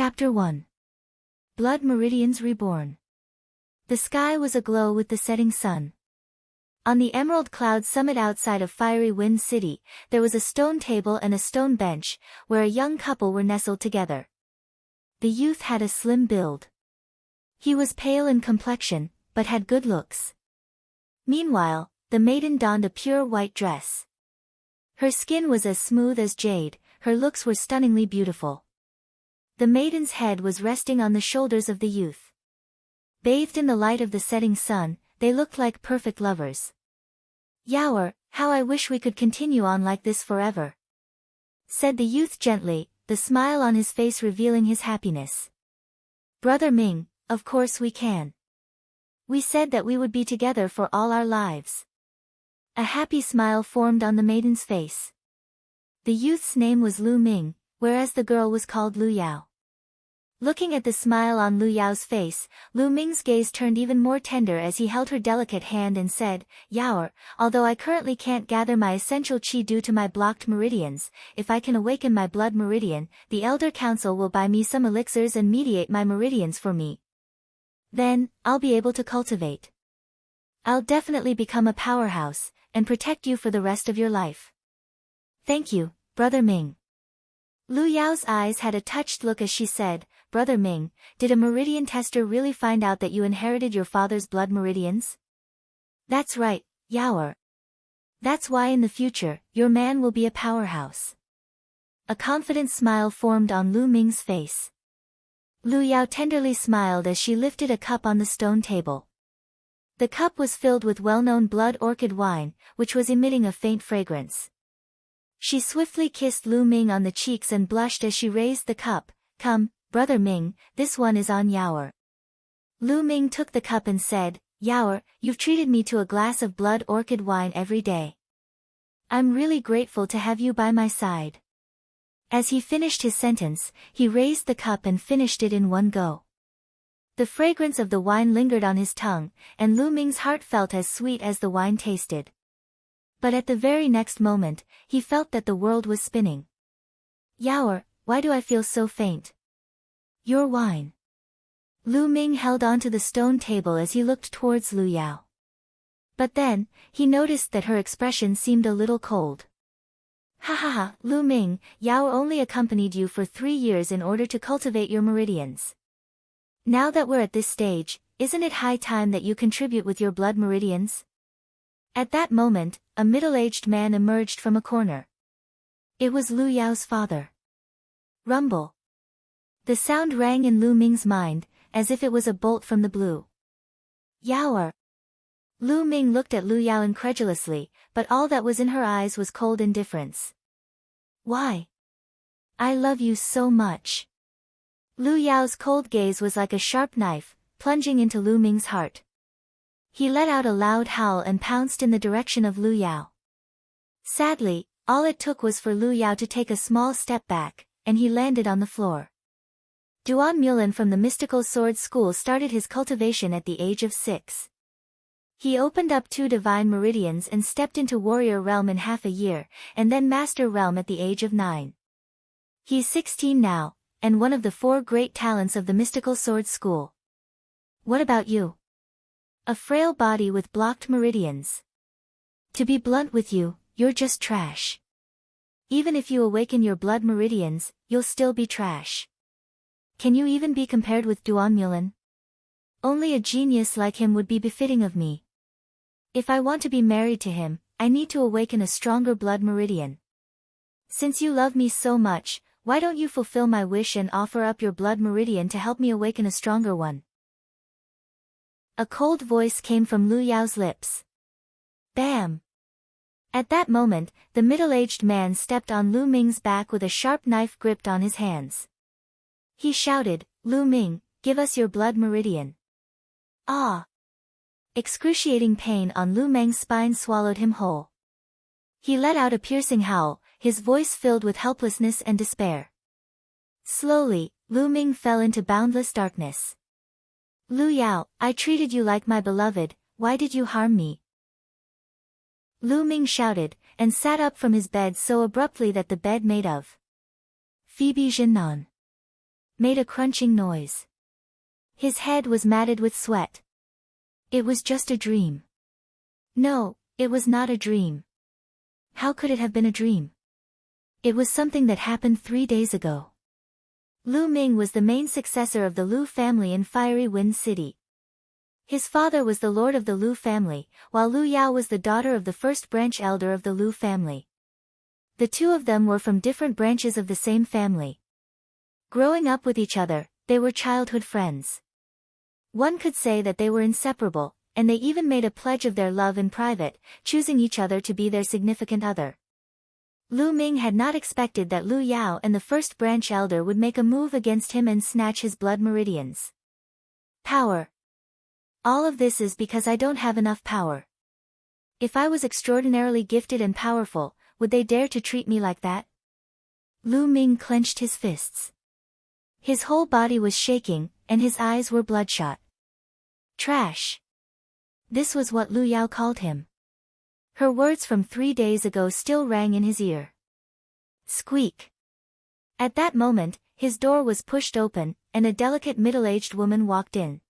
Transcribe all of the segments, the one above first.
Chapter 1. Blood Meridians Reborn. The sky was aglow with the setting sun. On the emerald cloud summit outside of Fiery Wind City, there was a stone table and a stone bench, where a young couple were nestled together. The youth had a slim build. He was pale in complexion, but had good looks. Meanwhile, the maiden donned a pure white dress. Her skin was as smooth as jade, her looks were stunningly beautiful. The maiden's head was resting on the shoulders of the youth. Bathed in the light of the setting sun, they looked like perfect lovers. "Yaoer, how I wish we could continue on like this forever," said the youth gently, the smile on his face revealing his happiness. "Brother Ming, of course we can. We said that we would be together for all our lives." A happy smile formed on the maiden's face. The youth's name was Lu Ming, whereas the girl was called Lu Yao. Looking at the smile on Lu Yao's face, Lu Ming's gaze turned even more tender as he held her delicate hand and said, "Yaoer, although I currently can't gather my essential qi due to my blocked meridians, if I can awaken my blood meridian, the Elder Council will buy me some elixirs and mediate my meridians for me. Then, I'll be able to cultivate. I'll definitely become a powerhouse, and protect you for the rest of your life." "Thank you, Brother Ming." Lu Yao's eyes had a touched look as she said, "Brother Ming, did a meridian tester really find out that you inherited your father's blood meridians?" "That's right, Yaoer. That's why in the future, your man will be a powerhouse." A confident smile formed on Lu Ming's face. Lu Yao tenderly smiled as she lifted a cup on the stone table. The cup was filled with well-known blood orchid wine, which was emitting a faint fragrance. She swiftly kissed Lu Ming on the cheeks and blushed as she raised the cup. "Come, Brother Ming, this one is on Yaoer." Lu Ming took the cup and said, "Yaoer, you've treated me to a glass of blood orchid wine every day. I'm really grateful to have you by my side." As he finished his sentence, he raised the cup and finished it in one go. The fragrance of the wine lingered on his tongue, and Lu Ming's heart felt as sweet as the wine tasted. But at the very next moment, he felt that the world was spinning. "Yaoer, why do I feel so faint?" "Your wine." Lu Ming held onto the stone table as he looked towards Lu Yao. But then, he noticed that her expression seemed a little cold. "Ha ha ha, Lu Ming, Yao only accompanied you for 3 years in order to cultivate your meridians. Now that we're at this stage, isn't it high time that you contribute with your blood meridians?" At that moment, a middle-aged man emerged from a corner. It was Lu Yao's father. Rumble. The sound rang in Lu Ming's mind, as if it was a bolt from the blue. "Yaoer." Lu Ming looked at Lu Yao incredulously, but all that was in her eyes was cold indifference. "Why? I love you so much." Lu Yao's cold gaze was like a sharp knife, plunging into Lu Ming's heart. He let out a loud howl and pounced in the direction of Lu Yao. Sadly, all it took was for Lu Yao to take a small step back, and he landed on the floor. Duan Mulan from the Mystical Sword School started his cultivation at the age of 6. He opened up 2 divine meridians and stepped into Warrior Realm in half a year, and then Master Realm at the age of 9. He's 16 now, and one of the 4 great talents of the Mystical Sword School. What about you? A frail body with blocked meridians. To be blunt with you, you're just trash. Even if you awaken your blood meridians, you'll still be trash. Can you even be compared with Duan Mulan? Only a genius like him would be befitting of me. If I want to be married to him, I need to awaken a stronger blood meridian. Since you love me so much, why don't you fulfill my wish and offer up your blood meridian to help me awaken a stronger one?" A cold voice came from Lu Yao's lips. Bam! At that moment, the middle-aged man stepped on Lu Ming's back with a sharp knife gripped on his hands. He shouted, "Lu Ming, give us your blood meridian." Ah! Excruciating pain on Lu Ming's spine swallowed him whole. He let out a piercing howl, his voice filled with helplessness and despair. Slowly, Lu Ming fell into boundless darkness. "Lu Yao, I treated you like my beloved, why did you harm me?" Lu Ming shouted, and sat up from his bed so abruptly that the bed made of Phoebe Jinnan. made a crunching noise. His head was matted with sweat. It was just a dream. No, it was not a dream. How could it have been a dream? It was something that happened 3 days ago. Lu Ming was the main successor of the Lu family in Fiery Wind City. His father was the lord of the Lu family, while Lu Yao was the daughter of the first branch elder of the Lu family. The two of them were from different branches of the same family. Growing up with each other, they were childhood friends. One could say that they were inseparable, and they even made a pledge of their love in private, choosing each other to be their significant other. Lu Ming had not expected that Lu Yao and the first branch elder would make a move against him and snatch his blood meridians. Power. All of this is because I don't have enough power. If I was extraordinarily gifted and powerful, would they dare to treat me like that? Lu Ming clenched his fists. His whole body was shaking, and his eyes were bloodshot. Trash. This was what Lu Yao called him. Her words from 3 days ago still rang in his ear. Squeak. At that moment, his door was pushed open, and a delicate middle-aged woman walked in.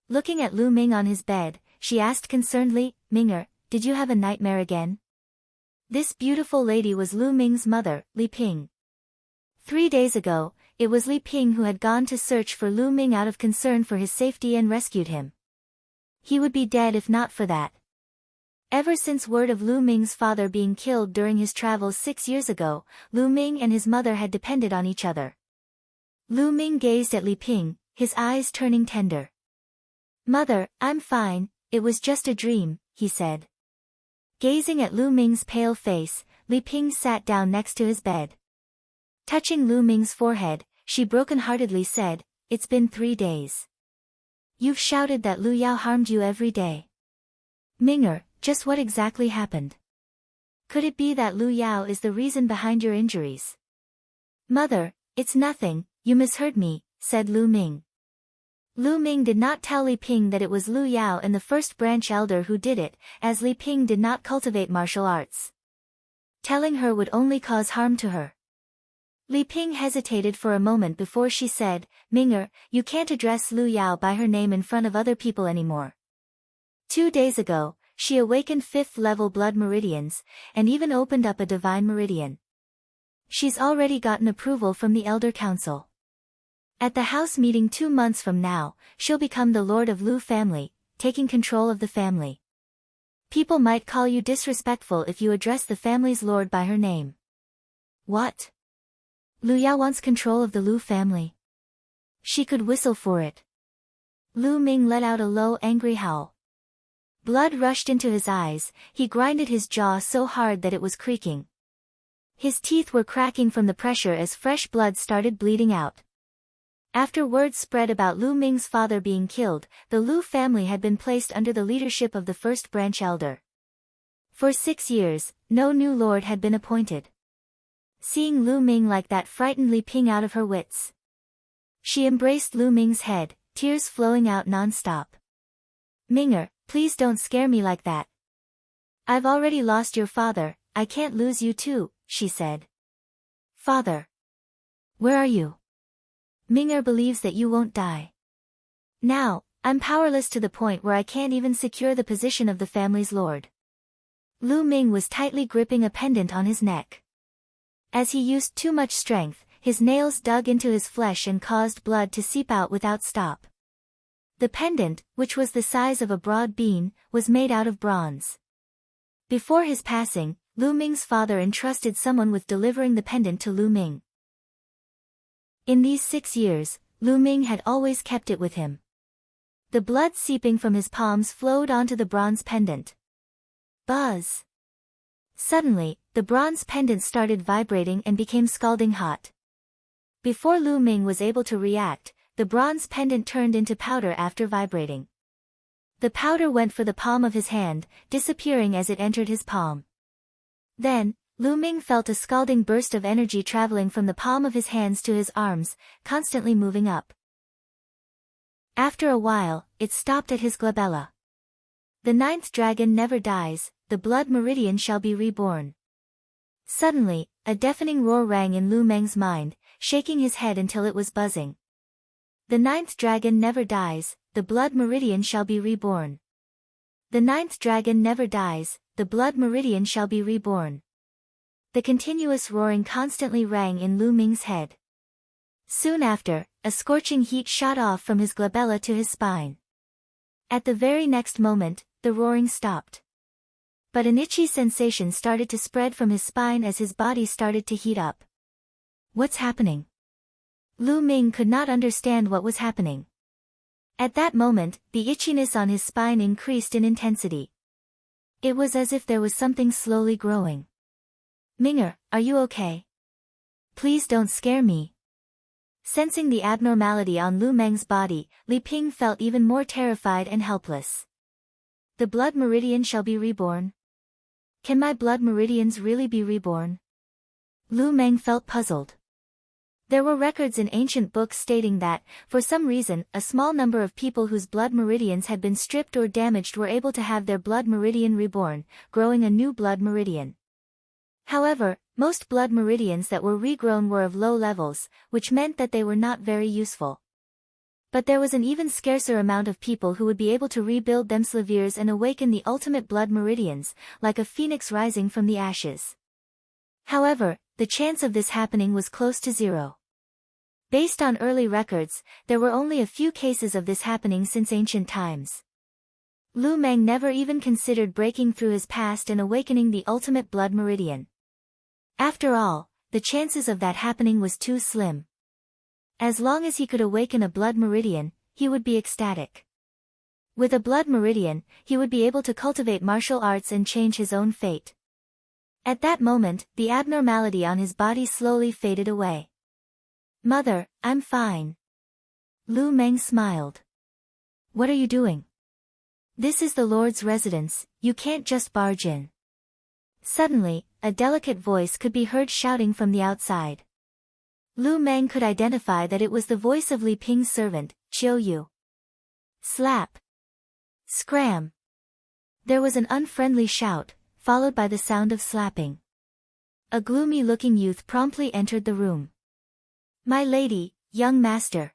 Looking at Lu Ming on his bed, she asked concernedly, "Minger, did you have a nightmare again?" This beautiful lady was Lu Ming's mother, Li Ping. 3 days ago, it was Li Ping who had gone to search for Lu Ming out of concern for his safety and rescued him. He would be dead if not for that. Ever since word of Lu Ming's father being killed during his travels 6 years ago, Lu Ming and his mother had depended on each other. Lu Ming gazed at Li Ping, his eyes turning tender. "Mother, I'm fine, it was just a dream," he said. Gazing at Lu Ming's pale face, Li Ping sat down next to his bed. Touching Lu Ming's forehead, she broken-heartedly said, "It's been 3 days. You've shouted that Lu Yao harmed you every day. Minger, just what exactly happened? Could it be that Lu Yao is the reason behind your injuries?" "Mother, it's nothing, you misheard me," said Lu Ming. Lu Ming did not tell Li Ping that it was Lu Yao and the first branch elder who did it, as Li Ping did not cultivate martial arts. Telling her would only cause harm to her. Li Ping hesitated for a moment before she said, "Minger, you can't address Lu Yao by her name in front of other people anymore. 2 days ago, she awakened 5th-level blood meridians, and even opened up a divine meridian. She's already gotten approval from the Elder Council. At the house meeting 2 months from now, she'll become the Lord of Lu family, taking control of the family. People might call you disrespectful if you address the family's lord by her name." "What? Lu Yao wants control of the Lu family? She could whistle for it." Lu Ming let out a low angry howl. Blood rushed into his eyes, he grinded his jaw so hard that it was creaking. His teeth were cracking from the pressure as fresh blood started bleeding out. After word spread about Lu Ming's father being killed, the Lu family had been placed under the leadership of the first branch elder. For 6 years, no new lord had been appointed. Seeing Lu Ming like that frightened Li Ping out of her wits. She embraced Lu Ming's head, tears flowing out non-stop. "Minger, please don't scare me like that. I've already lost your father, I can't lose you too," she said. "Father. Where are you? Minger believes that you won't die. Now, I'm powerless to the point where I can't even secure the position of the family's lord." Lu Ming was tightly gripping a pendant on his neck. As he used too much strength, his nails dug into his flesh and caused blood to seep out without stop. The pendant, which was the size of a broad bean, was made out of bronze. Before his passing, Lu Ming's father entrusted someone with delivering the pendant to Lu Ming. In these 6 years, Lu Ming had always kept it with him. The blood seeping from his palms flowed onto the bronze pendant. Buzz! Suddenly, the bronze pendant started vibrating and became scalding hot. Before Lu Ming was able to react, the bronze pendant turned into powder after vibrating. The powder went for the palm of his hand, disappearing as it entered his palm. Then, Lu Ming felt a scalding burst of energy traveling from the palm of his hands to his arms, constantly moving up. After a while, it stopped at his glabella. "The 9th dragon never dies, the blood meridian shall be reborn." Suddenly, a deafening roar rang in Lu Meng's mind, shaking his head until it was buzzing. The 9th dragon never dies, the blood meridian shall be reborn. The 9th dragon never dies, the blood meridian shall be reborn. The continuous roaring constantly rang in Lu Ming's head. Soon after, a scorching heat shot off from his glabella to his spine. At the very next moment, the roaring stopped. But an itchy sensation started to spread from his spine as his body started to heat up. What's happening? Lu Ming could not understand what was happening. At that moment, the itchiness on his spine increased in intensity. It was as if there was something slowly growing. Ming'er, are you okay? Please don't scare me. Sensing the abnormality on Lu Meng's body, Li Ping felt even more terrified and helpless. The blood meridian shall be reborn? Can my blood meridians really be reborn? Lu Meng felt puzzled. There were records in ancient books stating that, for some reason, a small number of people whose blood meridians had been stripped or damaged were able to have their blood meridian reborn, growing a new blood meridian. However, most blood meridians that were regrown were of low levels, which meant that they were not very useful. But there was an even scarcer amount of people who would be able to rebuild themselves and awaken the ultimate blood meridians, like a phoenix rising from the ashes. However, the chance of this happening was close to zero. Based on early records, there were only a few cases of this happening since ancient times. Lu Meng never even considered breaking through his past and awakening the ultimate blood meridian. After all, the chances of that happening was too slim. As long as he could awaken a blood meridian, he would be ecstatic. With a blood meridian, he would be able to cultivate martial arts and change his own fate. At that moment, the abnormality on his body slowly faded away. Mother, I'm fine. Lu Meng smiled. What are you doing? This is the Lord's residence, you can't just barge in. Suddenly, a delicate voice could be heard shouting from the outside. Lu Meng could identify that it was the voice of Li Ping's servant, Chiu Yu. Slap. Scram. There was an unfriendly shout, followed by the sound of slapping. A gloomy-looking youth promptly entered the room. My lady, young master.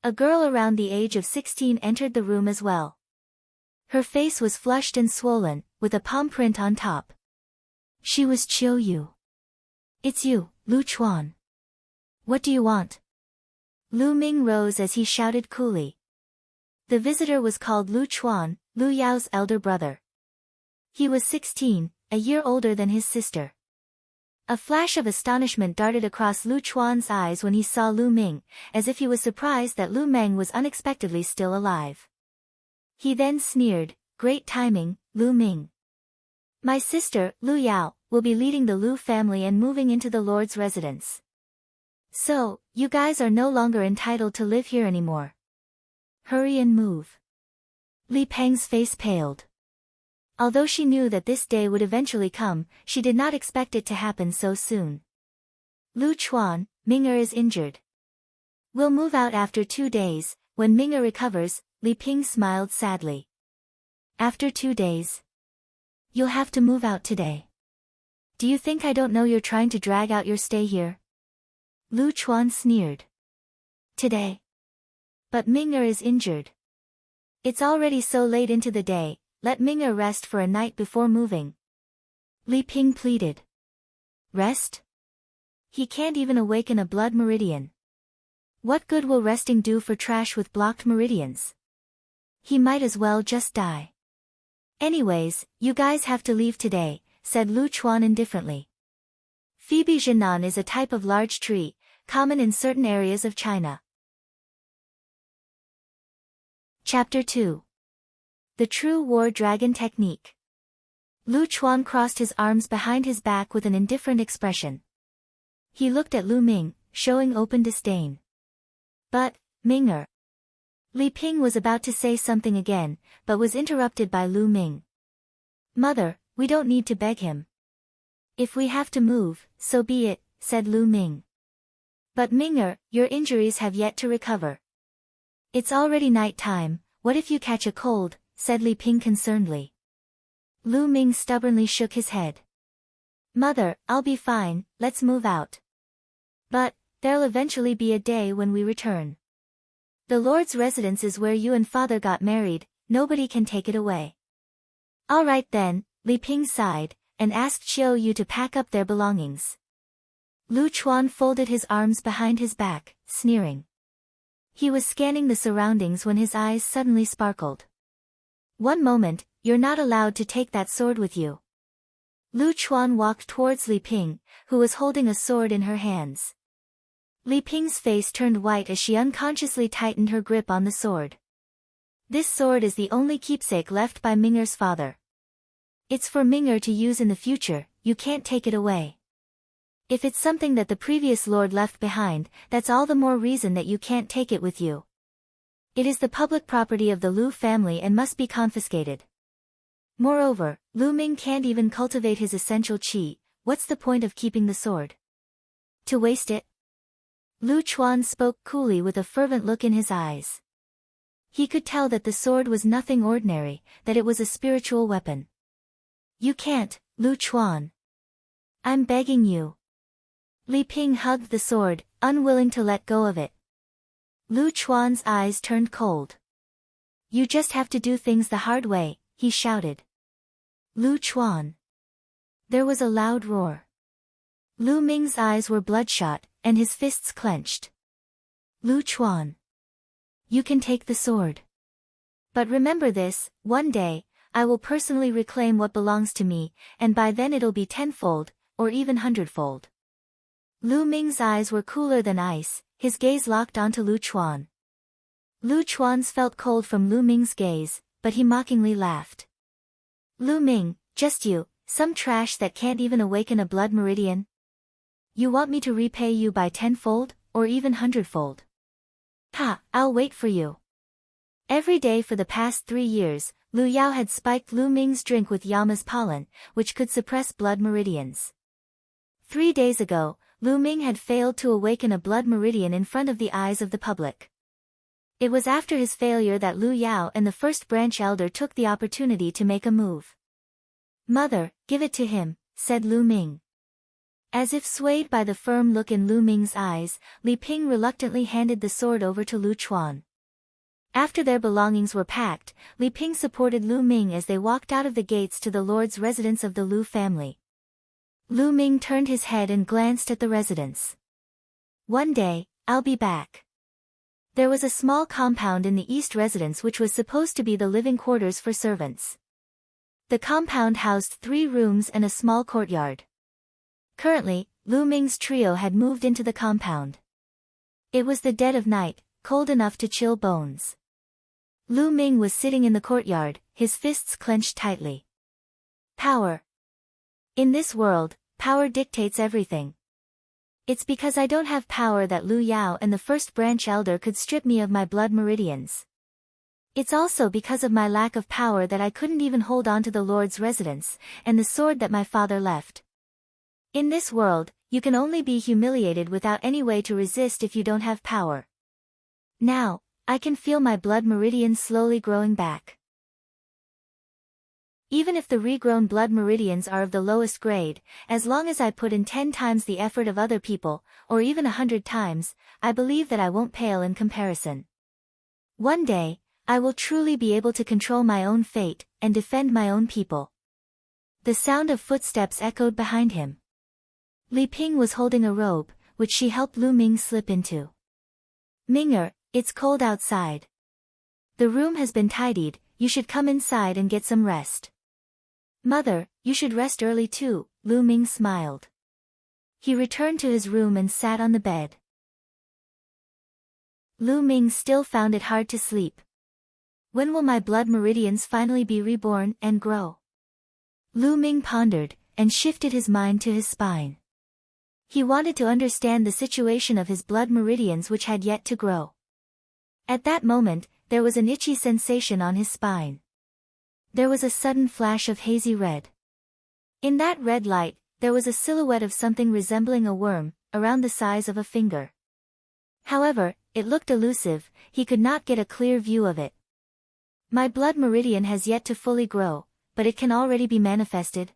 A girl around the age of 16 entered the room as well. Her face was flushed and swollen, with a palm print on top. She was Chiu Yu. It's you, Lu Chuan. What do you want? Lu Ming rose as he shouted coolly. The visitor was called Lu Chuan, Lu Yao's elder brother. He was 16, a year older than his sister. A flash of astonishment darted across Lu Chuan's eyes when he saw Lu Ming, as if he was surprised that Lu Meng was unexpectedly still alive. He then sneered, great timing, Lu Ming. My sister, Lu Yao, will be leading the Lu family and moving into the Lord's residence. So, you guys are no longer entitled to live here anymore. Hurry and move. Li Peng's face paled. Although she knew that this day would eventually come, she did not expect it to happen so soon. Lu Chuan, Ming'er is injured. We'll move out after 2 days, when Ming'er recovers, Li Ping smiled sadly. After 2 days? You'll have to move out today. Do you think I don't know you're trying to drag out your stay here? Lu Chuan sneered. Today? But Ming'er is injured. It's already so late into the day, let Ming'er rest for a night before moving. Li Ping pleaded. Rest? He can't even awaken a blood meridian. What good will resting do for trash with blocked meridians? He might as well just die. Anyways, you guys have to leave today, said Lu Chuan indifferently. Phoebe Jinan is a type of large tree, common in certain areas of China. Chapter 2. The True War Dragon Technique. Lu Chuan crossed his arms behind his back with an indifferent expression. He looked at Lu Ming, showing open disdain. But, Ming'er. Li Ping was about to say something again, but was interrupted by Lu Ming. Mother, we don't need to beg him. If we have to move, so be it, said Lu Ming. But Ming'er, your injuries have yet to recover. It's already night time, what if you catch a cold, said Li Ping concernedly. Lu Ming stubbornly shook his head. Mother, I'll be fine, let's move out. But, there'll eventually be a day when we return. The Lord's residence is where you and father got married, nobody can take it away. All right then, Li Ping sighed, and asked Xiao Yu to pack up their belongings. Lu Chuan folded his arms behind his back, sneering. He was scanning the surroundings when his eyes suddenly sparkled. One moment, you're not allowed to take that sword with you. Lu Chuan walked towards Li Ping, who was holding a sword in her hands. Li Ping's face turned white as she unconsciously tightened her grip on the sword. This sword is the only keepsake left by Minger's father. It's for Minger to use in the future, you can't take it away. If it's something that the previous lord left behind, that's all the more reason that you can't take it with you. It is the public property of the Lu family and must be confiscated. Moreover, Lu Ming can't even cultivate his essential qi, what's the point of keeping the sword? To waste it? Lu Chuan spoke coolly with a fervent look in his eyes. He could tell that the sword was nothing ordinary, that it was a spiritual weapon. You can't, Lu Chuan. I'm begging you. Li Ping hugged the sword, unwilling to let go of it. Lu Chuan's eyes turned cold. You just have to do things the hard way, he shouted. Lu Chuan. There was a loud roar. Lu Ming's eyes were bloodshot, and his fists clenched. Lu Chuan. You can take the sword. But remember this, one day, I will personally reclaim what belongs to me, and by then it'll be tenfold, or even hundredfold. Lu Ming's eyes were cooler than ice, his gaze locked onto Lu Chuan. Lu Chuan's felt cold from Lu Ming's gaze, but he mockingly laughed. Lu Ming, just you, some trash that can't even awaken a blood meridian? You want me to repay you by tenfold, or even hundredfold? Ha, I'll wait for you. Every day for the past 3 years, Lu Yao had spiked Lu Ming's drink with Yama's pollen, which could suppress blood meridians. 3 days ago, Lu Ming had failed to awaken a blood meridian in front of the eyes of the public. It was after his failure that Lu Yao and the first branch elder took the opportunity to make a move. Mother, give it to him, said Lu Ming. As if swayed by the firm look in Lu Ming's eyes, Li Ping reluctantly handed the sword over to Lu Chuan. After their belongings were packed, Li Ping supported Lu Ming as they walked out of the gates to the lord's residence of the Lu family. Lu Ming turned his head and glanced at the residence. One day, I'll be back. There was a small compound in the east residence which was supposed to be the living quarters for servants. The compound housed 3 rooms and a small courtyard. Currently, Lu Ming's trio had moved into the compound. It was the dead of night, cold enough to chill bones. Lu Ming was sitting in the courtyard, his fists clenched tightly. Power. In this world, power dictates everything. It's because I don't have power that Lu Yao and the first branch elder could strip me of my blood meridians. It's also because of my lack of power that I couldn't even hold on to the Lord's residence, and the sword that my father left. In this world, you can only be humiliated without any way to resist if you don't have power. Now, I can feel my blood meridians slowly growing back. Even if the regrown blood meridians are of the lowest grade, as long as I put in 10 times the effort of other people, or even 100 times, I believe that I won't pale in comparison. One day, I will truly be able to control my own fate, and defend my own people. The sound of footsteps echoed behind him. Li Ping was holding a robe, which she helped Lu Ming slip into. Minger, it's cold outside. The room has been tidied, you should come inside and get some rest. Mother, you should rest early too, Lu Ming smiled. He returned to his room and sat on the bed. Lu Ming still found it hard to sleep. When will my blood meridians finally be reborn and grow? Lu Ming pondered, and shifted his mind to his spine. He wanted to understand the situation of his blood meridians which had yet to grow. At that moment, there was an itchy sensation on his spine. There was a sudden flash of hazy red. In that red light, there was a silhouette of something resembling a worm, around the size of a finger. However, it looked elusive, he could not get a clear view of it. My blood meridian has yet to fully grow, but it can already be manifested?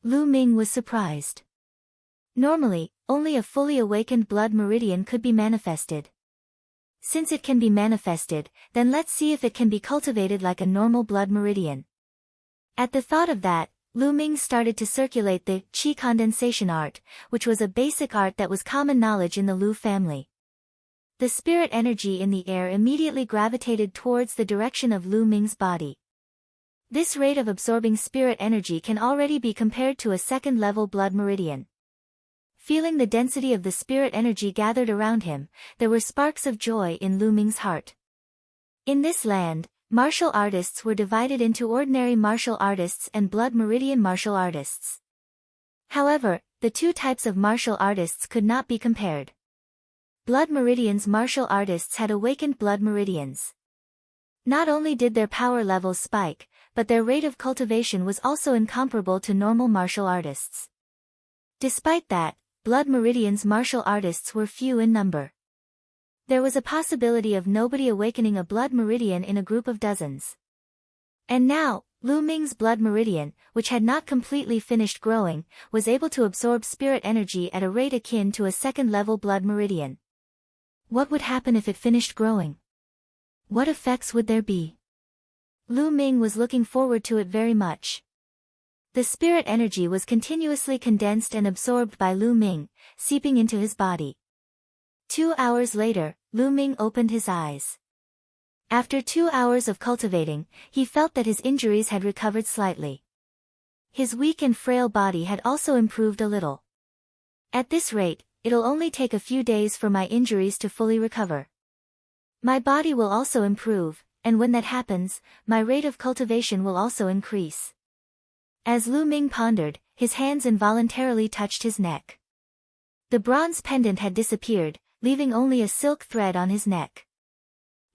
Lu Ming was surprised. Normally, only a fully awakened blood meridian could be manifested. Since it can be manifested, then let's see if it can be cultivated like a normal blood meridian. At the thought of that, Lu Ming started to circulate the qi condensation art, which was a basic art that was common knowledge in the Lu family. The spirit energy in the air immediately gravitated towards the direction of Lu Ming's body. This rate of absorbing spirit energy can already be compared to a second-level blood meridian. Feeling the density of the spirit energy gathered around him, there were sparks of joy in Lu Ming's heart. In this land, martial artists were divided into ordinary martial artists and blood meridian martial artists. However, the two types of martial artists could not be compared. Blood meridians martial artists had awakened blood meridians. Not only did their power levels spike, but their rate of cultivation was also incomparable to normal martial artists. Despite that, blood meridians martial artists were few in number. There was a possibility of nobody awakening a blood meridian in a group of dozens. And now, Lu Ming's blood meridian, which had not completely finished growing, was able to absorb spirit energy at a rate akin to a second-level blood meridian. What would happen if it finished growing? What effects would there be? Lu Ming was looking forward to it very much. The spirit energy was continuously condensed and absorbed by Lu Ming, seeping into his body. 2 hours later, Lu Ming opened his eyes. After 2 hours of cultivating, he felt that his injuries had recovered slightly. His weak and frail body had also improved a little. At this rate, it'll only take a few days for my injuries to fully recover. My body will also improve, and when that happens, my rate of cultivation will also increase. As Lu Ming pondered, his hands involuntarily touched his neck. The bronze pendant had disappeared, leaving only a silk thread on his neck.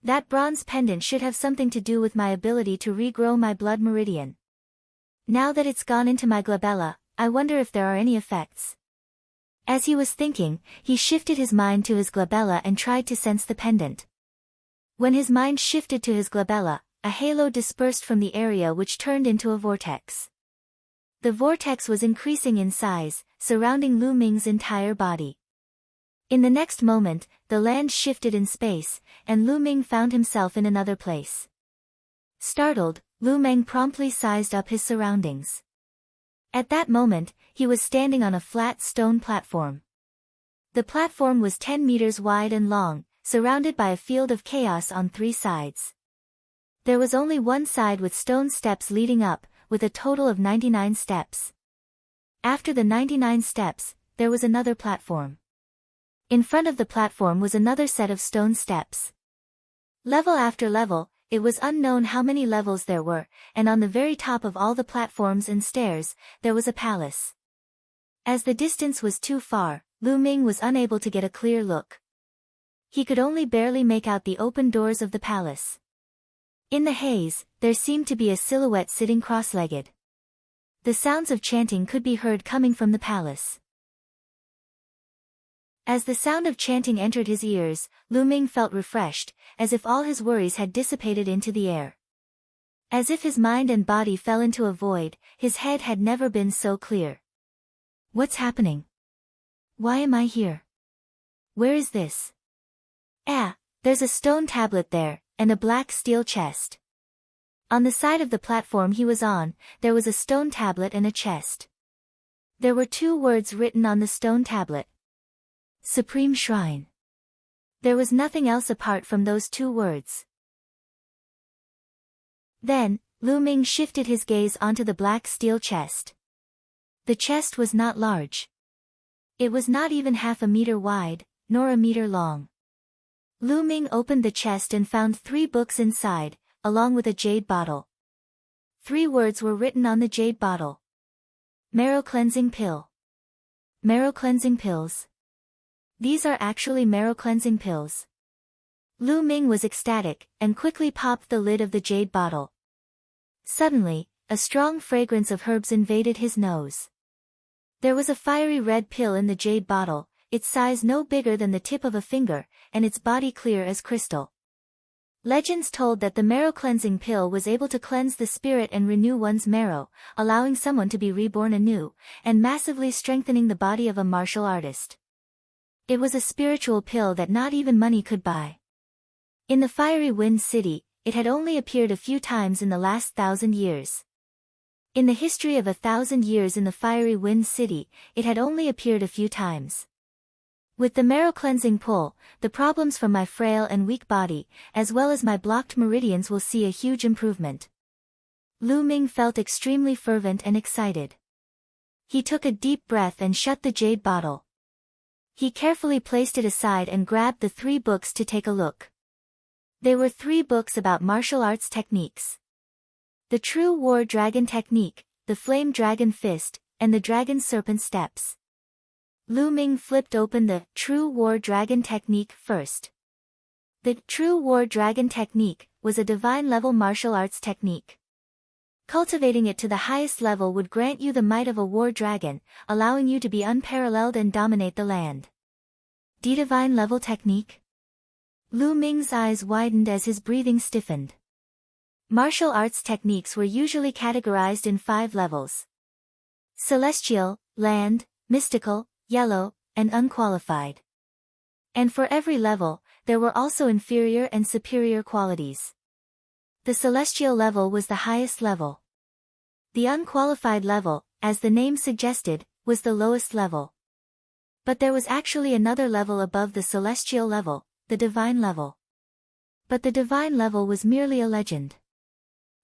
That bronze pendant should have something to do with my ability to regrow my blood meridian. Now that it's gone into my glabella, I wonder if there are any effects. As he was thinking, he shifted his mind to his glabella and tried to sense the pendant. When his mind shifted to his glabella, a halo dispersed from the area which turned into a vortex. The vortex was increasing in size, surrounding Lu Ming's entire body. In the next moment, the land shifted in space, and Lu Ming found himself in another place. Startled, Lu Ming promptly sized up his surroundings. At that moment, he was standing on a flat stone platform. The platform was 10 meters wide and long, surrounded by a field of chaos on 3 sides. There was only one side with stone steps leading up, with a total of 99 steps. After the 99 steps, there was another platform. In front of the platform was another set of stone steps. Level after level, it was unknown how many levels there were, and on the very top of all the platforms and stairs, there was a palace. As the distance was too far, Lu Ming was unable to get a clear look. He could only barely make out the open doors of the palace. In the haze, there seemed to be a silhouette sitting cross-legged. The sounds of chanting could be heard coming from the palace. As the sound of chanting entered his ears, Lu Ming felt refreshed, as if all his worries had dissipated into the air. As if his mind and body fell into a void, his head had never been so clear. What's happening? Why am I here? Where is this? There's a stone tablet there, and a black steel chest. On the side of the platform he was on, there was a stone tablet and a chest. There were 2 words written on the stone tablet. Supreme Shrine. There was nothing else apart from those 2 words. Then, Lu Ming shifted his gaze onto the black steel chest. The chest was not large. It was not even half a meter wide, nor a meter long. Lu Ming opened the chest and found 3 books inside, along with a jade bottle. 3 words were written on the jade bottle. Marrow cleansing pill. Marrow cleansing pills. These are actually marrow cleansing pills. Lu Ming was ecstatic, and quickly popped the lid of the jade bottle. Suddenly, a strong fragrance of herbs invaded his nose. There was a fiery red pill in the jade bottle, its size no bigger than the tip of a finger, and its body clear as crystal. Legends told that the marrow cleansing pill was able to cleanse the spirit and renew one's marrow, allowing someone to be reborn anew, and massively strengthening the body of a martial artist. It was a spiritual pill that not even money could buy. In the fiery wind city, it had only appeared a few times in the last 1,000 years. In the history of 1,000 years in the fiery wind city, it had only appeared a few times. With the marrow cleansing pull, the problems from my frail and weak body, as well as my blocked meridians will see a huge improvement. Lu Ming felt extremely fervent and excited. He took a deep breath and shut the jade bottle. He carefully placed it aside and grabbed the 3 books to take a look. They were 3 books about martial arts techniques. The True War Dragon Technique, the Flame Dragon Fist, and the Dragon Serpent Steps. Lu Ming flipped open the True War Dragon Technique first. The True War Dragon Technique was a divine-level martial arts technique. Cultivating it to the highest level would grant you the might of a war dragon, allowing you to be unparalleled and dominate the land. The divine-level technique? Lu Ming's eyes widened as his breathing stiffened. Martial arts techniques were usually categorized in 5 levels: celestial, land, mystical, yellow, and unqualified. And for every level, there were also inferior and superior qualities. The celestial level was the highest level. The unqualified level, as the name suggested, was the lowest level. But there was actually another level above the celestial level, the divine level. But the divine level was merely a legend.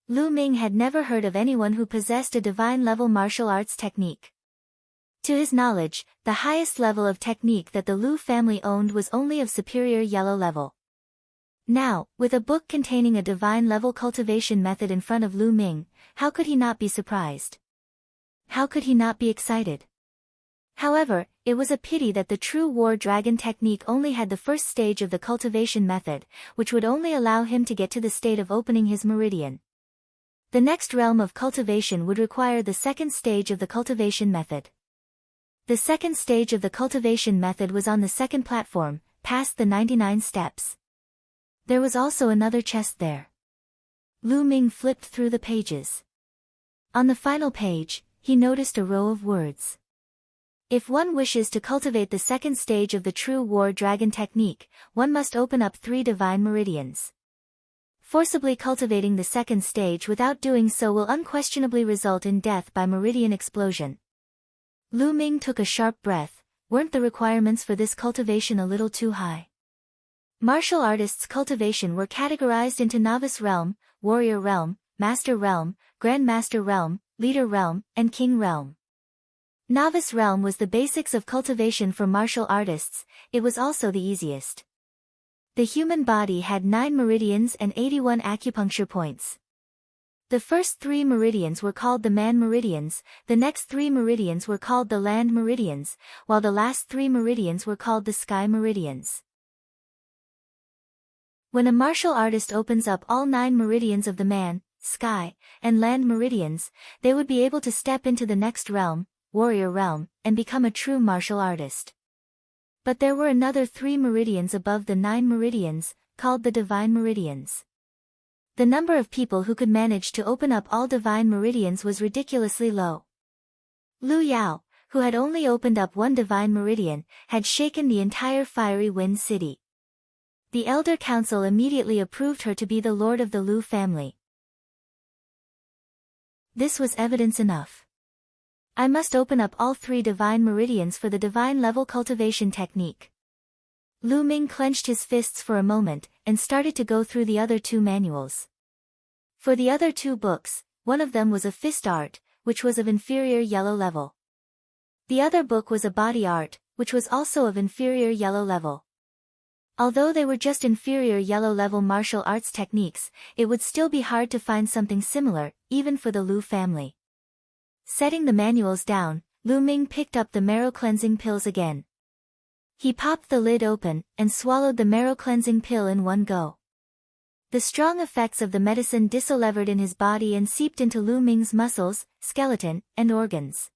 Lu Ming had never heard of anyone who possessed a divine-level martial arts technique. To his knowledge, the highest level of technique that the Lu family owned was only of superior yellow level. Now, with a book containing a divine-level cultivation method in front of Lu Ming, how could he not be surprised? How could he not be excited? However, it was a pity that the True War Dragon technique only had the first stage of the cultivation method, which would only allow him to get to the state of opening his meridian. The next realm of cultivation would require the second stage of the cultivation method. The second stage of the cultivation method was on the second platform, past the 99 steps. There was also another chest there. Lu Ming flipped through the pages. On the final page, he noticed a row of words. If one wishes to cultivate the second stage of the True War Dragon technique, one must open up 3 divine meridians. Forcibly cultivating the second stage without doing so will unquestionably result in death by meridian explosion. Lu Ming took a sharp breath. Weren't the requirements for this cultivation a little too high? Martial artists' cultivation were categorized into Novice Realm, Warrior Realm, Master Realm, Grandmaster Realm, Leader Realm, and King Realm. Novice Realm was the basics of cultivation for martial artists. It was also the easiest. The human body had 9 meridians and 81 acupuncture points. The first 3 meridians were called the man meridians, the next 3 meridians were called the land meridians, while the last 3 meridians were called the sky meridians. When a martial artist opens up all 9 meridians of the man, sky, and land meridians, they would be able to step into the next realm, warrior realm, and become a true martial artist. But there were another 3 meridians above the 9 meridians, called the divine meridians. The number of people who could manage to open up all divine meridians was ridiculously low. Lu Yao, who had only opened up 1 divine meridian, had shaken the entire fiery wind city. The Elder Council immediately approved her to be the lord of the Lu family. This was evidence enough. I must open up all 3 divine meridians for the divine level cultivation technique. Lu Ming clenched his fists for a moment, and started to go through the other 2 manuals. For the other 2 books, one of them was a fist art, which was of inferior yellow level. The other book was a body art, which was also of inferior yellow level. Although they were just inferior yellow level martial arts techniques, it would still be hard to find something similar, even for the Lu family. Setting the manuals down, Lu Ming picked up the marrow cleansing pills again. He popped the lid open, and swallowed the marrow cleansing pill in one go. The strong effects of the medicine dissolved in his body and seeped into Lu Ming's muscles, skeleton, and organs.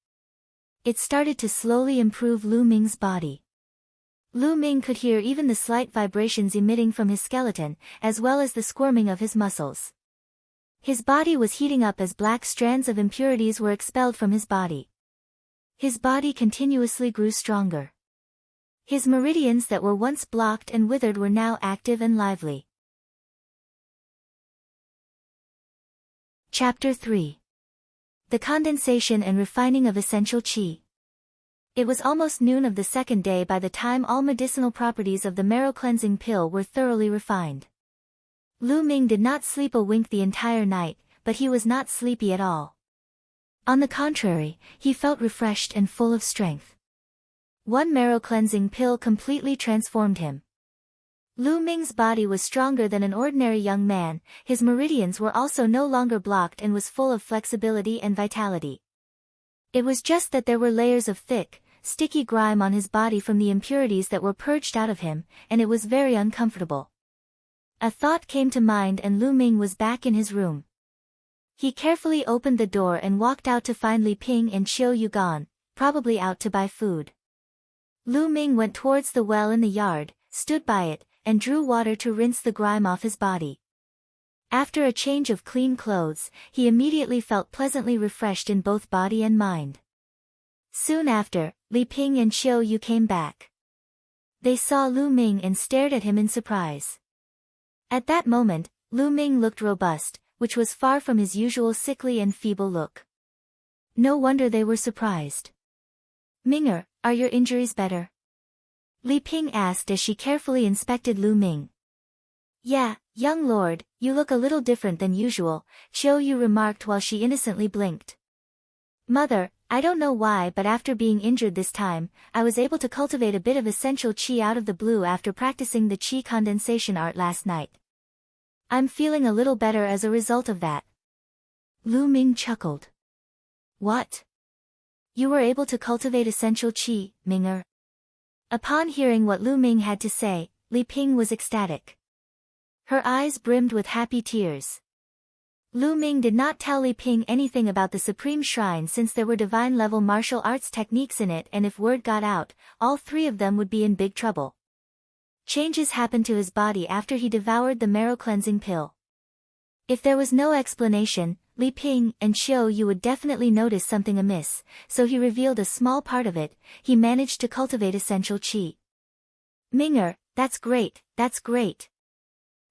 It started to slowly improve Lu Ming's body. Lu Ming could hear even the slight vibrations emitting from his skeleton, as well as the squirming of his muscles. His body was heating up as black strands of impurities were expelled from his body. His body continuously grew stronger. His meridians that were once blocked and withered were now active and lively. Chapter 3. The condensation and refining of essential qi. It was almost noon of the second day by the time all medicinal properties of the marrow-cleansing pill were thoroughly refined. Lu Ming did not sleep a wink the entire night, but he was not sleepy at all. On the contrary, he felt refreshed and full of strength. One marrow-cleansing pill completely transformed him. Lu Ming's body was stronger than an ordinary young man, his meridians were also no longer blocked and was full of flexibility and vitality. It was just that there were layers of thick, sticky grime on his body from the impurities that were purged out of him, and it was very uncomfortable. A thought came to mind and Lu Ming was back in his room. He carefully opened the door and walked out to find Li Ping and Qiu Yu gone, probably out to buy food. Lu Ming went towards the well in the yard, stood by it, and drew water to rinse the grime off his body. After a change of clean clothes, he immediately felt pleasantly refreshed in both body and mind. Soon after, Li Ping and Qiu Yu came back. They saw Lu Ming and stared at him in surprise. At that moment, Lu Ming looked robust, which was far from his usual sickly and feeble look. No wonder they were surprised. "Minger, are your injuries better?" Li Ping asked as she carefully inspected Lu Ming. "Yeah, young lord, you look a little different than usual," Qiu Yu remarked while she innocently blinked. "Mother, I don't know why but after being injured this time, I was able to cultivate a bit of essential qi out of the blue after practicing the qi condensation art last night. I'm feeling a little better as a result of that." Lu Ming chuckled. "What? You were able to cultivate essential qi, Minger?" Upon hearing what Lu Ming had to say, Li Ping was ecstatic. Her eyes brimmed with happy tears. Lu Ming did not tell Li Ping anything about the Supreme Shrine since there were divine-level martial arts techniques in it, and if word got out, all three of them would be in big trouble. Changes happened to his body after he devoured the marrow-cleansing pill. If there was no explanation, Li Ping and Qiu Yu would definitely notice something amiss, so he revealed a small part of it. He managed to cultivate essential qi. "Minger, that's great, that's great."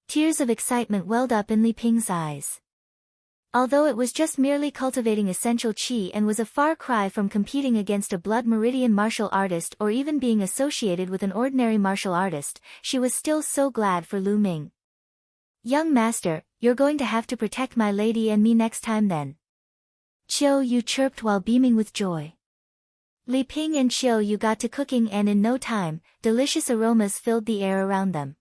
Tears of excitement welled up in Li Ping's eyes. Although it was just merely cultivating essential qi and was a far cry from competing against a blood meridian martial artist or even being associated with an ordinary martial artist, she was still so glad for Lu Ming. "Young master, you're going to have to protect my lady and me next time then," Qiu Yu chirped while beaming with joy. Li Ping and Qiu Yu got to cooking and in no time, delicious aromas filled the air around them.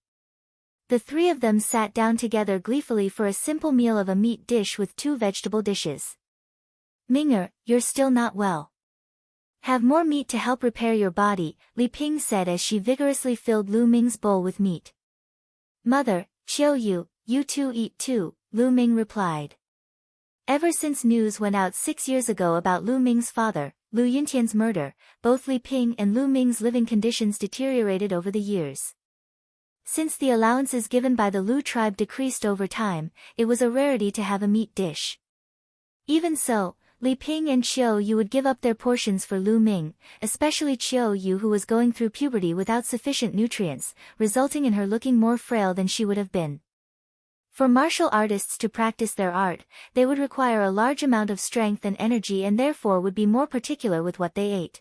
The three of them sat down together gleefully for a simple meal of a meat dish with 2 vegetable dishes. "Minger, you're still not well. Have more meat to help repair your body," Li Ping said as she vigorously filled Lu Ming's bowl with meat. "Mother, Qiu Yu, you two eat too," Lu Ming replied. Ever since news went out 6 years ago about Lu Ming's father, Lu Yuntian's murder, both Li Ping and Lu Ming's living conditions deteriorated over the years. Since the allowances given by the Lu tribe decreased over time, it was a rarity to have a meat dish. Even so, Li Ping and Qiu Yu would give up their portions for Lu Ming, especially Qiu Yu who was going through puberty without sufficient nutrients, resulting in her looking more frail than she would have been. For martial artists to practice their art, they would require a large amount of strength and energy and therefore would be more particular with what they ate.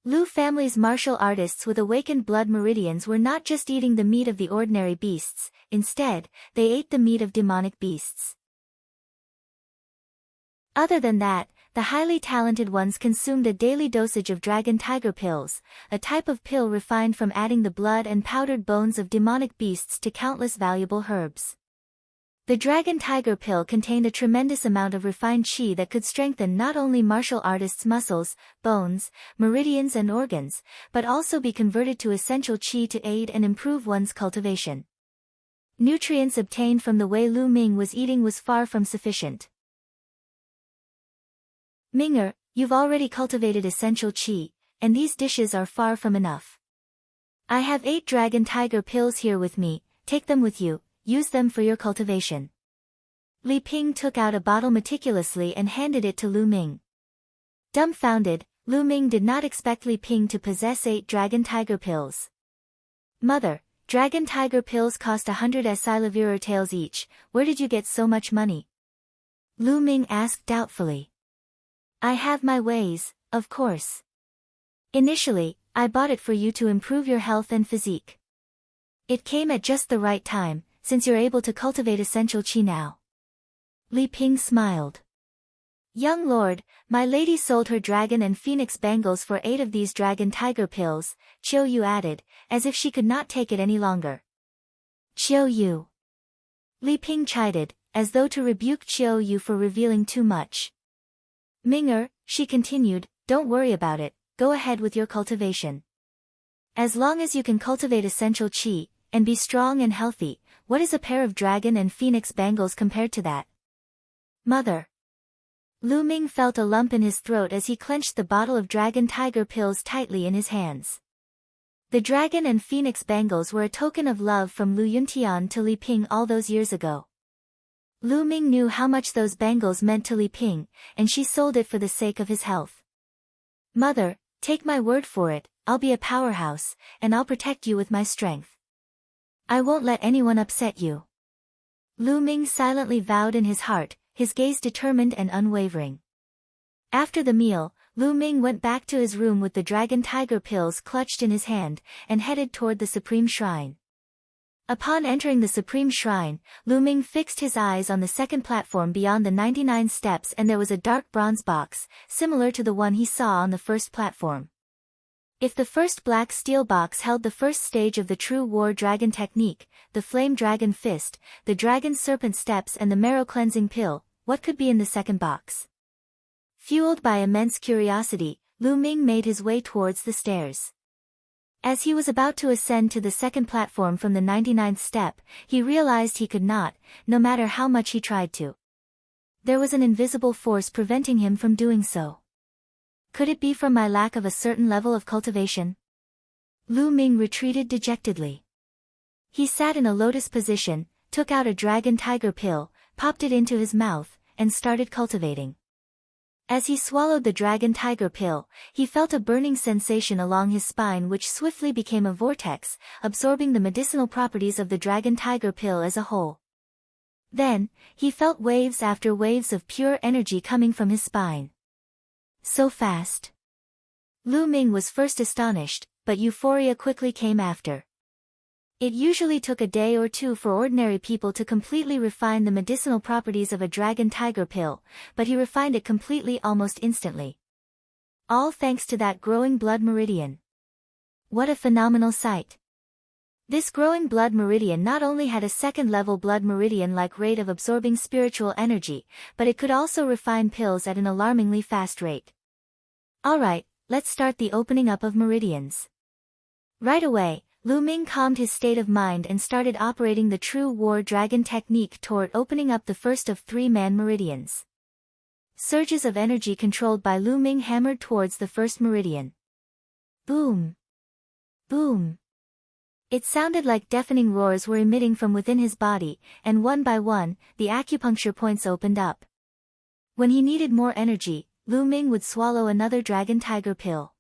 Lu family's martial artists with awakened blood meridians were not just eating the meat of the ordinary beasts, instead, they ate the meat of demonic beasts. Other than that, the highly talented ones consumed a daily dosage of dragon tiger pills, a type of pill refined from adding the blood and powdered bones of demonic beasts to countless valuable herbs. The dragon tiger pill contained a tremendous amount of refined qi that could strengthen not only martial artists' muscles, bones, meridians and organs, but also be converted to essential qi to aid and improve one's cultivation. Nutrients obtained from the way Lu Ming was eating was far from sufficient. "Minger, you've already cultivated essential qi, and these dishes are far from enough. I have 8 dragon tiger pills here with me, take them with you. Use them for your cultivation." Li Ping took out a bottle meticulously and handed it to Lu Ming. Dumbfounded, Lu Ming did not expect Li Ping to possess 8 dragon tiger pills. Mother, dragon tiger pills cost 100 silivir taels each, where did you get so much money? Lu Ming asked doubtfully. I have my ways, of course. Initially, I bought it for you to improve your health and physique. It came at just the right time, since you're able to cultivate essential qi now. Li Ping smiled. Young lord, my lady sold her dragon and phoenix bangles for 8 of these dragon tiger pills, Qiu Yu added, as if she could not take it any longer. Qiu Yu. Li Ping chided, as though to rebuke Qiu Yu for revealing too much. Ming'er, she continued, don't worry about it, go ahead with your cultivation. As long as you can cultivate essential qi, and be strong and healthy, what is a pair of dragon and phoenix bangles compared to that? Mother. Lu Ming felt a lump in his throat as he clenched the bottle of dragon tiger pills tightly in his hands. The dragon and phoenix bangles were a token of love from Lu Yuntian to Li Ping all those years ago. Lu Ming knew how much those bangles meant to Li Ping, and she sold it for the sake of his health. Mother, take my word for it, I'll be a powerhouse, and I'll protect you with my strength. I won't let anyone upset you. Lu Ming silently vowed in his heart, his gaze determined and unwavering. After the meal, Lu Ming went back to his room with the dragon tiger pills clutched in his hand, and headed toward the Supreme Shrine. Upon entering the Supreme Shrine, Lu Ming fixed his eyes on the second platform beyond the 99 steps, and there was a dark bronze box, similar to the one he saw on the first platform. If the first black steel box held the first stage of the true war dragon technique, the flame dragon fist, the dragon serpent steps and the marrow cleansing pill, what could be in the second box? Fueled by immense curiosity, Lu Ming made his way towards the stairs. As he was about to ascend to the second platform from the 99th step, he realized he could not, no matter how much he tried to. There was an invisible force preventing him from doing so. Could it be from my lack of a certain level of cultivation? Lu Ming retreated dejectedly. He sat in a lotus position, took out a dragon tiger pill, popped it into his mouth, and started cultivating. As he swallowed the dragon tiger pill, he felt a burning sensation along his spine which swiftly became a vortex, absorbing the medicinal properties of the dragon tiger pill as a whole. Then, he felt waves after waves of pure energy coming from his spine. So fast. Lu Ming was first astonished, but euphoria quickly came after. It usually took a day or two for ordinary people to completely refine the medicinal properties of a dragon tiger pill, but he refined it completely almost instantly. All thanks to that growing blood meridian. What a phenomenal sight. This growing blood meridian not only had a second-level blood meridian-like rate of absorbing spiritual energy, but it could also refine pills at an alarmingly fast rate. Alright, let's start the opening up of meridians. Right away, Lu Ming calmed his state of mind and started operating the true war dragon technique toward opening up the first of 3 man meridians. Surges of energy controlled by Lu Ming hammered towards the first meridian. Boom! Boom! It sounded like deafening roars were emitting from within his body, and one by one, the acupuncture points opened up. When he needed more energy, Lu Ming would swallow another dragon tiger pill.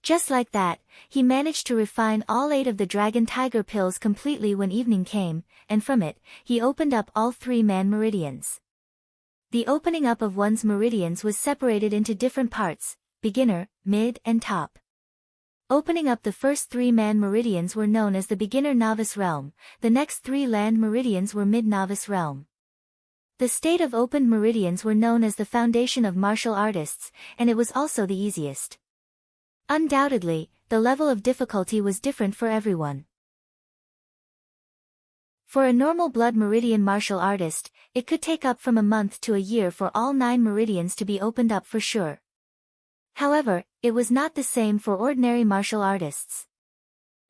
Just like that, he managed to refine all 8 of the dragon tiger pills completely when evening came, and from it, he opened up all 3 man meridians. The opening up of one's meridians was separated into different parts, beginner, mid, and top. Opening up the first 3 man meridians were known as the beginner-novice realm, the next 3 land meridians were mid-novice realm. The state of opened meridians were known as the foundation of martial artists, and it was also the easiest. Undoubtedly, the level of difficulty was different for everyone. For a normal blood meridian martial artist, it could take up from a month to a year for all 9 meridians to be opened up for sure. However, it was not the same for ordinary martial artists.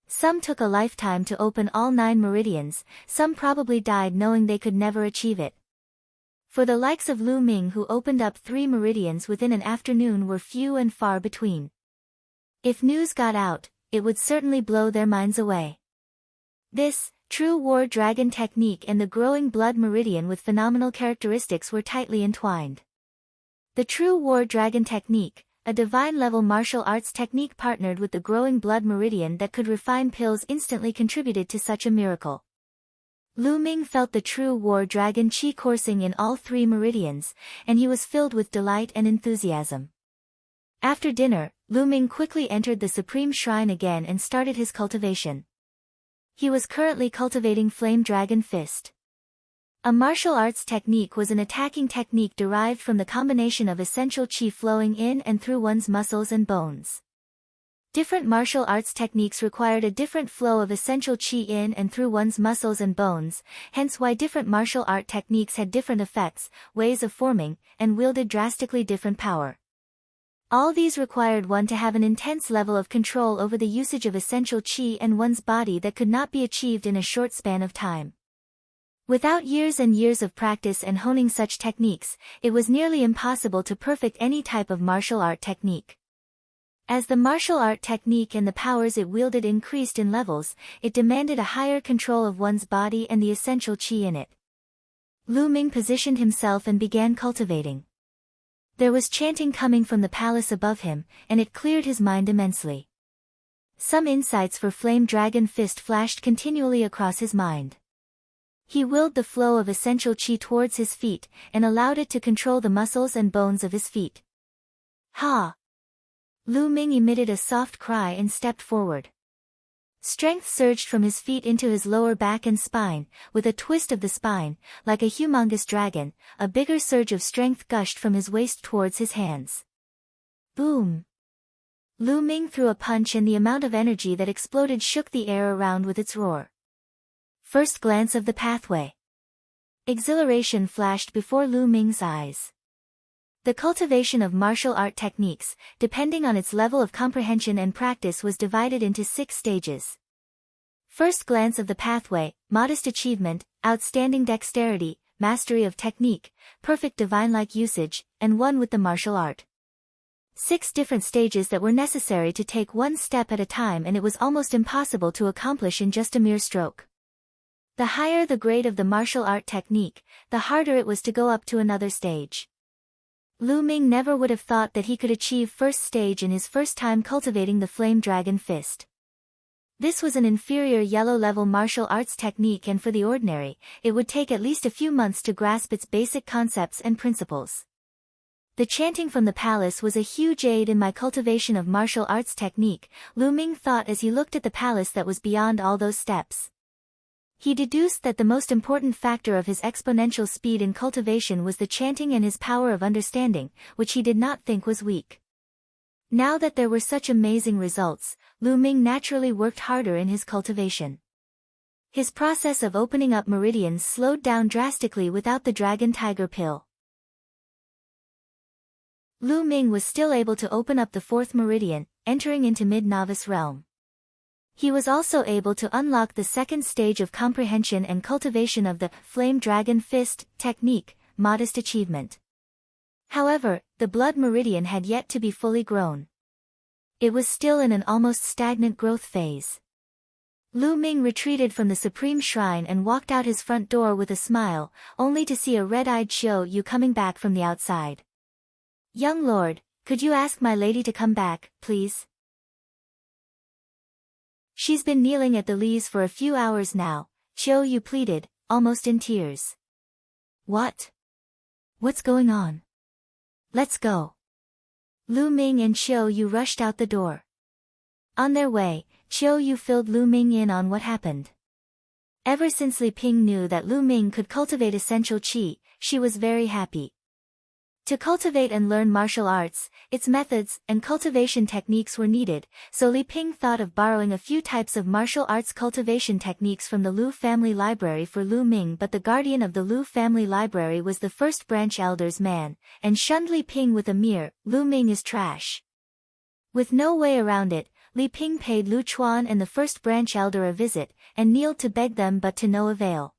Some took a lifetime to open all 9 meridians, some probably died knowing they could never achieve it. For the likes of Lu Ming, who opened up 3 meridians within an afternoon, were few and far between. If news got out, it would certainly blow their minds away. This true war dragon technique and the growing blood meridian with phenomenal characteristics were tightly entwined. The True War Dragon Technique, a divine-level martial arts technique partnered with the growing blood meridian that could refine pills instantly contributed to such a miracle. Lu Ming felt the True War Dragon Qi coursing in all 3 meridians, and he was filled with delight and enthusiasm. After dinner, Lu Ming quickly entered the Supreme Shrine again and started his cultivation. He was currently cultivating Flame Dragon Fist. A martial arts technique was an attacking technique derived from the combination of essential qi flowing in and through one's muscles and bones. Different martial arts techniques required a different flow of essential qi in and through one's muscles and bones, hence why different martial art techniques had different effects, ways of forming, and wielded drastically different power. All these required one to have an intense level of control over the usage of essential qi and one's body that could not be achieved in a short span of time. Without years and years of practice and honing such techniques, it was nearly impossible to perfect any type of martial art technique. As the martial art technique and the powers it wielded increased in levels, it demanded a higher control of one's body and the essential qi in it. Lu Ming positioned himself and began cultivating. There was chanting coming from the palace above him, and it cleared his mind immensely. Some insights for Flame Dragon Fist flashed continually across his mind. He willed the flow of essential qi towards his feet, and allowed it to control the muscles and bones of his feet. Ha! Lu Ming emitted a soft cry and stepped forward. Strength surged from his feet into his lower back and spine, with a twist of the spine, like a humongous dragon, a bigger surge of strength gushed from his waist towards his hands. Boom! Lu Ming threw a punch and the amount of energy that exploded shook the air around with its roar. First glance of the pathway. Exhilaration flashed before Lu Ming's eyes. The cultivation of martial art techniques, depending on its level of comprehension and practice, was divided into 6 stages. First glance of the pathway, modest achievement, outstanding dexterity, mastery of technique, perfect divine-like usage, and one with the martial art. 6 different stages that were necessary to take one step at a time, and it was almost impossible to accomplish in just a mere stroke. The higher the grade of the martial art technique, the harder it was to go up to another stage. Lu Ming never would have thought that he could achieve first stage in his first time cultivating the Flame Dragon Fist. This was an inferior yellow-level martial arts technique, and for the ordinary, it would take at least a few months to grasp its basic concepts and principles. The chanting from the palace was a huge aid in my cultivation of martial arts technique, Lu Ming thought as he looked at the palace that was beyond all those steps. He deduced that the most important factor of his exponential speed in cultivation was the chanting and his power of understanding, which he did not think was weak. Now that there were such amazing results, Lu Ming naturally worked harder in his cultivation. His process of opening up meridians slowed down drastically without the Dragon Tiger pill. Lu Ming was still able to open up the 4th meridian, entering into mid-novice realm. He was also able to unlock the 2nd stage of comprehension and cultivation of the Flame Dragon Fist technique, modest achievement. However, the blood meridian had yet to be fully grown. It was still in an almost stagnant growth phase. Lu Ming retreated from the Supreme Shrine and walked out his front door with a smile, only to see a red-eyed Xiao Yu coming back from the outside. "Young lord, could you ask my lady to come back, please? She's been kneeling at the leaves for a few hours now," Xiao Yu pleaded, almost in tears. "What? What's going on? Let's go." Lu Ming and Xiao Yu rushed out the door. On their way, Xiao Yu filled Lu Ming in on what happened. Ever since Li Ping knew that Lu Ming could cultivate essential qi, she was very happy. To cultivate and learn martial arts, its methods and cultivation techniques were needed, so Li Ping thought of borrowing a few types of martial arts cultivation techniques from the Lu family library for Lu Ming, but the guardian of the Lu family library was the first branch elder's man, and shunned Li Ping with a mere, "Lu Ming is trash." With no way around it, Li Ping paid Lu Chuan and the first branch elder a visit, and kneeled to beg them, but to no avail.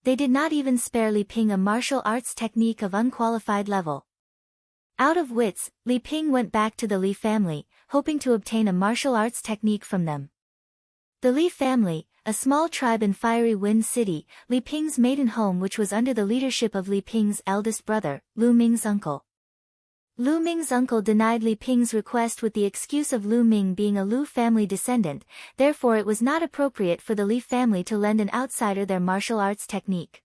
They did not even spare Li Ping a martial arts technique of unqualified level. Out of wits, Li Ping went back to the Li family, hoping to obtain a martial arts technique from them. The Li family, a small tribe in Fiery Wind City, Li Ping's maiden home, which was under the leadership of Li Ping's eldest brother, Lu Ming's uncle. Lu Ming's uncle denied Li Ping's request with the excuse of Lu Ming being a Lu family descendant, therefore it was not appropriate for the Li family to lend an outsider their martial arts technique.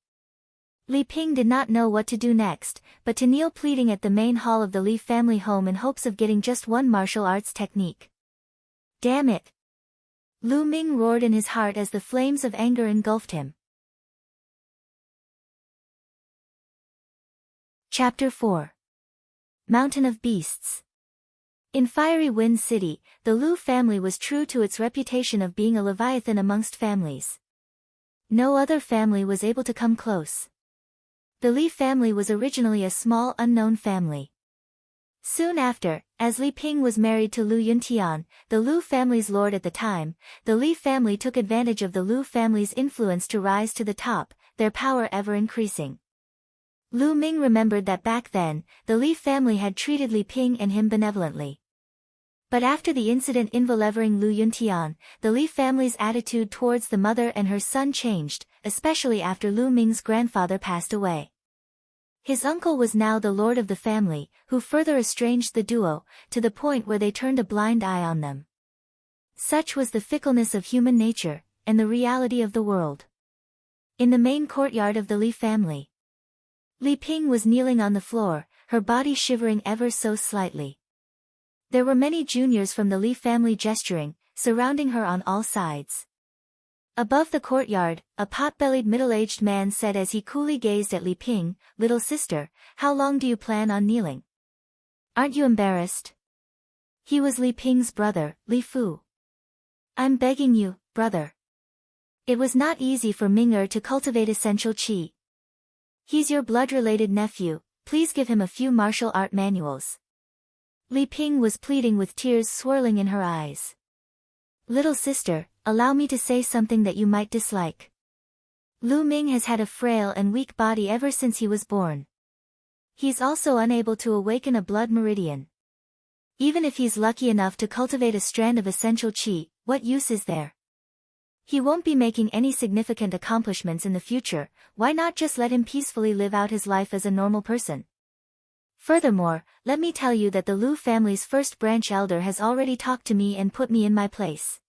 Li Ping did not know what to do next, but to kneel pleading at the main hall of the Li family home in hopes of getting just one martial arts technique. Damn it! Lu Ming roared in his heart as the flames of anger engulfed him. Chapter 4. Mountain of Beasts. In Fiery Wind City, the Lu family was true to its reputation of being a leviathan amongst families. No other family was able to come close. The Li family was originally a small unknown family. Soon after, as Li Ping was married to Lu Yuntian, the Lu family's lord at the time, the Li family took advantage of the Lu family's influence to rise to the top, their power ever increasing. Lu Ming remembered that back then, the Li family had treated Li Ping and him benevolently. But after the incident involving Lu Yuntian, the Li family's attitude towards the mother and her son changed, especially after Lu Ming's grandfather passed away. His uncle was now the lord of the family, who further estranged the duo, to the point where they turned a blind eye on them. Such was the fickleness of human nature, and the reality of the world. In the main courtyard of the Li family, Li Ping was kneeling on the floor, her body shivering ever so slightly. There were many juniors from the Li family gesturing, surrounding her on all sides. Above the courtyard, a pot-bellied middle-aged man said as he coolly gazed at Li Ping, "Little sister, how long do you plan on kneeling? Aren't you embarrassed?" He was Li Ping's brother, Li Fu. "I'm begging you, brother." It was not easy for Ming to cultivate essential qi. "He's your blood-related nephew, please give him a few martial art manuals." Li Ping was pleading with tears swirling in her eyes. "Little sister, allow me to say something that you might dislike. Lu Ming has had a frail and weak body ever since he was born. He's also unable to awaken a blood meridian. Even if he's lucky enough to cultivate a strand of essential qi, what use is there? He won't be making any significant accomplishments in the future, why not just let him peacefully live out his life as a normal person? Furthermore, let me tell you that the Lu family's first branch elder has already talked to me and put me in my place.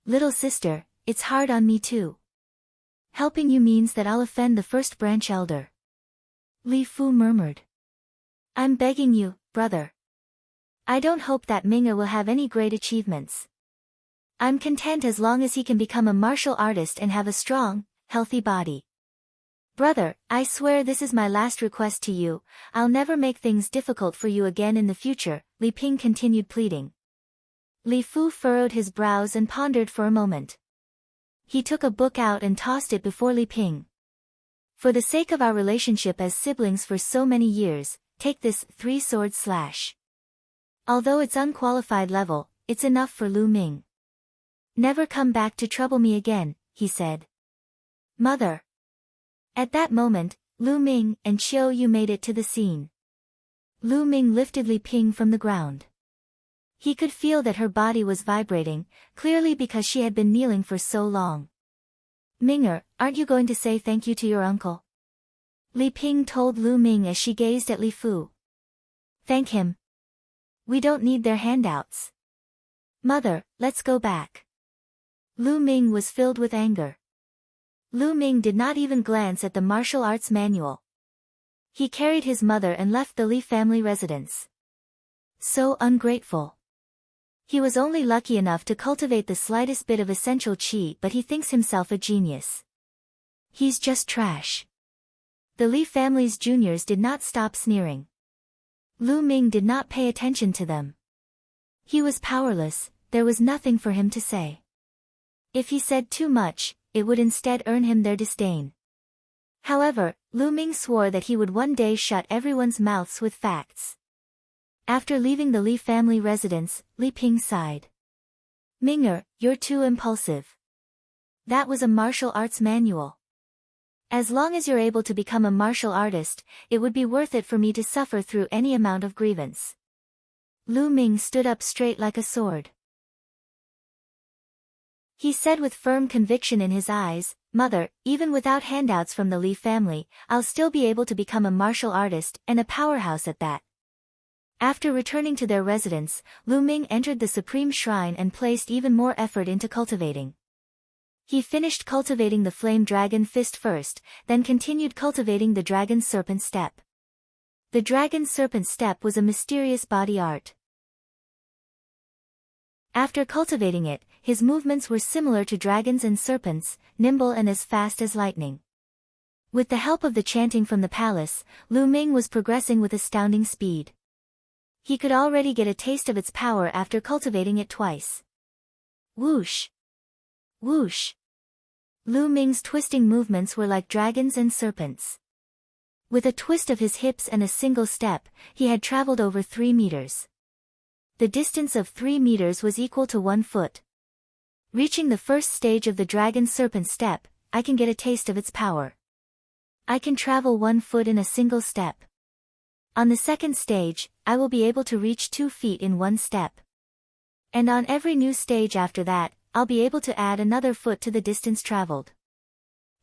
Little sister, it's hard on me too. Helping you means that I'll offend the first branch elder." Li Fu murmured. "I'm begging you, brother. I don't hope that Ming will have any great achievements. I'm content as long as he can become a martial artist and have a strong, healthy body. Brother, I swear this is my last request to you, I'll never make things difficult for you again in the future," Li Ping continued pleading. Li Fu furrowed his brows and pondered for a moment. He took a book out and tossed it before Li Ping. "For the sake of our relationship as siblings for so many years, take this 3-sword slash. Although it's unqualified level, it's enough for Lu Ming. Never come back to trouble me again," he said. "Mother." At that moment, Lu Ming and Qiu Yu made it to the scene. Lu Ming lifted Li Ping from the ground. He could feel that her body was vibrating, clearly because she had been kneeling for so long. "Ming, aren't you going to say thank you to your uncle?" Li Ping told Lu Ming as she gazed at Li Fu. "Thank him. We don't need their handouts. Mother, let's go back." Lu Ming was filled with anger. Lu Ming did not even glance at the martial arts manual. He carried his mother and left the Li family residence. So ungrateful. He was only lucky enough to cultivate the slightest bit of essential qi, but he thinks himself a genius. He's just trash. The Li family's juniors did not stop sneering. Lu Ming did not pay attention to them. He was powerless, there was nothing for him to say. If he said too much, it would instead earn him their disdain. However, Lu Ming swore that he would one day shut everyone's mouths with facts. After leaving the Li family residence, Li Ping sighed. "Ming, you're too impulsive. That was a martial arts manual. As long as you're able to become a martial artist, it would be worth it for me to suffer through any amount of grievance." Lu Ming stood up straight like a sword. He said with firm conviction in his eyes, "Mother, even without handouts from the Li family, I'll still be able to become a martial artist, and a powerhouse at that. After returning to their residence, Lu Ming entered the Supreme Shrine and placed even more effort into cultivating. He finished cultivating the Flame Dragon Fist first, then continued cultivating the Dragon Serpent Step. The Dragon Serpent Step was a mysterious body art. After cultivating it, his movements were similar to dragons and serpents, nimble and as fast as lightning. With the help of the chanting from the palace, Lu Ming was progressing with astounding speed. He could already get a taste of its power after cultivating it twice. Whoosh! Whoosh! Lu Ming's twisting movements were like dragons and serpents. With a twist of his hips and a single step, he had traveled over 3 meters. The distance of 3 meters was equal to 1 foot. Reaching the first stage of the Dragon Serpent Step, I can get a taste of its power. I can travel 1 foot in a single step. On the second stage, I will be able to reach 2 feet in 1 step. And on every new stage after that, I'll be able to add another foot to the distance traveled.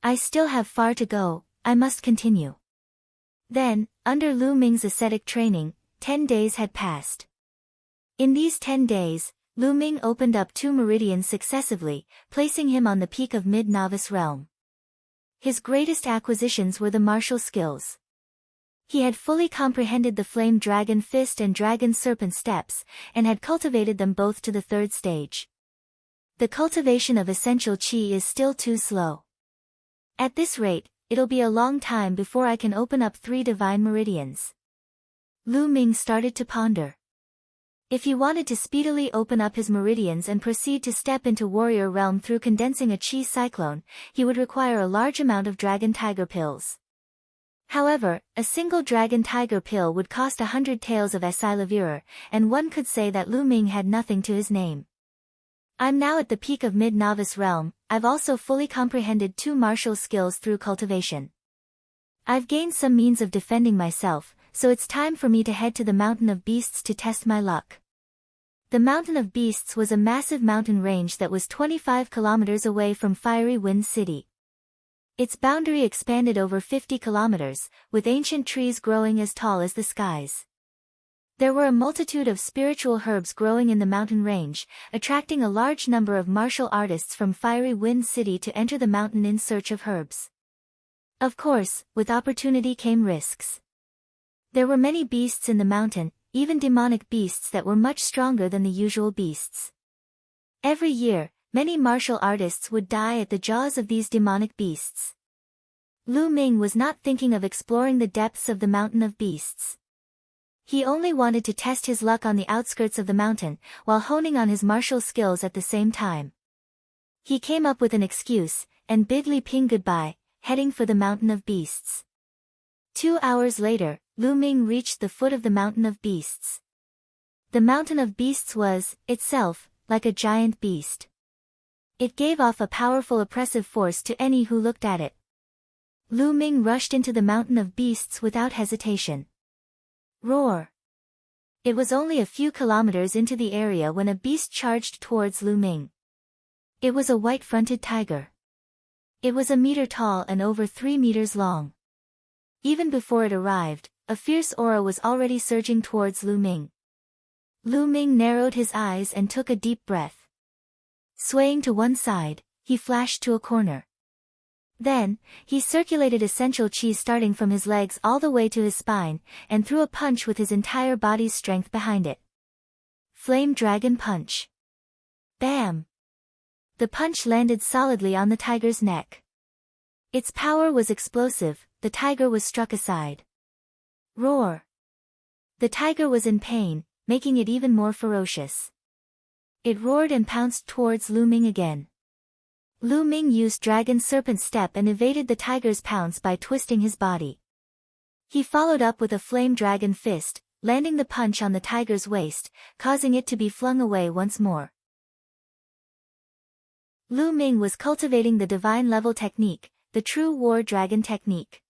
I still have far to go, I must continue. Then, under Lu Ming's ascetic training, 10 days had passed. In these 10 days, Lu Ming opened up 2 meridians successively, placing him on the peak of mid-novice realm. His greatest acquisitions were the martial skills. He had fully comprehended the Flame Dragon Fist and Dragon Serpent Steps, and had cultivated them both to the 3rd stage. The cultivation of essential qi is still too slow. At this rate, it'll be a long time before I can open up 3 divine meridians. Lu Ming started to ponder. If he wanted to speedily open up his meridians and proceed to step into warrior realm through condensing a qi cyclone, he would require a large amount of dragon tiger pills. However, a single dragon tiger pill would cost 100 taels of Esilavira, and one could say that Lu Ming had nothing to his name. I'm now at the peak of mid-novice realm. I've also fully comprehended 2 martial skills through cultivation. I've gained some means of defending myself, so it's time for me to head to the Mountain of Beasts to test my luck. The Mountain of Beasts was a massive mountain range that was 25 kilometers away from Fiery Wind City. Its boundary expanded over 50 kilometers, with ancient trees growing as tall as the skies. There were a multitude of spiritual herbs growing in the mountain range, attracting a large number of martial artists from Fiery Wind City to enter the mountain in search of herbs. Of course, with opportunity came risks. There were many beasts in the mountain, even demonic beasts that were much stronger than the usual beasts. Every year, many martial artists would die at the jaws of these demonic beasts. Lu Ming was not thinking of exploring the depths of the Mountain of Beasts. He only wanted to test his luck on the outskirts of the mountain, while honing on his martial skills at the same time. He came up with an excuse, and bid Li Ping goodbye, heading for the Mountain of Beasts. 2 hours later, Lu Ming reached the foot of the Mountain of Beasts. The Mountain of Beasts was, itself, like a giant beast. It gave off a powerful oppressive force to any who looked at it. Lu Ming rushed into the Mountain of Beasts without hesitation. Roar! It was only a few kilometers into the area when a beast charged towards Lu Ming. It was a white-fronted tiger. It was 1 meter tall and over 3 meters long. Even before it arrived, a fierce aura was already surging towards Lu Ming. Lu Ming narrowed his eyes and took a deep breath. Swaying to one side, he flashed to a corner. Then, he circulated essential qi starting from his legs all the way to his spine, and threw a punch with his entire body's strength behind it. Flame Dragon Punch. Bam! The punch landed solidly on the tiger's neck. Its power was explosive, the tiger was struck aside. Roar! The tiger was in pain, making it even more ferocious. It roared and pounced towards Lu Ming again. Lu Ming used Dragon Serpent Step and evaded the tiger's pounce by twisting his body. He followed up with a Flame Dragon Fist, landing the punch on the tiger's waist, causing it to be flung away once more. Lu Ming was cultivating the divine level technique, the true war dragon technique.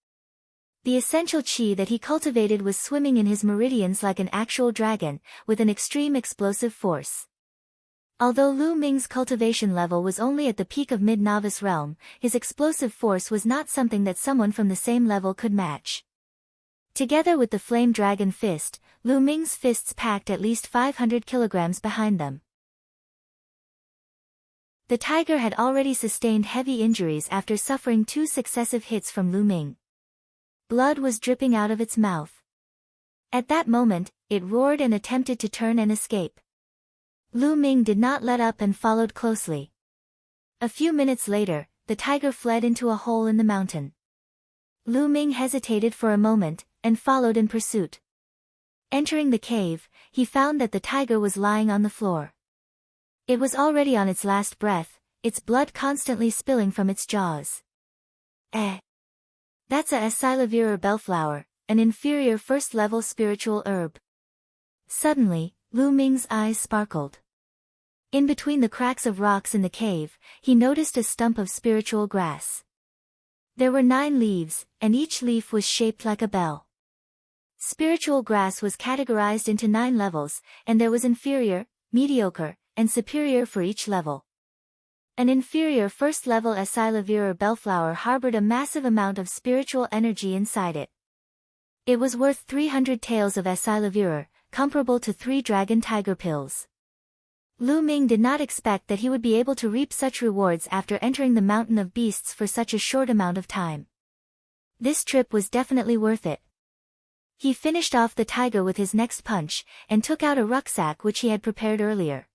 The essential qi that he cultivated was swimming in his meridians like an actual dragon, with an extreme explosive force. Although Lu Ming's cultivation level was only at the peak of mid-novice realm, his explosive force was not something that someone from the same level could match. Together with the Flame Dragon Fist, Lu Ming's fists packed at least 500 kilograms behind them. The tiger had already sustained heavy injuries after suffering 2 successive hits from Lu Ming. Blood was dripping out of its mouth. At that moment, it roared and attempted to turn and escape. Lu Ming did not let up and followed closely. A few minutes later, the tiger fled into a hole in the mountain. Lu Ming hesitated for a moment, and followed in pursuit. Entering the cave, he found that the tiger was lying on the floor. It was already on its last breath, its blood constantly spilling from its jaws. That's a Acylavira bellflower, an inferior first-level spiritual herb. Suddenly, Lu Ming's eyes sparkled. In between the cracks of rocks in the cave, he noticed a stump of spiritual grass. There were 9 leaves, and each leaf was shaped like a bell. Spiritual grass was categorized into 9 levels, and there was inferior, mediocre, and superior for each level. An inferior first-level Acylavira bellflower harbored a massive amount of spiritual energy inside it. It was worth 300 taels of Acylavira, comparable to 3 dragon tiger pills. Lu Ming did not expect that he would be able to reap such rewards after entering the mountain of beasts for such a short amount of time. This trip was definitely worth it. He finished off the tiger with his next punch, and took out a rucksack which he had prepared earlier.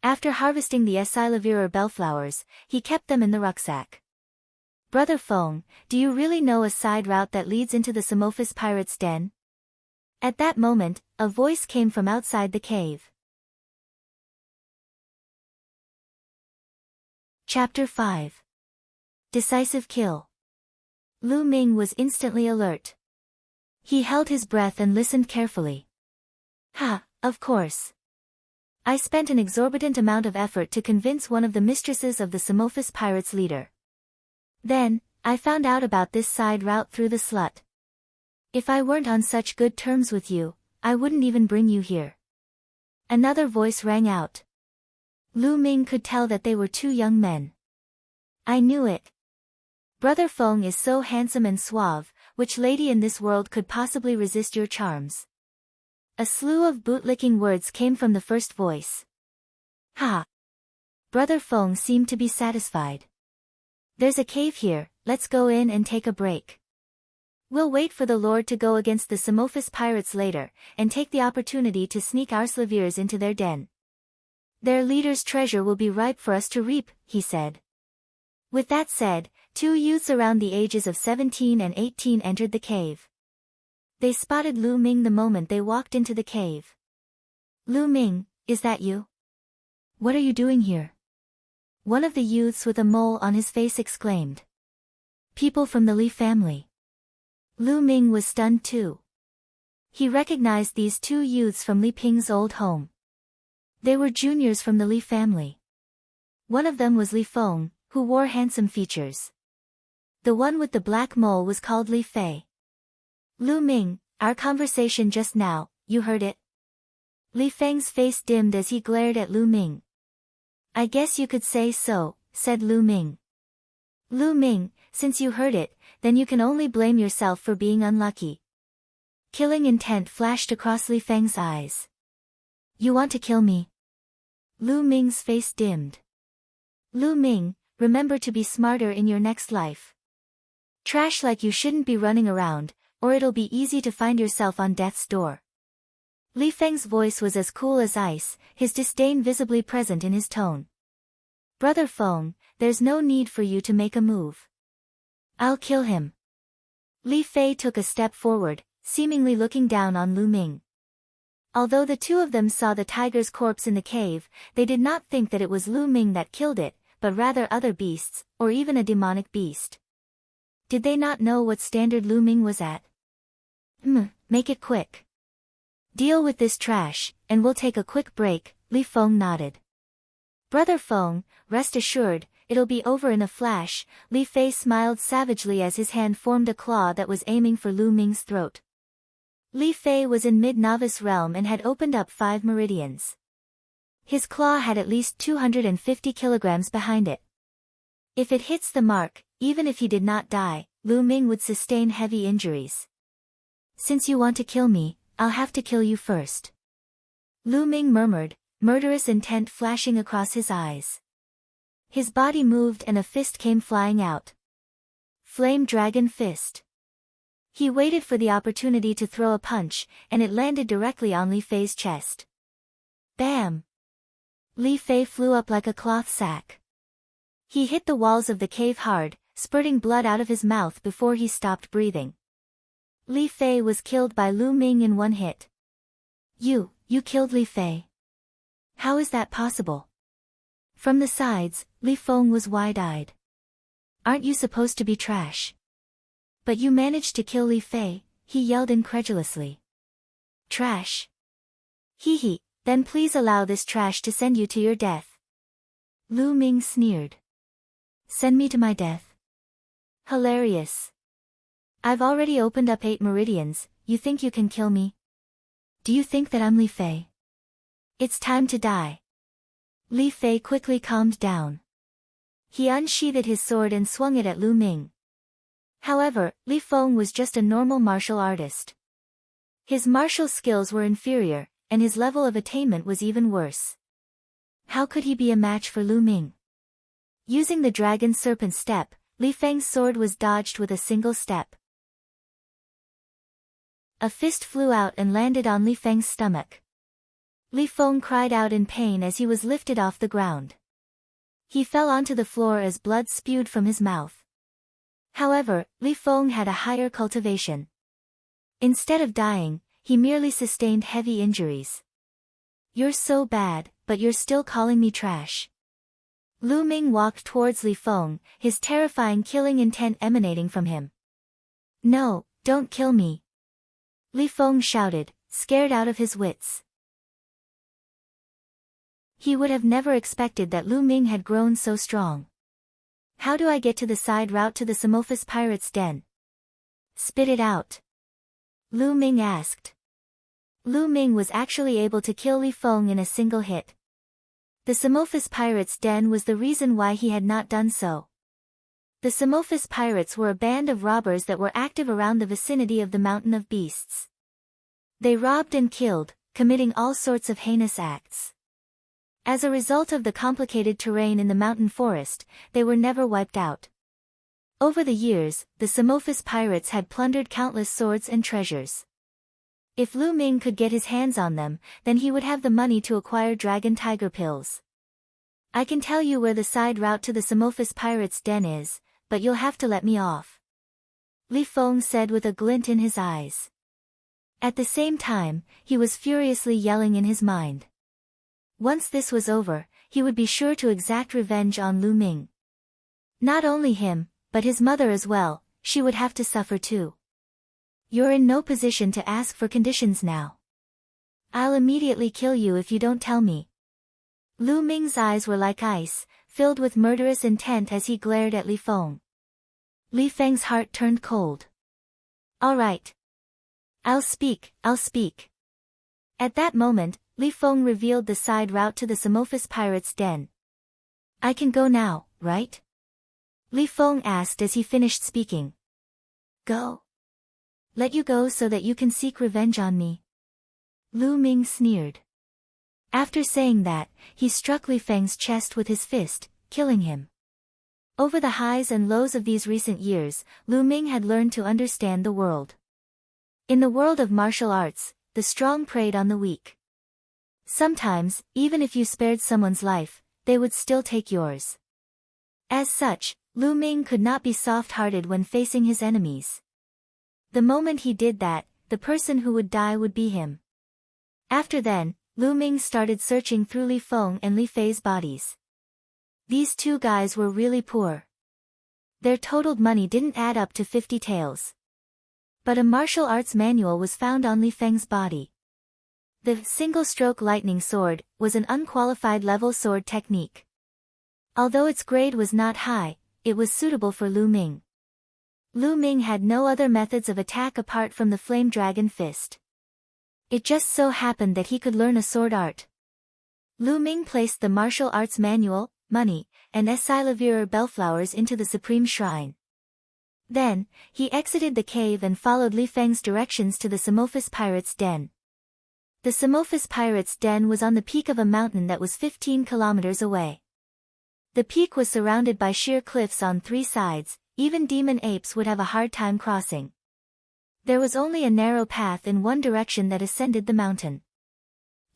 After harvesting the Acylavira bellflowers, he kept them in the rucksack. Brother Feng, do you really know a side route that leads into the Samophis pirates' den? At that moment, a voice came from outside the cave. Chapter 5. Decisive Kill. Lu Ming was instantly alert. He held his breath and listened carefully. Of course. I spent an exorbitant amount of effort to convince one of the mistresses of the Samophis pirates' leader. Then, I found out about this side route through the slut. If I weren't on such good terms with you, I wouldn't even bring you here. Another voice rang out. Lu Ming could tell that they were 2 young men. I knew it. Brother Feng is so handsome and suave, which lady in this world could possibly resist your charms? A slew of bootlicking words came from the first voice. Brother Feng seemed to be satisfied. There's a cave here, let's go in and take a break. We'll wait for the Lord to go against the Samophis pirates later, and take the opportunity to sneak our slavirs into their den. Their leader's treasure will be ripe for us to reap, he said. With that said, 2 youths around the ages of 17 and 18 entered the cave. They spotted Lu Ming the moment they walked into the cave. Lu Ming, is that you? What are you doing here? One of the youths with a mole on his face exclaimed. People from the Li family. Lu Ming was stunned too. He recognized these 2 youths from Li Ping's old home. They were juniors from the Li family. One of them was Li Feng, who wore handsome features. The one with the black mole was called Li Fei. Lu Ming, our conversation just now, you heard it? Li Feng's face dimmed as he glared at Lu Ming. I guess you could say so, said Lu Ming. Lu Ming, since you heard it, then you can only blame yourself for being unlucky. Killing intent flashed across Li Feng's eyes. You want to kill me? Lu Ming's face dimmed. Lu Ming, remember to be smarter in your next life. Trash like you shouldn't be running around, or it'll be easy to find yourself on death's door. Li Feng's voice was as cool as ice, his disdain visibly present in his tone. Brother Feng, there's no need for you to make a move. I'll kill him. Li Fei took a step forward, seemingly looking down on Lu Ming. Although the 2 of them saw the tiger's corpse in the cave, they did not think that it was Lu Ming that killed it, but rather other beasts, or even a demonic beast. Did they not know what standard Lu Ming was at? Make it quick. Deal with this trash, and we'll take a quick break, Li Feng nodded. Brother Feng, rest assured, it'll be over in a flash, Li Fei smiled savagely as his hand formed a claw that was aiming for Lu Ming's throat. Li Fei was in mid-novice realm and had opened up 5 meridians. His claw had at least 250 kilograms behind it. If it hits the mark, even if he did not die, Lu Ming would sustain heavy injuries. Since you want to kill me, I'll have to kill you first. Lu Ming murmured, murderous intent flashing across his eyes. His body moved and a fist came flying out. Flame Dragon Fist. He waited for the opportunity to throw a punch, and it landed directly on Li Fei's chest. Bam! Li Fei flew up like a cloth sack. He hit the walls of the cave hard, spurting blood out of his mouth before he stopped breathing. Li Fei was killed by Lu Ming in one hit. You killed Li Fei. How is that possible? From the sides, Li Feng was wide-eyed. Aren't you supposed to be trash? But you managed to kill Li Fei, he yelled incredulously. Trash? Hee, then please allow this trash to send you to your death. Lu Ming sneered. Send me to my death? Hilarious. I've already opened up 8 meridians, you think you can kill me? Do you think that I'm Li Fei? It's time to die. Li Fei quickly calmed down. He unsheathed his sword and swung it at Lu Ming. However, Li Feng was just a normal martial artist. His martial skills were inferior, and his level of attainment was even worse. How could he be a match for Lu Ming? Using the dragon serpent step, Li Feng's sword was dodged with a single step. A fist flew out and landed on Li Feng's stomach. Li Feng cried out in pain as he was lifted off the ground. He fell onto the floor as blood spewed from his mouth. However, Li Feng had a higher cultivation. Instead of dying, he merely sustained heavy injuries. You're so bad, but you're still calling me trash. Lu Ming walked towards Li Feng, his terrifying killing intent emanating from him. No, don't kill me. Li Feng shouted, scared out of his wits. He would have never expected that Lu Ming had grown so strong. How do I get to the side route to the Samophis pirates' den? Spit it out. Lu Ming asked. Lu Ming was actually able to kill Li Feng in a single hit. The Samophis pirates' den was the reason why he had not done so. The Samophis pirates were a band of robbers that were active around the vicinity of the Mountain of Beasts. They robbed and killed, committing all sorts of heinous acts. As a result of the complicated terrain in the mountain forest, they were never wiped out. Over the years, the Samophis pirates had plundered countless swords and treasures. If Lu Ming could get his hands on them, then he would have the money to acquire dragon tiger pills. I can tell you where the side route to the Samophis pirates' den is, but you'll have to let me off. Li Feng said with a glint in his eyes. At the same time, he was furiously yelling in his mind. Once this was over, he would be sure to exact revenge on Lu Ming. Not only him, but his mother as well, she would have to suffer too. You're in no position to ask for conditions now. I'll immediately kill you if you don't tell me. Lu Ming's eyes were like ice, filled with murderous intent as he glared at Li Feng. Li Feng's heart turned cold. All right. I'll speak. At that moment, Li Feng revealed the side route to the Samophis pirates' den. I can go now, right? Li Feng asked as he finished speaking. Go. Let you go so that you can seek revenge on me. Lu Ming sneered. After saying that, he struck Li Feng's chest with his fist, killing him. Over the highs and lows of these recent years, Lu Ming had learned to understand the world. In the world of martial arts, the strong preyed on the weak. Sometimes, even if you spared someone's life, they would still take yours. As such, Lu Ming could not be soft-hearted when facing his enemies. The moment he did that, the person who would die would be him. After then, Lu Ming started searching through Li Feng and Li Fei's bodies. These two guys were really poor. Their totaled money didn't add up to 50 taels. But a martial arts manual was found on Li Feng's body. The single-stroke lightning sword was an unqualified level sword technique. Although its grade was not high, it was suitable for Lu Ming. Lu Ming had no other methods of attack apart from the flame dragon fist. It just so happened that he could learn a sword art. Lu Ming placed the martial arts manual, money, and Esilavir bellflowers into the supreme shrine. Then, he exited the cave and followed Li Feng's directions to the Samophis pirates' den. The Samophis pirates' den was on the peak of a mountain that was 15 kilometers away. The peak was surrounded by sheer cliffs on 3 sides, even demon apes would have a hard time crossing. There was only a narrow path in one direction that ascended the mountain.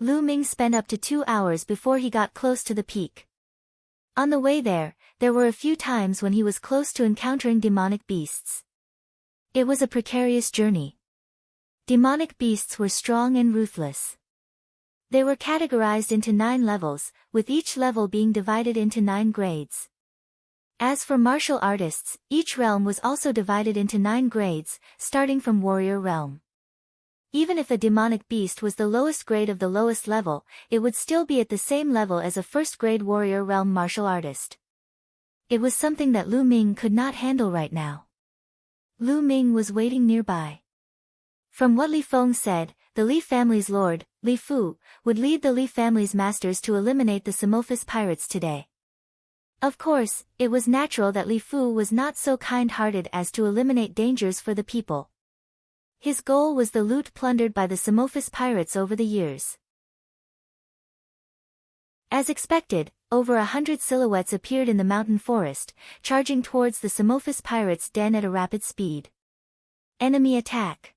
Lu Ming spent up to 2 hours before he got close to the peak. On the way there were a few times when he was close to encountering demonic beasts. It was a precarious journey. Demonic beasts were strong and ruthless. They were categorized into 9 levels, with each level being divided into 9 grades. As for martial artists, each realm was also divided into 9 grades, starting from warrior realm. Even if a demonic beast was the lowest grade of the lowest level, it would still be at the same level as a first-grade warrior realm martial artist. It was something that Lu Ming could not handle right now. Lu Ming was waiting nearby. From what Li Feng said, the Li family's lord, Li Fu, would lead the Li family's masters to eliminate the Samophis pirates today. Of course, it was natural that Li Fu was not so kind-hearted as to eliminate dangers for the people. His goal was the loot plundered by the Samophis pirates over the years. As expected, over 100 silhouettes appeared in the mountain forest, charging towards the Samophis pirates' den at a rapid speed. Enemy attack!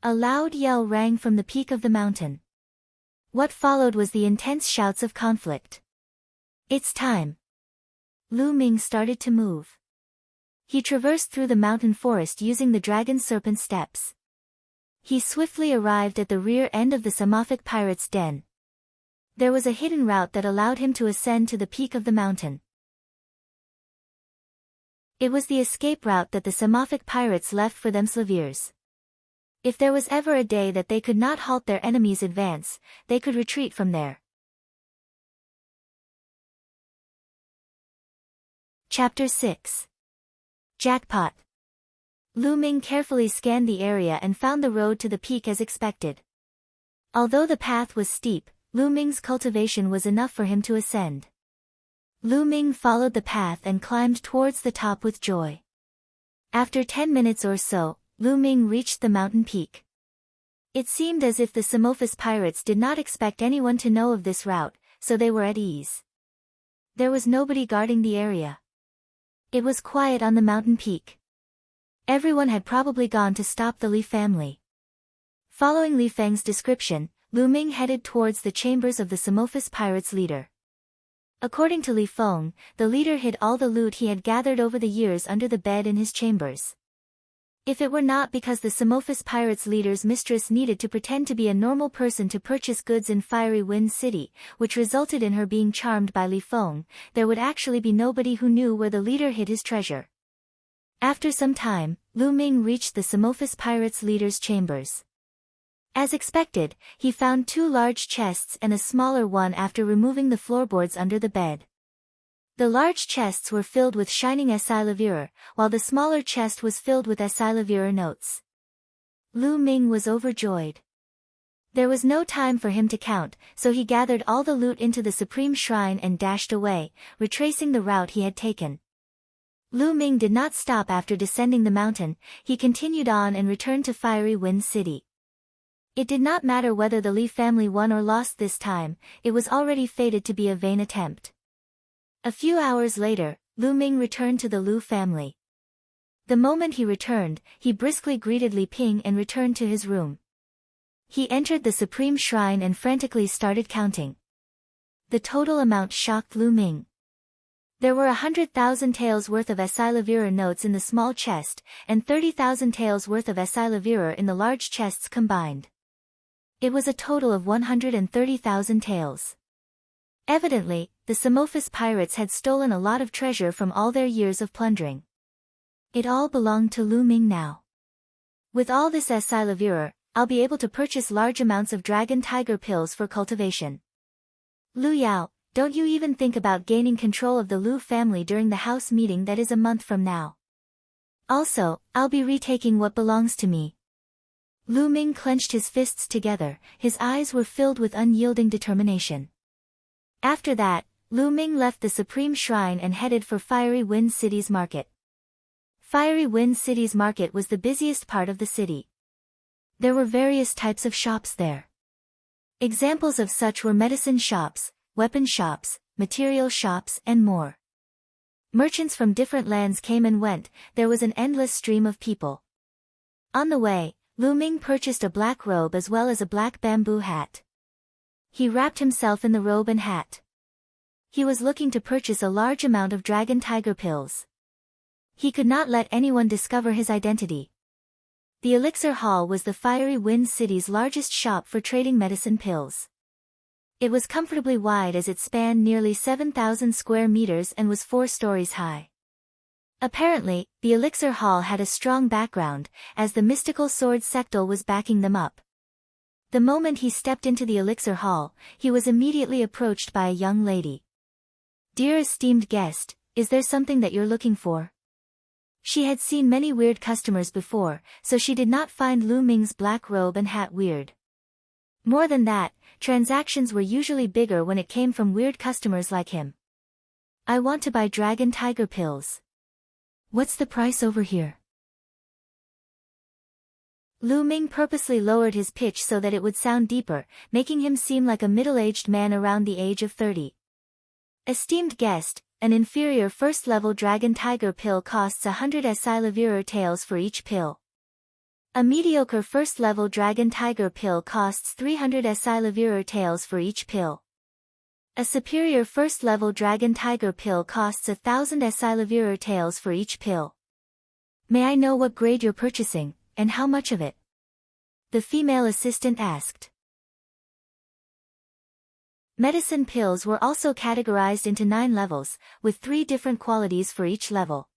A loud yell rang from the peak of the mountain. What followed was the intense shouts of conflict. It's time! Lu Ming started to move. He traversed through the mountain forest using the dragon serpent steps. He swiftly arrived at the rear end of the Samophis pirates' den. There was a hidden route that allowed him to ascend to the peak of the mountain. It was the escape route that the Samophis pirates left for themselves. If there was ever a day that they could not halt their enemies' advance, they could retreat from there. Chapter 6. Jackpot. Lu Ming carefully scanned the area and found the road to the peak as expected. Although the path was steep, Lu Ming's cultivation was enough for him to ascend. Lu Ming followed the path and climbed towards the top with joy. After 10 minutes or so, Lu Ming reached the mountain peak. It seemed as if the Samophis pirates did not expect anyone to know of this route, so they were at ease. There was nobody guarding the area. It was quiet on the mountain peak. Everyone had probably gone to stop the Li family. Following Li Feng's description, Lu Ming headed towards the chambers of the Samophis pirates' leader. According to Li Feng, the leader hid all the loot he had gathered over the years under the bed in his chambers. If it were not because the Samophis pirates' leader's mistress needed to pretend to be a normal person to purchase goods in Fiery Wind City, which resulted in her being charmed by Li Feng, there would actually be nobody who knew where the leader hid his treasure. After some time, Lu Ming reached the Samophis pirates' leader's chambers. As expected, he found 2 large chests and a smaller one after removing the floorboards under the bed. The large chests were filled with shining Esilavir, while the smaller chest was filled with Esilavir notes. Lu Ming was overjoyed. There was no time for him to count, so he gathered all the loot into the Supreme Shrine and dashed away, retracing the route he had taken. Lu Ming did not stop after descending the mountain, he continued on and returned to Fiery Wind City. It did not matter whether the Li family won or lost this time, it was already fated to be a vain attempt. A few hours later, Lu Ming returned to the Lu family. The moment he returned, he briskly greeted Li Ping and returned to his room. He entered the Supreme Shrine and frantically started counting. The total amount shocked Lu Ming. There were 100,000 taels worth of Esilavir notes in the small chest, and 30,000 taels worth of Esilavir in the large chests combined. It was a total of 130,000 taels. Evidently, the Samophis pirates had stolen a lot of treasure from all their years of plundering. It all belonged to Lu Ming now. With all this Esilavir, I'll be able to purchase large amounts of dragon tiger pills for cultivation. Lu Yao, don't you even think about gaining control of the Lu family during the house meeting that is a month from now. Also, I'll be retaking what belongs to me. Lu Ming clenched his fists together, his eyes were filled with unyielding determination. After that, Lu Ming left the Supreme Shrine and headed for Fiery Wind City's market. Fiery Wind City's market was the busiest part of the city. There were various types of shops there. Examples of such were medicine shops, weapon shops, material shops, and more. Merchants from different lands came and went, there was an endless stream of people. On the way, Lu Ming purchased a black robe as well as a black bamboo hat. He wrapped himself in the robe and hat. He was looking to purchase a large amount of dragon tiger pills. He could not let anyone discover his identity. The Elixir Hall was the Fiery Wind City's largest shop for trading medicine pills. It was comfortably wide as it spanned nearly 7,000 square meters and was 4 stories high. Apparently, the Elixir Hall had a strong background, as the mystical sword sectal was backing them up. The moment he stepped into the Elixir Hall, he was immediately approached by a young lady. "Dear esteemed guest, is there something that you're looking for?" She had seen many weird customers before, so she did not find Lu Ming's black robe and hat weird. More than that, transactions were usually bigger when it came from weird customers like him. "I want to buy dragon tiger pills. What's the price over here?" Lu Ming purposely lowered his pitch so that it would sound deeper, making him seem like a middle-aged man around the age of 30. "Esteemed guest, an inferior first-level dragon tiger pill costs 100 Silivir taels for each pill. A mediocre first-level dragon tiger pill costs 300 Silivir taels for each pill. A superior first-level dragon tiger pill costs 1,000 Silivir taels for each pill. May I know what grade you're purchasing, and how much of it?" the female assistant asked. Medicine pills were also categorized into 9 levels, with 3 different qualities for each level.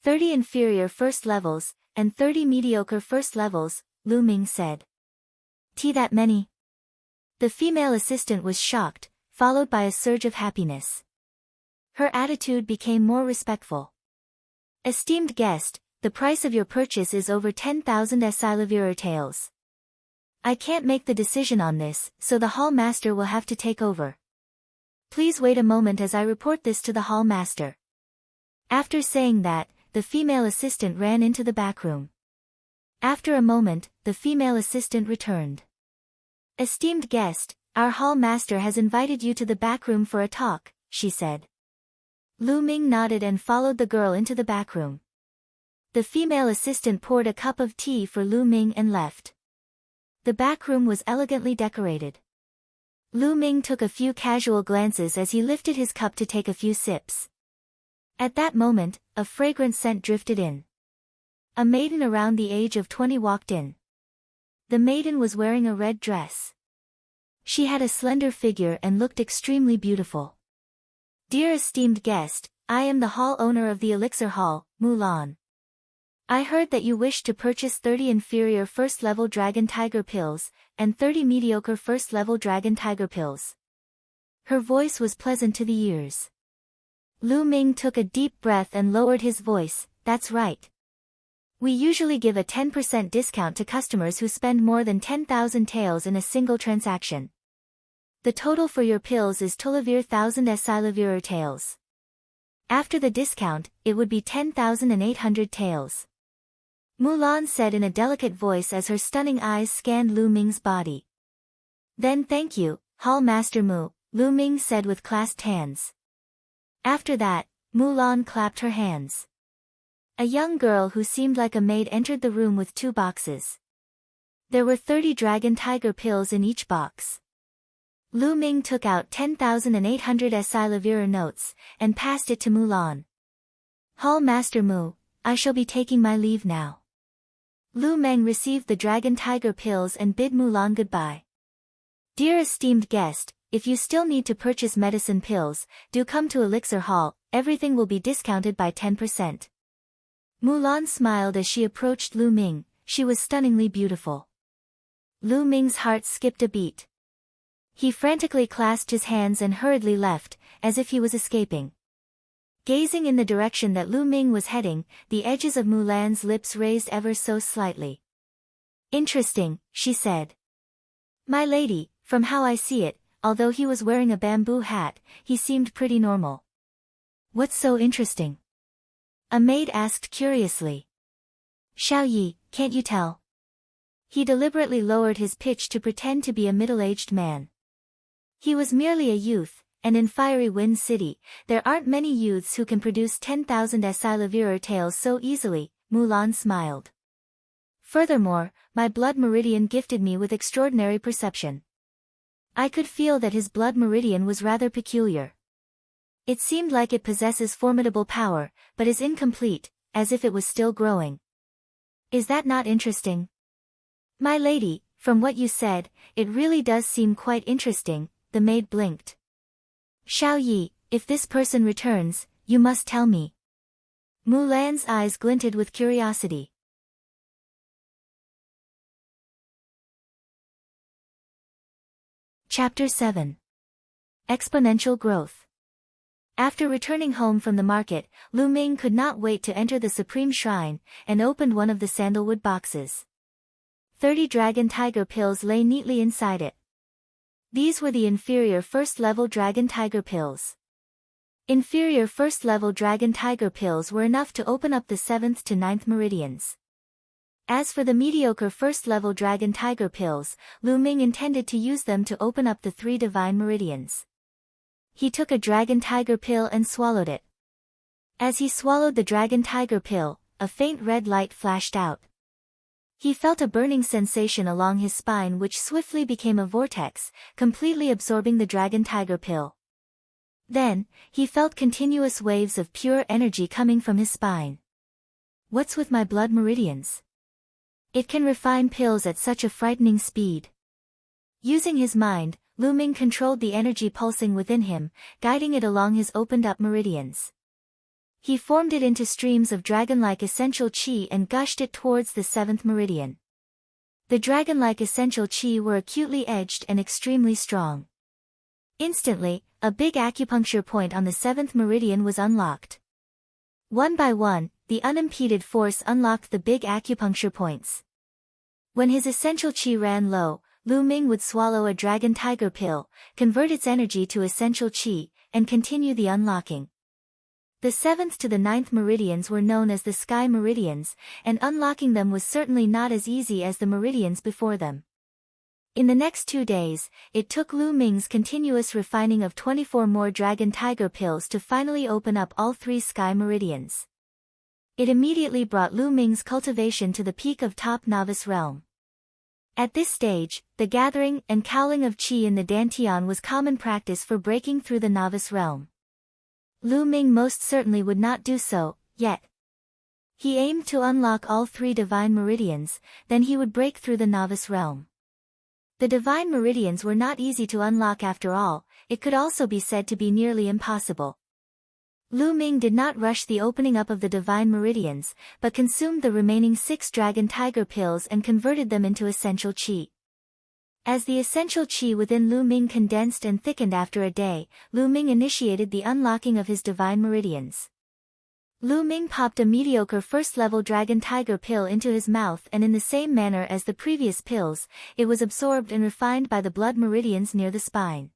30 inferior first levels, and 30 mediocre first levels, Lu Ming said. That many?" The female assistant was shocked, followed by a surge of happiness. Her attitude became more respectful. "Esteemed guest, the price of your purchase is over 10,000 Silivir taels. I can't make the decision on this, so the hall master will have to take over. Please wait a moment as I report this to the hall master." After saying that, the female assistant ran into the back room. After a moment, the female assistant returned. "Esteemed guest, our hall master has invited you to the back room for a talk," she said. Lu Ming nodded and followed the girl into the back room. The female assistant poured a cup of tea for Lu Ming and left. The back room was elegantly decorated. Lu Ming took a few casual glances as he lifted his cup to take a few sips. At that moment, a fragrant scent drifted in. A maiden around the age of 20 walked in. The maiden was wearing a red dress. She had a slender figure and looked extremely beautiful. "Dear esteemed guest, I am the hall owner of the Elixir Hall, Mulan. I heard that you wished to purchase 30 inferior first-level dragon tiger pills, and 30 mediocre first-level dragon tiger pills." Her voice was pleasant to the ears. Lu Ming took a deep breath and lowered his voice. "That's right. We usually give a 10% discount to customers who spend more than 10,000 taels in a single transaction. The total for your pills is 12,000 Silivir taels. After the discount, it would be 10,800 taels." Mulan said in a delicate voice as her stunning eyes scanned Lu Ming's body. "Then thank you, Hall Master Mu," Lu Ming said with clasped hands. After that, Mulan clapped her hands. A young girl who seemed like a maid entered the room with 2 boxes. There were 30 dragon tiger pills in each box. Lu Ming took out 10,800 Silivir notes, and passed it to Mulan. "Hall Master Mu, I shall be taking my leave now." Lu Meng received the dragon tiger pills and bid Mulan goodbye. "Dear esteemed guest, if you still need to purchase medicine pills, do come to Elixir Hall, everything will be discounted by 10%. Mulan smiled as she approached Lu Ming. She was stunningly beautiful. Lu Ming's heart skipped a beat. He frantically clasped his hands and hurriedly left, as if he was escaping. Gazing in the direction that Lu Ming was heading, the edges of Mulan's lips raised ever so slightly. "Interesting," she said. "My lady, from how I see it, although he was wearing a bamboo hat, he seemed pretty normal." "What's so interesting?" A maid asked curiously. Xiao Yi, can't you tell? He deliberately lowered his pitch to pretend to be a middle-aged man. He was merely a youth, and in Fiery Wind City, there aren't many youths who can produce 10,000 Esilevirer tales so easily, Mulan smiled. Furthermore, my blood meridian gifted me with extraordinary perception. I could feel that his blood meridian was rather peculiar. It seemed like it possesses formidable power, but is incomplete, as if it was still growing. Is that not interesting? My lady, from what you said, it really does seem quite interesting, the maid blinked. Xiao Yi, if this person returns, you must tell me. Mulan's eyes glinted with curiosity. Chapter 7. Exponential Growth. After returning home from the market, Lu Ming could not wait to enter the Supreme Shrine, and opened one of the sandalwood boxes. 30 dragon tiger pills lay neatly inside it. These were the inferior first-level dragon tiger pills. Inferior first-level dragon tiger pills were enough to open up the 7th to 9th meridians. As for the mediocre first-level dragon tiger pills, Lu Ming intended to use them to open up the 3 divine meridians. He took a dragon tiger pill and swallowed it. As he swallowed the dragon tiger pill, a faint red light flashed out. He felt a burning sensation along his spine which swiftly became a vortex, completely absorbing the dragon tiger pill. Then, he felt continuous waves of pure energy coming from his spine. What's with my blood meridians? It can refine pills at such a frightening speed. Using his mind, Lu Ming controlled the energy pulsing within him, guiding it along his opened-up meridians. He formed it into streams of dragon-like essential qi and gushed it towards the 7th meridian. The dragon-like essential qi were acutely edged and extremely strong. Instantly, a big acupuncture point on the 7th meridian was unlocked. One by one, the unimpeded force unlocked the big acupuncture points. When his essential qi ran low, Lu Ming would swallow a dragon tiger pill, convert its energy to essential qi, and continue the unlocking. The 7th to the 9th meridians were known as the sky meridians, and unlocking them was certainly not as easy as the meridians before them. In the next 2 days, it took Lu Ming's continuous refining of 24 more dragon tiger pills to finally open up all 3 sky meridians. It immediately brought Lu Ming's cultivation to the peak of top novice realm. At this stage, the gathering and cowling of qi in the dantian was common practice for breaking through the novice realm. Lu Ming most certainly would not do so, yet. He aimed to unlock all 3 divine meridians, then he would break through the novice realm. The divine meridians were not easy to unlock after all, it could also be said to be nearly impossible. Lu Ming did not rush the opening up of the divine meridians, but consumed the remaining 6 dragon tiger pills and converted them into essential qi. As the essential qi within Lu Ming condensed and thickened after a day, Lu Ming initiated the unlocking of his divine meridians. Lu Ming popped a mediocre first-level dragon tiger pill into his mouth, and in the same manner as the previous pills, it was absorbed and refined by the blood meridians near the spine.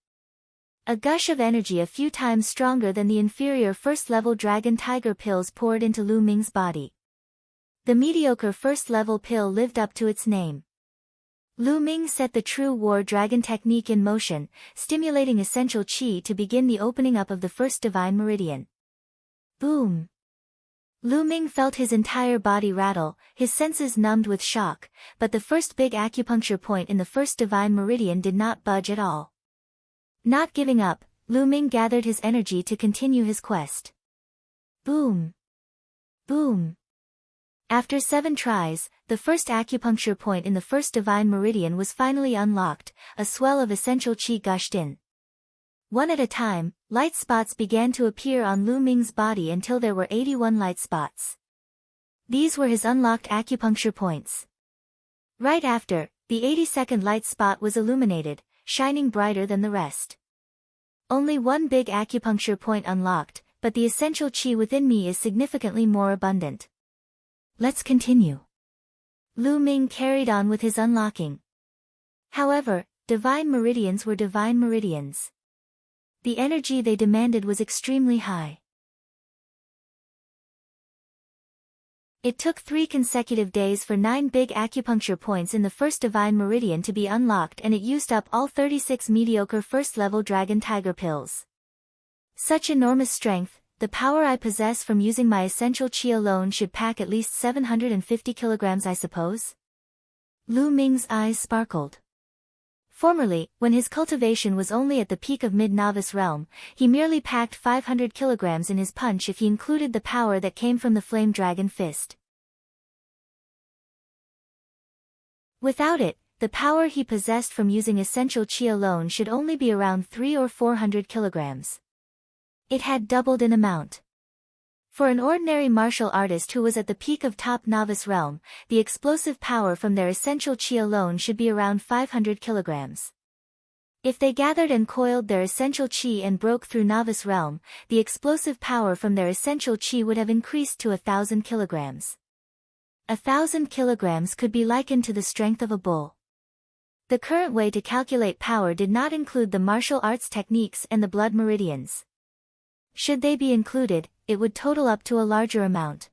A gush of energy a few times stronger than the inferior first-level dragon tiger pills poured into Lu Ming's body. The mediocre first-level pill lived up to its name. Lu Ming set the true war dragon technique in motion, stimulating essential qi to begin the opening up of the first divine meridian. Boom! Lu Ming felt his entire body rattle, his senses numbed with shock, but the first big acupuncture point in the first divine meridian did not budge at all. Not giving up, Lu Ming gathered his energy to continue his quest. Boom! Boom! After 7 tries, the first acupuncture point in the first divine meridian was finally unlocked, a swell of essential qi gushed in. One at a time, light spots began to appear on Lu Ming's body until there were 81 light spots. These were his unlocked acupuncture points. Right after, the 82nd light spot was illuminated, shining brighter than the rest. Only one big acupuncture point unlocked, but the essential qi within me is significantly more abundant. Let's continue. Lu Ming carried on with his unlocking. However, divine meridians were divine meridians. The energy they demanded was extremely high. It took 3 consecutive days for 9 big acupuncture points in the first divine meridian to be unlocked, and it used up all 36 mediocre first-level dragon tiger pills. Such enormous strength, the power I possess from using my essential chi alone should pack at least 750 kilograms, I suppose? Lu Ming's eyes sparkled. Formerly, when his cultivation was only at the peak of mid-novice realm, he merely packed 500 kilograms in his punch if he included the power that came from the flame dragon fist. Without it, the power he possessed from using essential chi alone should only be around 300 or 400 kilograms. It had doubled in amount. For an ordinary martial artist who was at the peak of top novice realm, the explosive power from their essential chi alone should be around 500 kilograms. If they gathered and coiled their essential chi and broke through novice realm, the explosive power from their essential chi would have increased to 1,000 kilograms. 1,000 kilograms could be likened to the strength of a bull. The current way to calculate power did not include the martial arts techniques and the blood meridians. Should they be included, it would total up to a larger amount.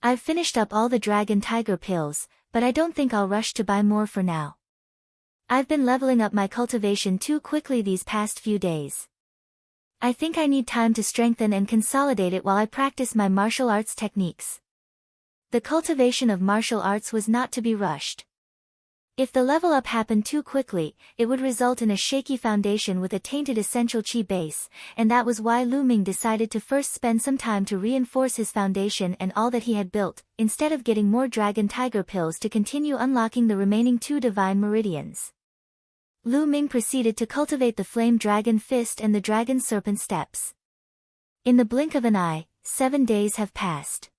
I've finished up all the dragon tiger pills, but I don't think I'll rush to buy more for now. I've been leveling up my cultivation too quickly these past few days. I think I need time to strengthen and consolidate it while I practice my martial arts techniques. The cultivation of martial arts was not to be rushed. If the level up happened too quickly, it would result in a shaky foundation with a tainted essential chi base, and that was why Lu Ming decided to first spend some time to reinforce his foundation and all that he had built, instead of getting more dragon tiger pills to continue unlocking the remaining 2 divine meridians. Lu Ming proceeded to cultivate the flame dragon fist and the dragon serpent steps. In the blink of an eye, 7 days have passed.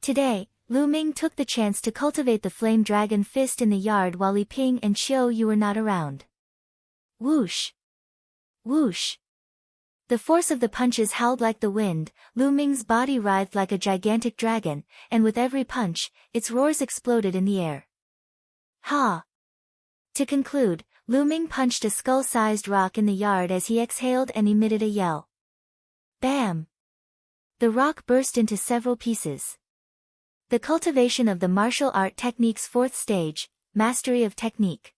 Today, Lu Ming took the chance to cultivate the flame dragon fist in the yard while Li Ping and Qiu Yu were not around. Whoosh! Whoosh! The force of the punches howled like the wind, Lu Ming's body writhed like a gigantic dragon, and with every punch, its roars exploded in the air. Ha! To conclude, Lu Ming punched a skull-sized rock in the yard as he exhaled and emitted a yell. Bam! The rock burst into several pieces. The cultivation of the martial art technique's 4th stage, mastery of technique.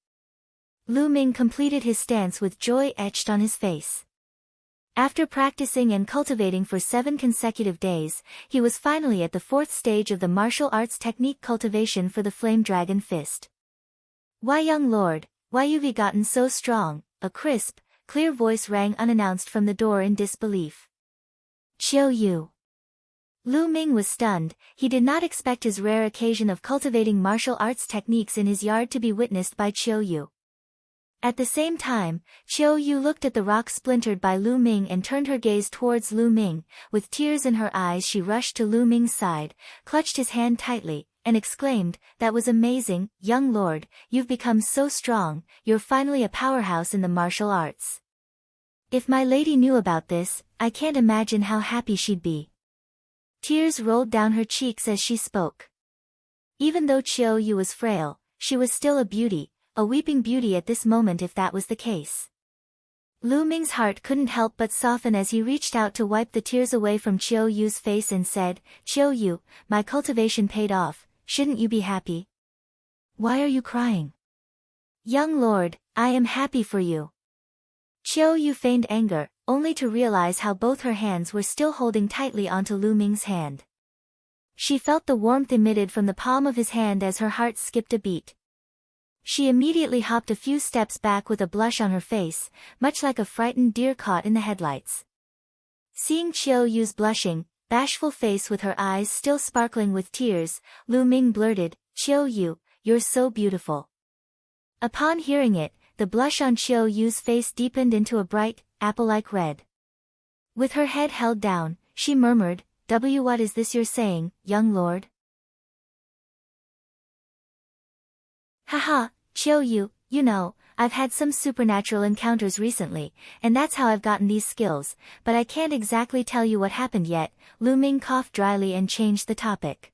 Lu Ming completed his stance with joy etched on his face. After practicing and cultivating for 7 consecutive days, he was finally at the 4th stage of the martial arts technique cultivation for the flame dragon fist. Why, young lord, why you've gotten so strong? A crisp, clear voice rang unannounced from the door in disbelief. Qiu Yu. Lu Ming was stunned. He did not expect his rare occasion of cultivating martial arts techniques in his yard to be witnessed by Qiu Yu. At the same time, Qiu Yu looked at the rock splintered by Lu Ming and turned her gaze towards Lu Ming. With tears in her eyes she rushed to Lu Ming's side, clutched his hand tightly, and exclaimed, "That was amazing, young lord, you've become so strong, you're finally a powerhouse in the martial arts. If my lady knew about this, I can't imagine how happy she'd be." Tears rolled down her cheeks as she spoke. Even though Qiu Yu was frail, she was still a beauty, a weeping beauty at this moment if that was the case. Lu Ming's heart couldn't help but soften as he reached out to wipe the tears away from Qiu Yu's face and said, "Qiu Yu, my cultivation paid off, shouldn't you be happy? Why are you crying?" "Young lord, I am happy for you." Qiu Yu feigned anger, only to realize how both her hands were still holding tightly onto Lu Ming's hand. She felt the warmth emitted from the palm of his hand as her heart skipped a beat. She immediately hopped a few steps back with a blush on her face, much like a frightened deer caught in the headlights. Seeing Qiu Yu's blushing, bashful face with her eyes still sparkling with tears, Lu Ming blurted, "Qiu Yu, you're so beautiful." Upon hearing it, the blush on Qiu Yu's face deepened into a bright, apple-like red. With her head held down, she murmured, What is this you're saying, young lord?" "Haha, Qiu Yu, you know, I've had some supernatural encounters recently, and that's how I've gotten these skills, but I can't exactly tell you what happened yet." Lu Ming coughed dryly and changed the topic.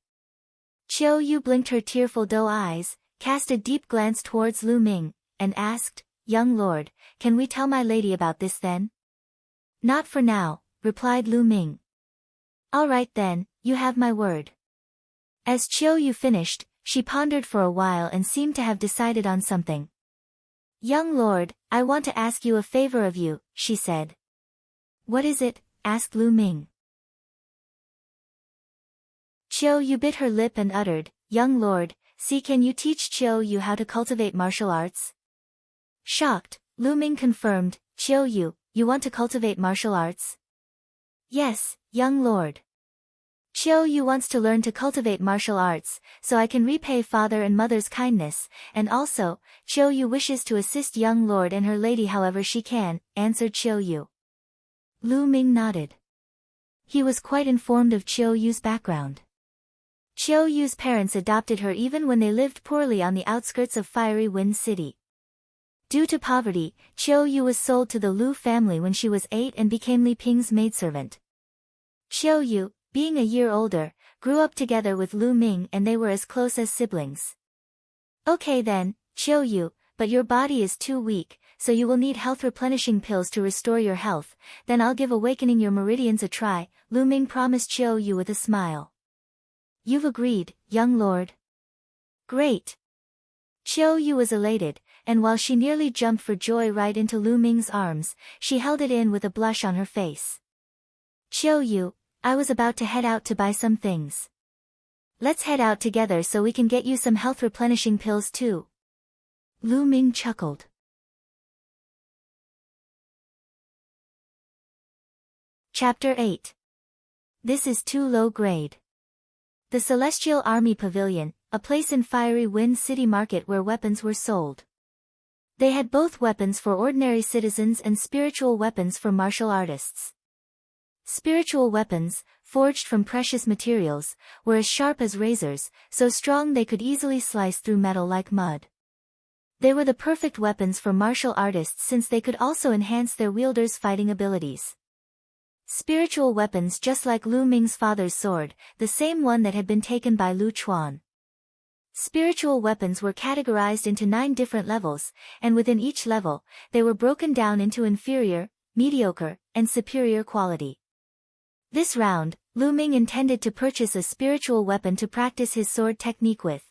Qiu Yu blinked her tearful doe eyes, cast a deep glance towards Lu Ming, and asked, "Young lord, can we tell my lady about this then?" "Not for now," replied Lu Ming. "All right then, you have my word." As Chiu Yu finished, she pondered for a while and seemed to have decided on something. "Young lord, I want to ask you a favor of you," she said. "What is it?" asked Lu Ming. Chiu Yu bit her lip and uttered, "Young lord, see, can you teach Chiu Yu how to cultivate martial arts?" Shocked, Lu Ming confirmed, "Chiu Yu, you want to cultivate martial arts?" "Yes, young lord. Chiu Yu wants to learn to cultivate martial arts, so I can repay father and mother's kindness, and also, Chiu Yu wishes to assist young lord and her lady however she can," answered Chiu Yu. Lu Ming nodded. He was quite informed of Chiu Yu's background. Chiu Yu's parents adopted her even when they lived poorly on the outskirts of Fiery Wind City. Due to poverty, Chiu Yu was sold to the Lu family when she was 8 and became Li Ping's maidservant. Chiu Yu, being a year older, grew up together with Lu Ming and they were as close as siblings. "Okay then, Chiu Yu, but your body is too weak, so you will need health-replenishing pills to restore your health, then I'll give awakening your meridians a try," Lu Ming promised Chiu Yu with a smile. "You've agreed, young lord." "Great." Chiu Yu was elated, and while she nearly jumped for joy right into Lu Ming's arms, she held it in with a blush on her face. "Chiu Yu, I was about to head out to buy some things. Let's head out together so we can get you some health-replenishing pills too." Lu Ming chuckled. Chapter 8. This is too low grade. The Celestial Army Pavilion, a place in Fiery Wind City Market where weapons were sold. They had both weapons for ordinary citizens and spiritual weapons for martial artists. Spiritual weapons, forged from precious materials, were as sharp as razors, so strong they could easily slice through metal like mud. They were the perfect weapons for martial artists since they could also enhance their wielders' fighting abilities. Spiritual weapons just like Lu Ming's father's sword, the same one that had been taken by Lu Chuan. Spiritual weapons were categorized into 9 different levels, and within each level, they were broken down into inferior, mediocre, and superior quality. This round, Lu Ming intended to purchase a spiritual weapon to practice his sword technique with.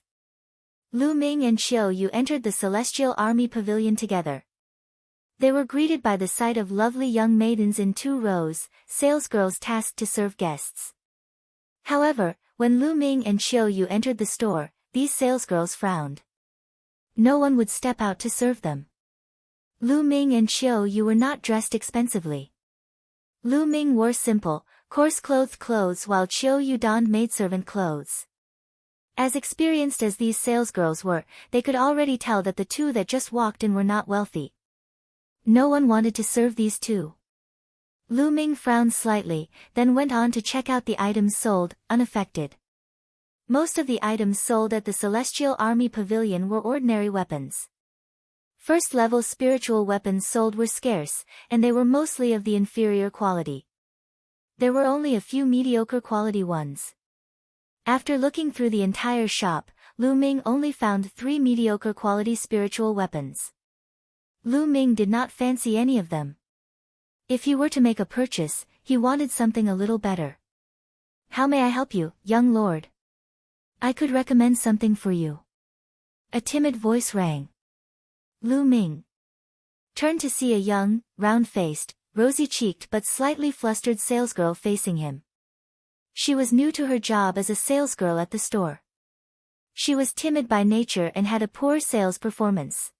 Lu Ming and Chiu Yu entered the Celestial Army Pavilion together. They were greeted by the sight of lovely young maidens in 2 rows, salesgirls tasked to serve guests. However, when Lu Ming and Chiu Yu entered the store, these salesgirls frowned. No one would step out to serve them. Lu Ming and Chiu Yu were not dressed expensively. Lu Ming wore simple, coarse-clothed clothes while Chiu Yu donned maidservant clothes. As experienced as these salesgirls were, they could already tell that the 2 that just walked in were not wealthy. No one wanted to serve these 2. Lu Ming frowned slightly, then went on to check out the items sold, unaffected. Most of the items sold at the Celestial Army Pavilion were ordinary weapons. First-level spiritual weapons sold were scarce, and they were mostly of the inferior quality. There were only a few mediocre quality ones. After looking through the entire shop, Lu Ming only found 3 mediocre quality spiritual weapons. Lu Ming did not fancy any of them. If he were to make a purchase, he wanted something a little better. "How may I help you, young lord?" "I could recommend something for you." A timid voice rang. Lu Ming turned to see a young, round-faced, rosy-cheeked but slightly flustered salesgirl facing him. She was new to her job as a salesgirl at the store. She was timid by nature and had a poor sales performance.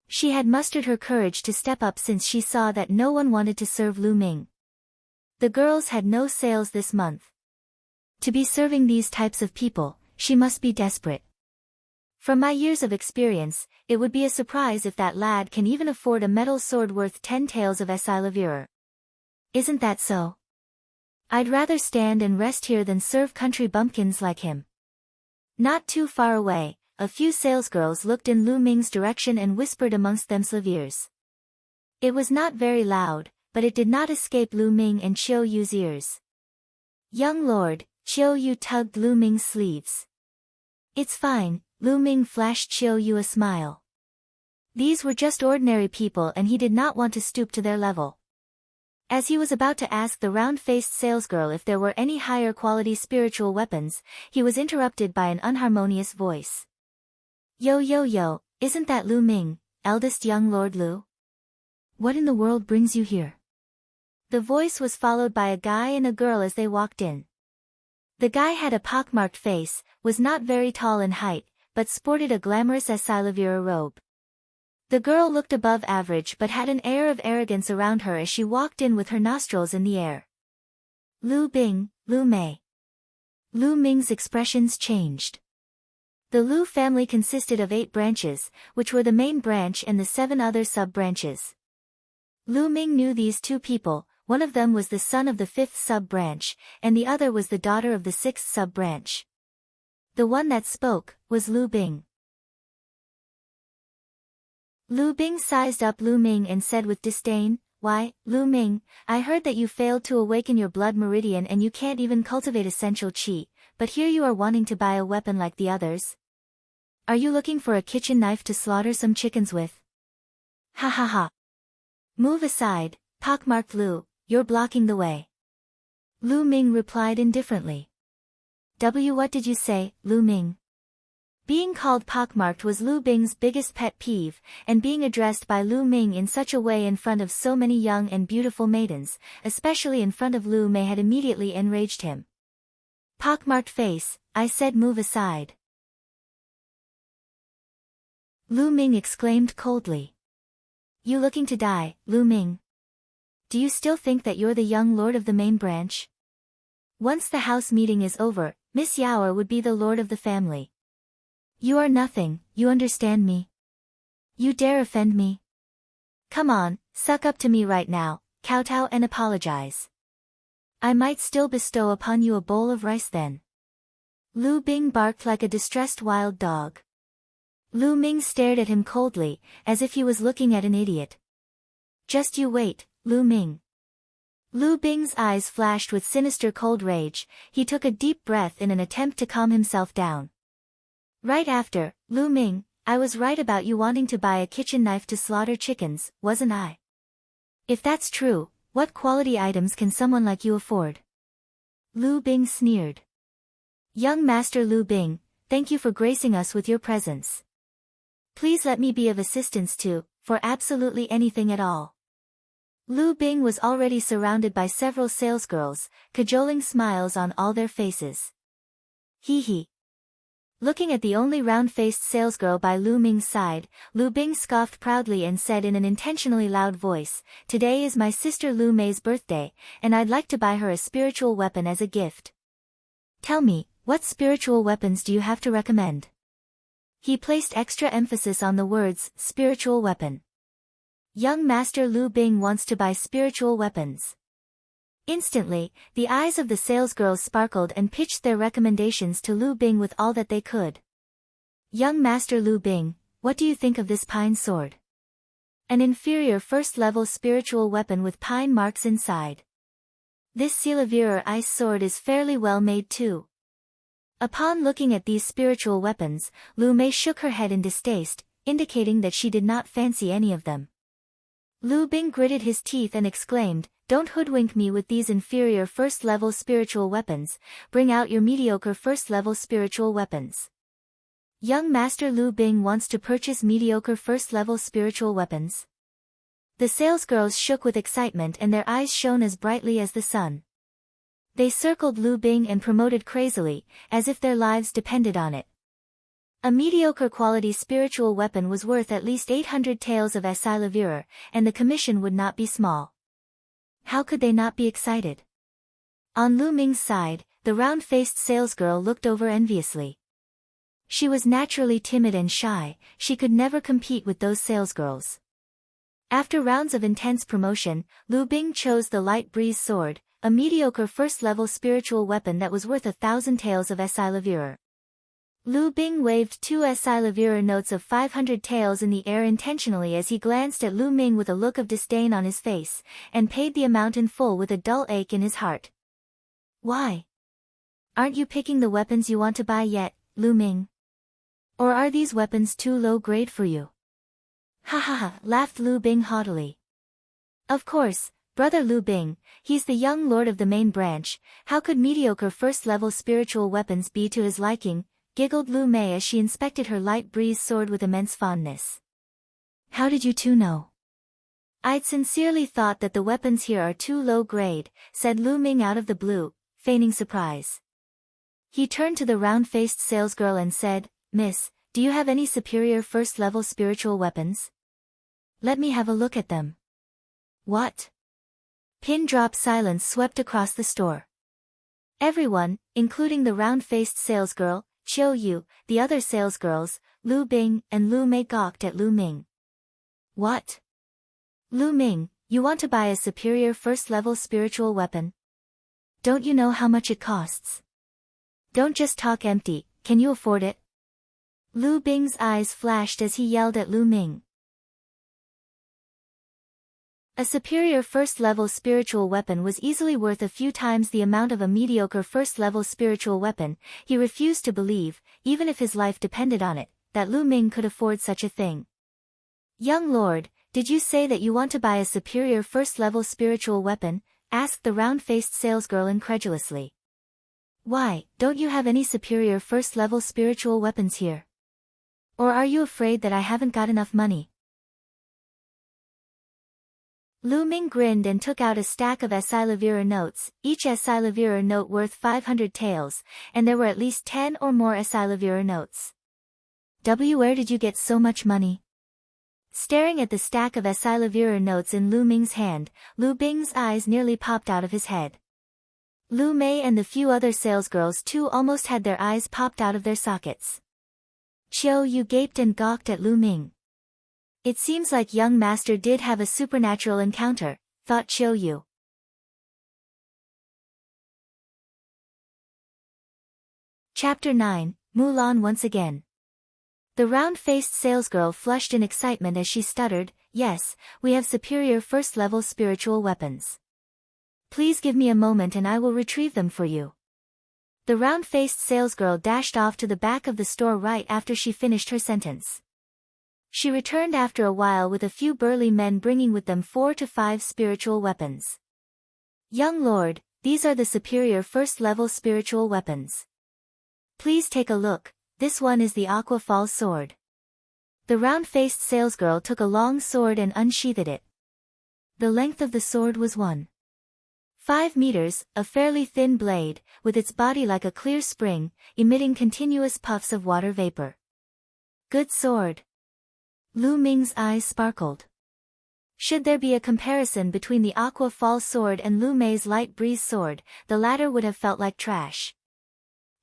She had mustered her courage to step up since she saw that no one wanted to serve Lu Ming. The girls had no sales this month. To be serving these types of people, she must be desperate. "From my years of experience, it would be a surprise if that lad can even afford a metal sword worth 10 taels of Esilavirer. Isn't that so? I'd rather stand and rest here than serve country bumpkins like him." Not too far away, a few salesgirls looked in Lu Ming's direction and whispered amongst themselves ears. It was not very loud, but it did not escape Lu Ming and Chiu Yu's ears. "Young lord," Chiu Yu tugged Lu Ming's sleeves. "It's fine," Lu Ming flashed Chiu Yu a smile. These were just ordinary people and he did not want to stoop to their level. As he was about to ask the round-faced salesgirl if there were any higher quality spiritual weapons, he was interrupted by an unharmonious voice. Yo yo yo, isn't that Lu Ming, eldest young Lord Lu? What in the world brings you here? The voice was followed by a guy and a girl as they walked in. The guy had a pockmarked face, was not very tall in height, but sported a glamorous Esilavira robe. The girl looked above average but had an air of arrogance around her as she walked in with her nostrils in the air. Lu Bing, Lu Mei. Lu Ming's expressions changed. The Lu family consisted of 8 branches, which were the main branch and the 7 other sub-branches. Lu Ming knew these 2 people, one of them was the son of the 5th sub-branch, and the other was the daughter of the 6th sub-branch. The one that spoke was Lu Bing. Lu Bing sized up Lu Ming and said with disdain, "Why, Lu Ming, I heard that you failed to awaken your blood meridian and you can't even cultivate essential qi, but here you are wanting to buy a weapon like the others. Are you looking for a kitchen knife to slaughter some chickens with? Ha ha ha. Move aside, pockmarked Lu, you're blocking the way." Lu Ming replied indifferently. What did you say, Lu Ming? Being called pockmarked was Lu Bing's biggest pet peeve, and being addressed by Lu Ming in such a way in front of so many young and beautiful maidens, especially in front of Lu Mei, had immediately enraged him. Pockmarked face, I said move aside. Lu Ming exclaimed coldly. You looking to die, Lu Ming? Do you still think that you're the young lord of the main branch? Once the house meeting is over, Miss Yaoer would be the lord of the family. You are nothing, you understand me? You dare offend me? Come on, suck up to me right now, kowtow and apologize. I might still bestow upon you a bowl of rice then. Lu Bing barked like a distressed wild dog. Lu Ming stared at him coldly, as if he was looking at an idiot. Just you wait, Lu Ming. Lu Bing's eyes flashed with sinister cold rage. He took a deep breath in an attempt to calm himself down. Right after, Lu Ming, I was right about you wanting to buy a kitchen knife to slaughter chickens, wasn't I? If that's true, what quality items can someone like you afford? Lu Bing sneered. Young Master Lu Bing, thank you for gracing us with your presence. Please let me be of assistance to, for absolutely anything at all. Lu Bing was already surrounded by several salesgirls, cajoling smiles on all their faces. Hee hee. Looking at the only round-faced salesgirl by Lu Ming's side, Lu Bing scoffed proudly and said in an intentionally loud voice, Today is my sister Lu Mei's birthday, and I'd like to buy her a spiritual weapon as a gift. Tell me, what spiritual weapons do you have to recommend? He placed extra emphasis on the words, spiritual weapon. Young Master Lu Bing wants to buy spiritual weapons. Instantly, the eyes of the salesgirls sparkled and pitched their recommendations to Lu Bing with all that they could. Young Master Lu Bing, what do you think of this pine sword? An inferior first-level spiritual weapon with pine marks inside. This Silavir ice sword is fairly well made too. Upon looking at these spiritual weapons, Lu Mei shook her head in distaste, indicating that she did not fancy any of them. Lu Bing gritted his teeth and exclaimed, Don't hoodwink me with these inferior first-level spiritual weapons, bring out your mediocre first-level spiritual weapons. Young Master Lu Bing wants to purchase mediocre first-level spiritual weapons. The salesgirls shook with excitement and their eyes shone as brightly as the sun. They circled Lu Bing and promoted crazily, as if their lives depended on it. A mediocre quality spiritual weapon was worth at least 800 taels of Esilavir, and the commission would not be small. How could they not be excited? On Lu Ming's side, the round-faced salesgirl looked over enviously. She was naturally timid and shy, she could never compete with those salesgirls. After rounds of intense promotion, Lu Bing chose the light breeze sword, a mediocre first-level spiritual weapon that was worth 1,000 taels of Esilavir. Lu Bing waved 2 Esilavir notes of 500 taels in the air intentionally as he glanced at Lu Ming with a look of disdain on his face, and paid the amount in full with a dull ache in his heart. Why? Aren't you picking the weapons you want to buy yet, Lu Ming? Or are these weapons too low grade for you? Ha ha ha, laughed Lu Bing haughtily. Of course, Brother Lu Bing, he's the young lord of the main branch, how could mediocre first-level spiritual weapons be to his liking, giggled Lu Mei as she inspected her light breeze sword with immense fondness. How did you two know? I'd sincerely thought that the weapons here are too low grade, said Lu Ming out of the blue, feigning surprise. He turned to the round-faced salesgirl and said, Miss, do you have any superior first-level spiritual weapons? Let me have a look at them. What? Pin-drop silence swept across the store. Everyone, including the round-faced salesgirl, Chiu Yu, the other salesgirls, Lu Bing and Lu Mei gawked at Lu Ming. What? Lu Ming, you want to buy a superior first-level spiritual weapon? Don't you know how much it costs? Don't just talk empty, can you afford it? Lu Bing's eyes flashed as he yelled at Lu Ming. A superior first-level spiritual weapon was easily worth a few times the amount of a mediocre first-level spiritual weapon. He refused to believe, even if his life depended on it, that Lu Ming could afford such a thing. Young lord, did you say that you want to buy a superior first-level spiritual weapon? Asked the round-faced salesgirl incredulously. Why, don't you have any superior first-level spiritual weapons here? Or are you afraid that I haven't got enough money? Lu Ming grinned and took out a stack of Essilivira notes, each Essilivira note worth 500 taels, and there were at least 10 or more Essilivira notes. Where did you get so much money? Staring at the stack of Essilivira notes in Lu Ming's hand, Lu Bing's eyes nearly popped out of his head. Lu Mei and the few other salesgirls too almost had their eyes popped out of their sockets. Chiu Yu gaped and gawked at Lu Ming. It seems like young master did have a supernatural encounter, thought Chiu Yu. Chapter 9, Mulan once again. The round-faced salesgirl flushed in excitement as she stuttered, Yes, we have superior first-level spiritual weapons. Please give me a moment and I will retrieve them for you. The round-faced salesgirl dashed off to the back of the store right after she finished her sentence. She returned after a while with a few burly men bringing with them 4 to 5 spiritual weapons. Young lord, these are the superior first-level spiritual weapons. Please take a look, this one is the Aqua Falls sword. The round-faced salesgirl took a long sword and unsheathed it. The length of the sword was 1.5 meters, a fairly thin blade, with its body like a clear spring, emitting continuous puffs of water vapor. Good sword. Lu Ming's eyes sparkled. Should there be a comparison between the Aqua Falls sword and Lu Mei's light breeze sword, the latter would have felt like trash.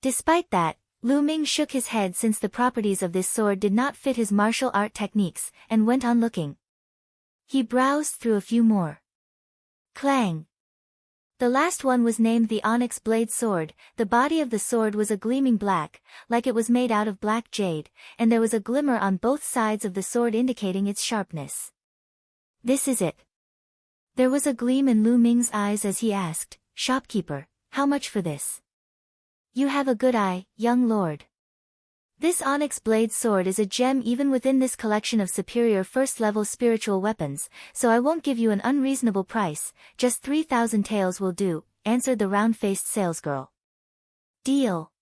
Despite that, Lu Ming shook his head since the properties of this sword did not fit his martial art techniques, and went on looking. He browsed through a few more. Clang! The last one was named the Onyx Blade Sword. The body of the sword was a gleaming black, like it was made out of black jade, and there was a glimmer on both sides of the sword indicating its sharpness. This is it. There was a gleam in Lu Ming's eyes as he asked, Shopkeeper, how much for this? You have a good eye, young lord. This onyx blade sword is a gem even within this collection of superior first-level spiritual weapons, so I won't give you an unreasonable price, just 3,000 taels will do, answered the round-faced salesgirl. Deal.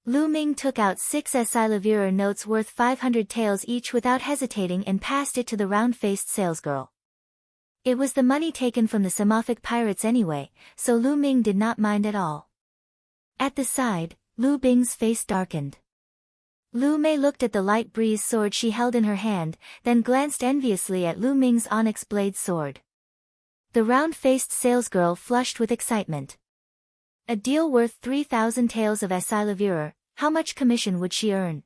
Lu Ming took out 6 Essilivira notes worth 500 taels each without hesitating and passed it to the round-faced salesgirl. It was the money taken from the Samophic pirates anyway, so Lu Ming did not mind at all. At the side, Lu Bing's face darkened. Lu Mei looked at the light breeze sword she held in her hand, then glanced enviously at Lu Ming's onyx blade sword. The round-faced salesgirl flushed with excitement. A deal worth 3,000 taels of Essilivira, how much commission would she earn?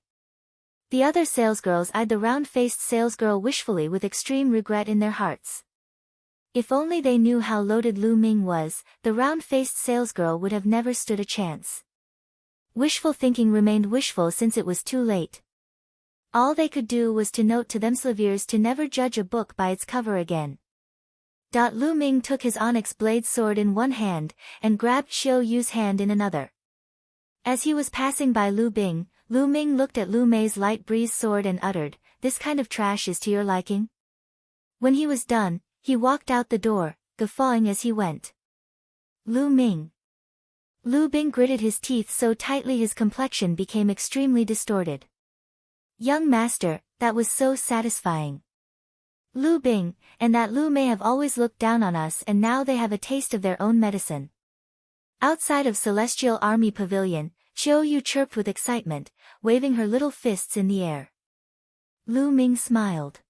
The other salesgirls eyed the round-faced salesgirl wishfully with extreme regret in their hearts. If only they knew how loaded Lu Ming was, the round-faced salesgirl would have never stood a chance. Wishful thinking remained wishful since it was too late. All they could do was to note to themselves to never judge a book by its cover again. Lu Ming took his onyx blade sword in one hand, and grabbed Chiu Yu's hand in another. As he was passing by Lu Bing, Lu Ming looked at Lu Mei's light breeze sword and uttered, "This kind of trash is to your liking?" When he was done, he walked out the door, guffawing as he went. Lu Ming. Lu Bing gritted his teeth so tightly his complexion became extremely distorted. Young master, that was so satisfying. Lu Bing, and that Lu may have always looked down on us and now they have a taste of their own medicine. Outside of Celestial Army Pavilion, Chiu Yu chirped with excitement, waving her little fists in the air. Lu Ming smiled.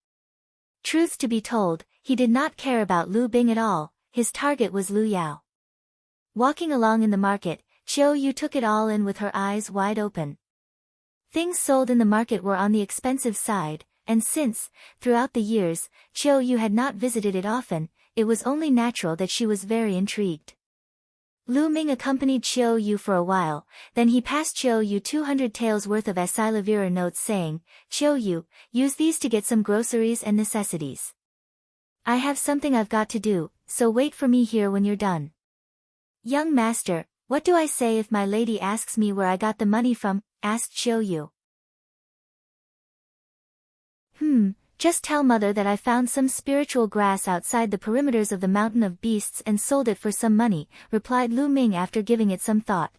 Truth to be told, he did not care about Lu Bing at all, his target was Lu Yao. Walking along in the market, Chiu Yu took it all in with her eyes wide open. Things sold in the market were on the expensive side, and since, throughout the years, Chiu Yu had not visited it often, it was only natural that she was very intrigued. Lu Ming accompanied Chiu Yu for a while, then he passed Chiu Yu 200 taels worth of Asilavira notes saying, Chiu Yu, use these to get some groceries and necessities. I have something I've got to do, so wait for me here when you're done. Young master, what do I say if my lady asks me where I got the money from? Asked Chiu Yu. Just tell mother that I found some spiritual grass outside the perimeters of the Mountain of Beasts and sold it for some money, replied Lu Ming after giving it some thought.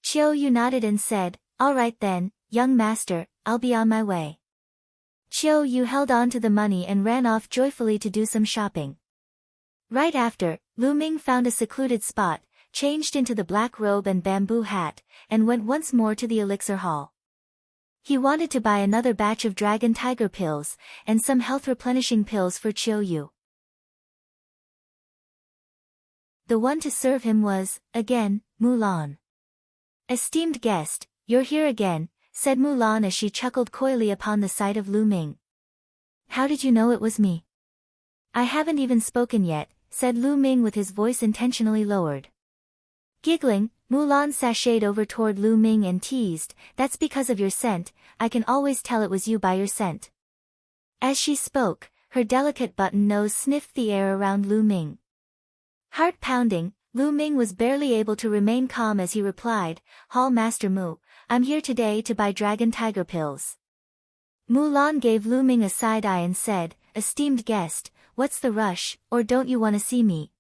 Chiu Yu nodded and said, all right then, young master, I'll be on my way. Chiu Yu held on to the money and ran off joyfully to do some shopping. Right after, Lu Ming found a secluded spot, changed into the black robe and bamboo hat, and went once more to the elixir hall. He wanted to buy another batch of dragon tiger pills, and some health replenishing pills for Chiu Yu. The one to serve him was, again, Mulan. Esteemed guest, you're here again, said Mulan as she chuckled coyly upon the sight of Lu Ming. How did you know it was me? I haven't even spoken yet, said Lu Ming with his voice intentionally lowered. Giggling, Mulan sashayed over toward Lu Ming and teased, that's because of your scent, I can always tell it was you by your scent. As she spoke, her delicate button nose sniffed the air around Lu Ming. Heart pounding, Lu Ming was barely able to remain calm as he replied, Hall Master Mu, I'm here today to buy dragon tiger pills. Mulan gave Lu Ming a side eye and said, esteemed guest, what's the rush, or don't you want to see me?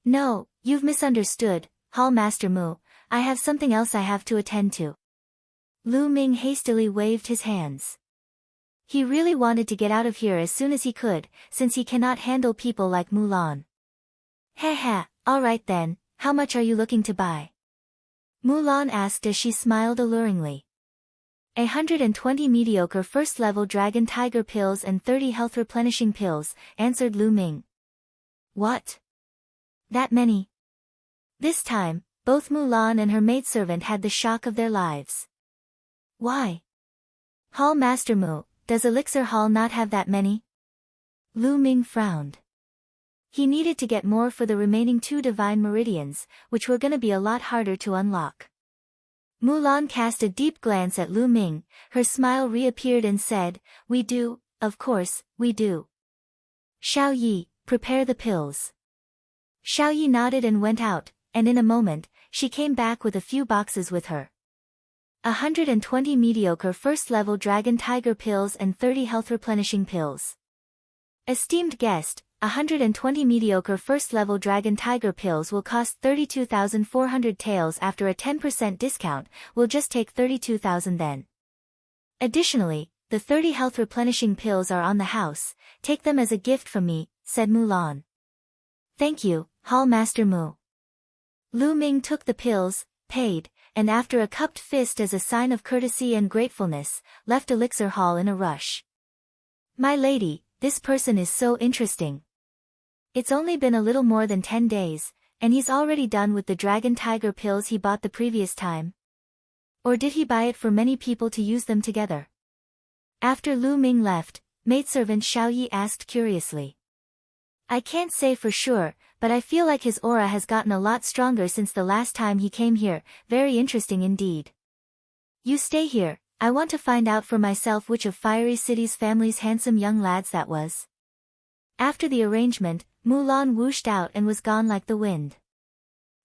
No, you've misunderstood, Hall Master Mu, I have something else I have to attend to. Lu Ming hastily waved his hands. He really wanted to get out of here as soon as he could, since he cannot handle people like Mulan. Heh, alright then, how much are you looking to buy? Mulan asked as she smiled alluringly. 120 mediocre first-level dragon tiger pills and 30 health replenishing pills, answered Lu Ming. What? That many? This time, both Mulan and her maidservant had the shock of their lives. Why? Hall Master Mu, does Elixir Hall not have that many? Lu Ming frowned. He needed to get more for the remaining 2 divine meridians, which were gonna be a lot harder to unlock. Mulan cast a deep glance at Lu Ming, her smile reappeared and said, we do, of course, we do. Xiao Yi, prepare the pills. Xiao Yi nodded and went out, and in a moment, she came back with a few boxes with her. 120 mediocre first-level dragon tiger pills and 30 health replenishing pills. Esteemed guest, 120 mediocre first-level dragon tiger pills will cost 32,400 taels after a 10% discount, we'll just take 32,000 then. Additionally, the 30 health replenishing pills are on the house, take them as a gift from me, said Mulan. Thank you, Hall Master Mu. Lu Ming took the pills, paid, and after a cupped fist as a sign of courtesy and gratefulness, left Elixir Hall in a rush. My lady, this person is so interesting. It's only been a little more than 10 days, and he's already done with the dragon tiger pills he bought the previous time. Or did he buy it for many people to use them together? After Lu Ming left, maidservant Xiao Yi asked curiously. I can't say for sure, but I feel like his aura has gotten a lot stronger since the last time he came here, very interesting indeed. You stay here, I want to find out for myself which of Fiery City's family's handsome young lads that was. After the arrangement, Mulan whooshed out and was gone like the wind.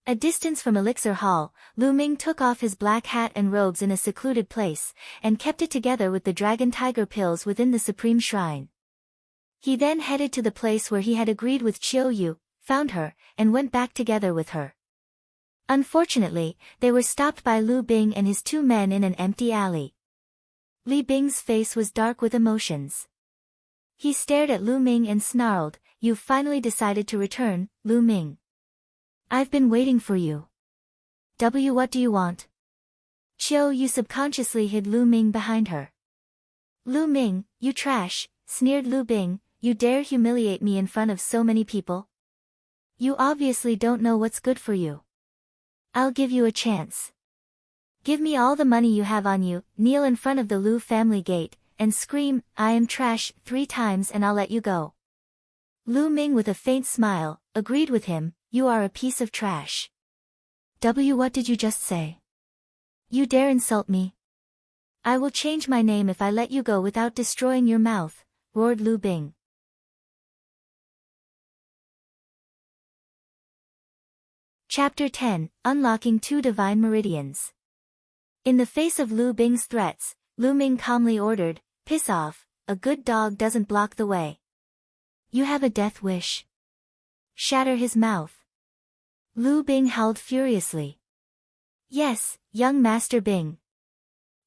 A distance from Elixir Hall, Lu Ming took off his black hat and robes in a secluded place, and kept it together with the dragon tiger pills within the supreme shrine. He then headed to the place where he had agreed with Chiu Yu, found her, and went back together with her. Unfortunately, they were stopped by Lu Bing and his two men in an empty alley. Li Bing's face was dark with emotions. He stared at Lu Ming and snarled, "You've finally decided to return, Lu Ming. I've been waiting for you. What do you want?" Qiu Yu subconsciously hid Lu Ming behind her. "Lu Ming, you trash," sneered Lu Bing, "you dare humiliate me in front of so many people? You obviously don't know what's good for you. I'll give you a chance. Give me all the money you have on you, kneel in front of the Lu family gate, and scream, 'I am trash,' 3 times and I'll let you go." Lu Ming with a faint smile, agreed with him, "You are a piece of trash." What did you just say? You dare insult me? I will change my name if I let you go without destroying your mouth, roared Lu Bing. Chapter 10, Unlocking 2 Divine Meridians. In the face of Lu Bing's threats, Lu Ming calmly ordered, "Piss off, a good dog doesn't block the way. You have a death wish. Shatter his mouth." Lu Bing howled furiously. "Yes, young Master Bing."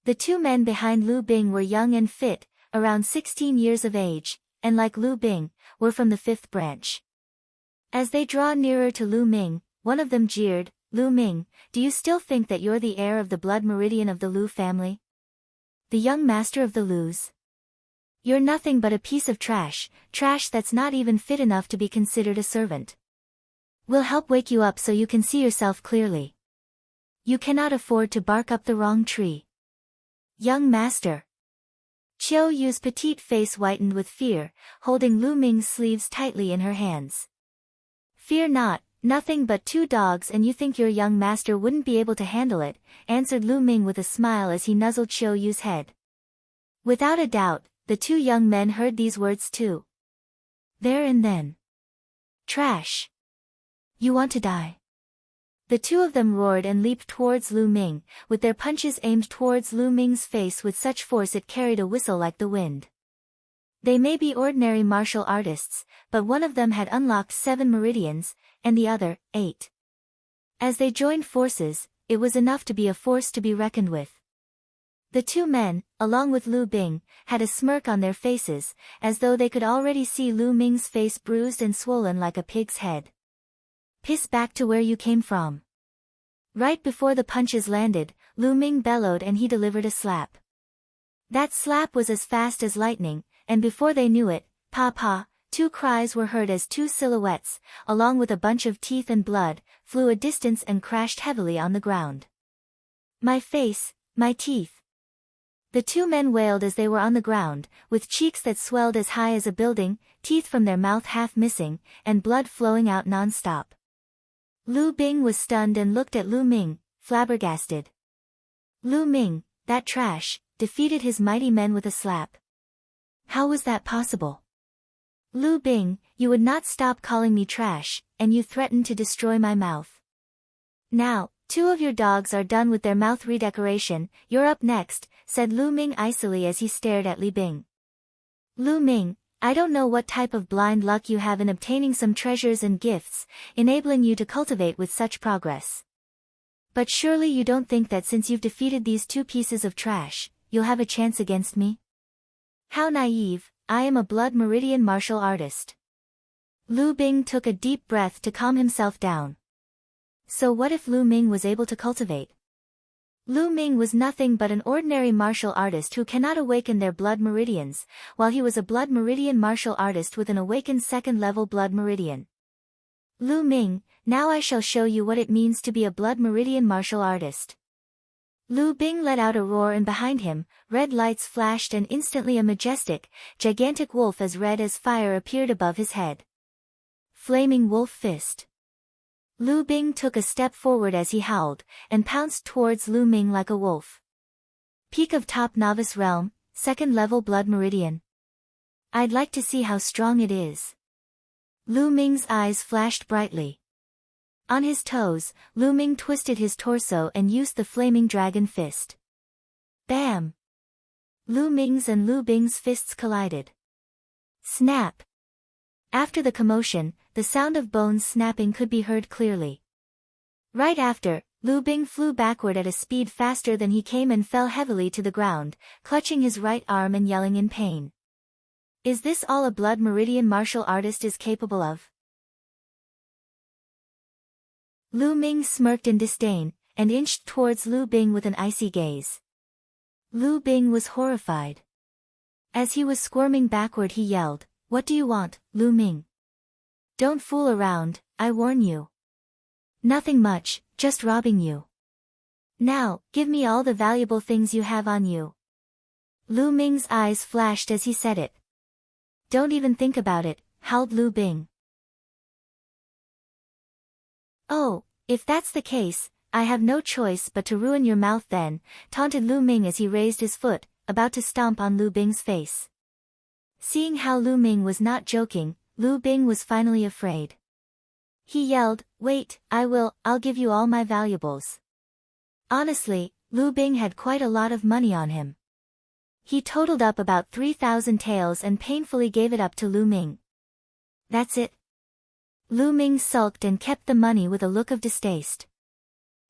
The two men behind Lu Bing were young and fit, around 16 years of age, and like Lu Bing, were from the 5th branch. As they draw nearer to Lu Ming, one of them jeered, "Lu Ming, do you still think that you're the heir of the blood meridian of the Lu family? The young master of the Lus? You're nothing but a piece of trash that's not even fit enough to be considered a servant. We'll help wake you up so you can see yourself clearly. You cannot afford to bark up the wrong tree." "Young master." Qiu Yu's petite face whitened with fear, holding Lu Ming's sleeves tightly in her hands. "Fear not, nothing but 2 dogs and you think your young master wouldn't be able to handle it," answered Lu Ming with a smile as he nuzzled Qiu Yu's head. Without a doubt, the 2 young men heard these words too. There and then. "Trash. You want to die?" The 2 of them roared and leaped towards Lu Ming, with their punches aimed towards Lu Ming's face with such force it carried a whistle like the wind. They may be ordinary martial artists, but one of them had unlocked 7 meridians, and the other, 8. As they joined forces, it was enough to be a force to be reckoned with. The 2 men, along with Lu Bing, had a smirk on their faces, as though they could already see Lu Ming's face bruised and swollen like a pig's head. "Piss back to where you came from." Right before the punches landed, Lu Ming bellowed and he delivered a slap. That slap was as fast as lightning, and before they knew it, "Pa-pa," 2 cries were heard as 2 silhouettes, along with a bunch of teeth and blood, flew a distance and crashed heavily on the ground. "My face, my teeth." The 2 men wailed as they were on the ground, with cheeks that swelled as high as a building, teeth from their mouth half missing, and blood flowing out non-stop. Lu Bing was stunned and looked at Lu Ming, flabbergasted. Lu Ming, that trash, defeated his mighty men with a slap. How was that possible? "Lu Bing, you would not stop calling me trash, and you threatened to destroy my mouth. Now, 2 of your dogs are done with their mouth redecoration, you're up next," said Lu Ming icily as he stared at Li Bing. "Lu Ming, I don't know what type of blind luck you have in obtaining some treasures and gifts, enabling you to cultivate with such progress. But surely you don't think that since you've defeated these 2 pieces of trash, you'll have a chance against me? How naive, I am a blood meridian martial artist." Lu Bing took a deep breath to calm himself down. So what if Lu Ming was able to cultivate? Lu Ming was nothing but an ordinary martial artist who cannot awaken their blood meridians, while he was a blood meridian martial artist with an awakened 2nd-level blood meridian. "Lu Ming, now I shall show you what it means to be a blood meridian martial artist." Lu Bing let out a roar and behind him, red lights flashed and instantly a majestic, gigantic wolf as red as fire appeared above his head. Flaming Wolf Fist. Lu Bing took a step forward as he howled, and pounced towards Lu Ming like a wolf. Peak of top novice realm, 2nd-level blood meridian. I'd like to see how strong it is. Lu Ming's eyes flashed brightly. On his toes, Lu Ming twisted his torso and used the flaming dragon fist. Bam! Lu Ming's and Lu Bing's fists collided. Snap! After the commotion, the sound of bones snapping could be heard clearly. Right after, Lu Bing flew backward at a speed faster than he came and fell heavily to the ground, clutching his right arm and yelling in pain. Is this all a blood meridian martial artist is capable of? Lu Ming smirked in disdain, and inched towards Lu Bing with an icy gaze. Lu Bing was horrified. As he was squirming backward he yelled, "What do you want, Lu Ming? Don't fool around, I warn you. Nothing much, just robbing you. Now, give me all the valuable things you have on you." Lu Ming's eyes flashed as he said it. "Don't even think about it," howled Lu Bing. "Oh, if that's the case, I have no choice but to ruin your mouth then," taunted Lu Ming as he raised his foot, about to stomp on Lu Bing's face. Seeing how Lu Ming was not joking, Lu Bing was finally afraid. He yelled, "Wait, I'll give you all my valuables." Honestly, Lu Bing had quite a lot of money on him. He totaled up about 3,000 taels and painfully gave it up to Lu Ming. "That's it?" Lu Ming sulked and kept the money with a look of distaste.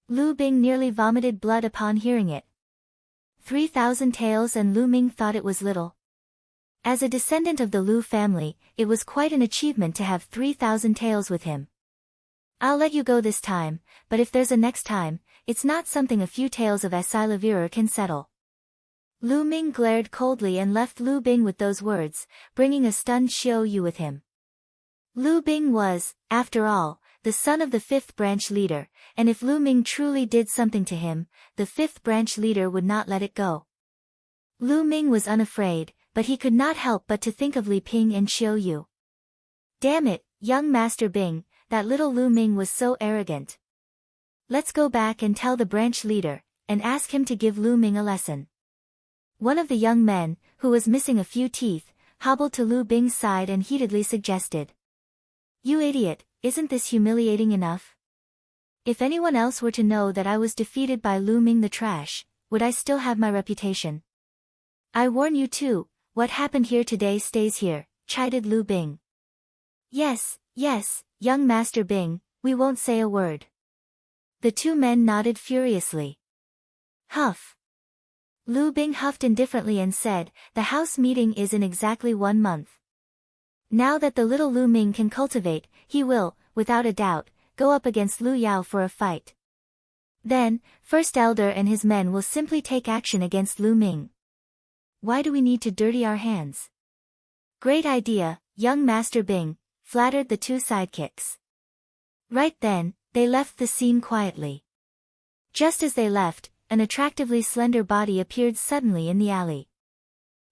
Lu Bing nearly vomited blood upon hearing it. 3,000 taels, and Lu Ming thought it was little. As a descendant of the Lu family, it was quite an achievement to have 3,000 taels with him. "I'll let you go this time, but if there's a next time, it's not something a few taels of Asilavirer can settle." Lu Ming glared coldly and left Lu Bing with those words, bringing a stunned Xiao Yu with him. Lu Bing was, after all, the son of the 5th branch leader, and if Lu Ming truly did something to him, the 5th branch leader would not let it go. Lu Ming was unafraid, but he could not help but to think of Li Ping and Xiao Yu. "Damn it, young Master Bing, that little Lu Ming was so arrogant. Let's go back and tell the branch leader, and ask him to give Lu Ming a lesson." One of the young men, who was missing a few teeth, hobbled to Lu Bing's side and heatedly suggested. "You idiot, isn't this humiliating enough? If anyone else were to know that I was defeated by Lu Ming the trash, would I still have my reputation? I warn you too, what happened here today stays here," chided Lu Bing. Yes, young Master Bing, we won't say a word." The two men nodded furiously. Huff. Lu Bing huffed indifferently and said, "The house meeting is in exactly 1 month. Now that the little Lu Ming can cultivate, he will, without a doubt, go up against Lu Yao for a fight. Then, First Elder and his men will simply take action against Lu Ming. Why do we need to dirty our hands?" "Great idea, young Master Bing," flattered the two sidekicks. Right then, they left the scene quietly. Just as they left, an attractively slender body appeared suddenly in the alley.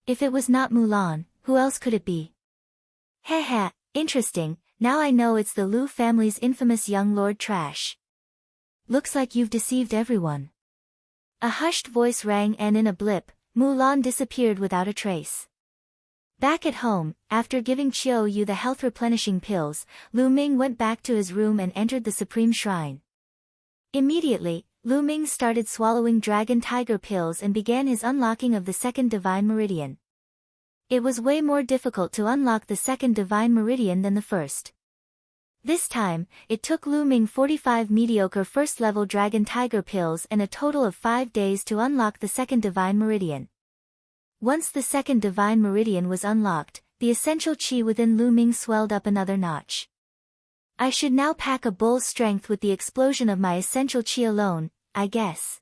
If it was not Mulan, who else could it be? "Heh, interesting, now I know it's the Lu family's infamous young Lord Trash. Looks like you've deceived everyone." A hushed voice rang and in a blip, Mulan disappeared without a trace. Back at home, after giving Xiao Yu the health replenishing pills, Lu Ming went back to his room and entered the Supreme Shrine. Immediately, Lu Ming started swallowing Dragon Tiger pills and began his unlocking of the 2nd Divine Meridian. It was way more difficult to unlock the 2nd Divine Meridian than the first. This time, it took Lu Ming 45 mediocre first-level Dragon Tiger pills and a total of 5 days to unlock the 2nd Divine Meridian. Once the 2nd Divine Meridian was unlocked, the essential chi within Lu Ming swelled up another notch. "I should now pack a bull's strength with the explosion of my essential chi alone, I guess."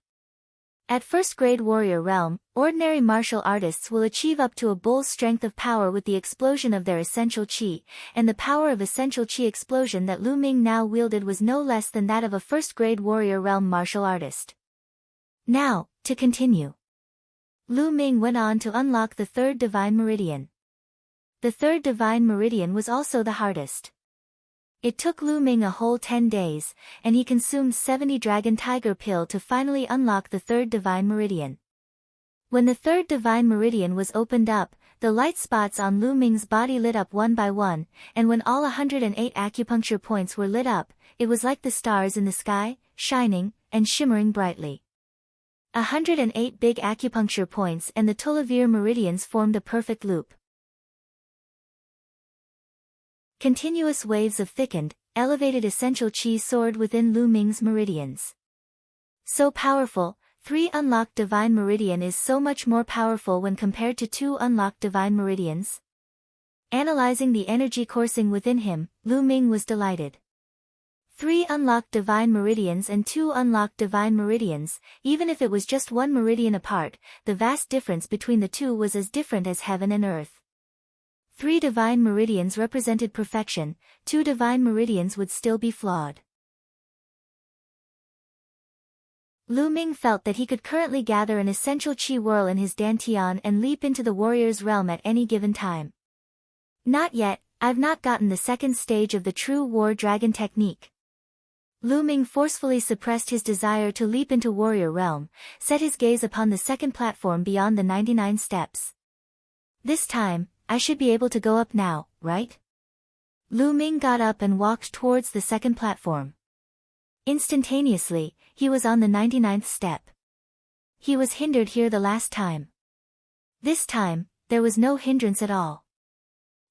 At first-grade warrior realm, ordinary martial artists will achieve up to a bull's strength of power with the explosion of their essential chi, and the power of essential chi explosion that Lu Ming now wielded was no less than that of a first-grade warrior realm martial artist. Now, to continue. Lu Ming went on to unlock the 3rd Divine Meridian. The 3rd Divine Meridian was also the hardest. It took Lu Ming a whole 10 days, and he consumed 70 Dragon Tiger pill to finally unlock the 3rd Divine Meridian. When the 3rd Divine Meridian was opened up, the light spots on Lu Ming's body lit up one by one, and when all 108 acupuncture points were lit up, it was like the stars in the sky, shining and shimmering brightly. 108 big acupuncture points and the Tulavir meridians formed a perfect loop. Continuous waves of thickened, elevated essential chi soared within Lu Ming's meridians. So powerful, 3 unlocked divine meridian is so much more powerful when compared to 2 unlocked divine meridians. Analyzing the energy coursing within him, Lu Ming was delighted. 3 unlocked divine meridians and 2 unlocked divine meridians, even if it was just 1 meridian apart, the vast difference between the two was as different as heaven and earth. 3 divine meridians represented perfection, 2 divine meridians would still be flawed. Lu Ming felt that he could currently gather an essential chi whirl in his dantian and leap into the warrior's realm at any given time. Not yet, I've not gotten the second stage of the true war dragon technique. Lu Ming forcefully suppressed his desire to leap into warrior realm, set his gaze upon the second platform beyond the 99 steps. This time, I should be able to go up now, right? Lu Ming got up and walked towards the second platform. Instantaneously, he was on the 99th step. He was hindered here the last time. This time, there was no hindrance at all.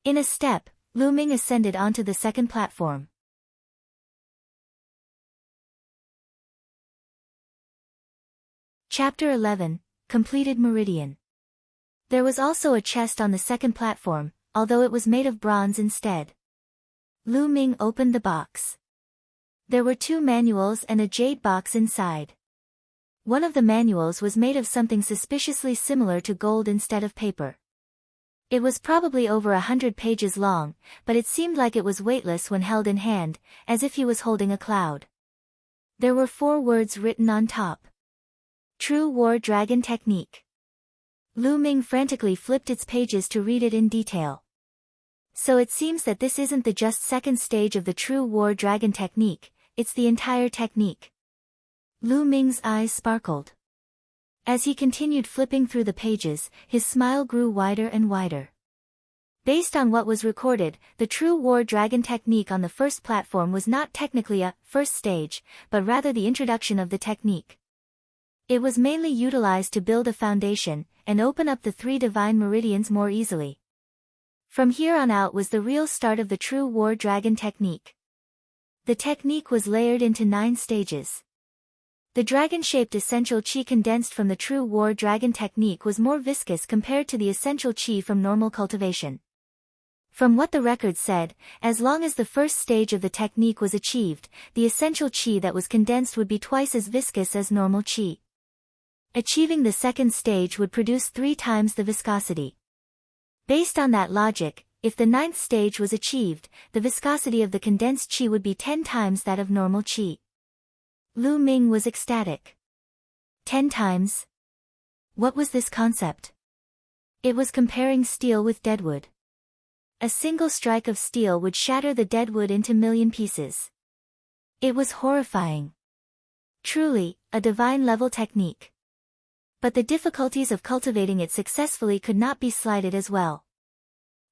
In a step, Lu Ming ascended onto the second platform. Chapter 11, Completed Meridian. There was also a chest on the second platform, although it was made of bronze instead. Lu Ming opened the box. There were 2 manuals and a jade box inside. One of the manuals was made of something suspiciously similar to gold instead of paper. It was probably over 100 pages long, but it seemed like it was weightless when held in hand, as if he was holding a cloud. There were 4 words written on top. True War Dragon Technique. Lu Ming frantically flipped its pages to read it in detail. So it seems that this isn't the just second stage of the True War Dragon Technique, it's the entire technique. Lu Ming's eyes sparkled. As he continued flipping through the pages, his smile grew wider and wider. Based on what was recorded, the True War Dragon Technique on the first platform was not technically a first stage, but rather the introduction of the technique. It was mainly utilized to build a foundation, and open up the 3 divine meridians more easily. From here on out was the real start of the True War Dragon Technique. The technique was layered into 9 stages. The dragon-shaped essential chi condensed from the True War Dragon Technique was more viscous compared to the essential chi from normal cultivation. From what the record said, as long as the first stage of the technique was achieved, the essential chi that was condensed would be twice as viscous as normal chi. Achieving the second stage would produce 3 times the viscosity. Based on that logic, if the 9th stage was achieved, the viscosity of the condensed chi would be 10 times that of normal chi. Lu Ming was ecstatic. 10 times? What was this concept? It was comparing steel with deadwood. A single strike of steel would shatter the deadwood into million pieces. It was horrifying. Truly, a divine-level technique. But the difficulties of cultivating it successfully could not be slighted as well.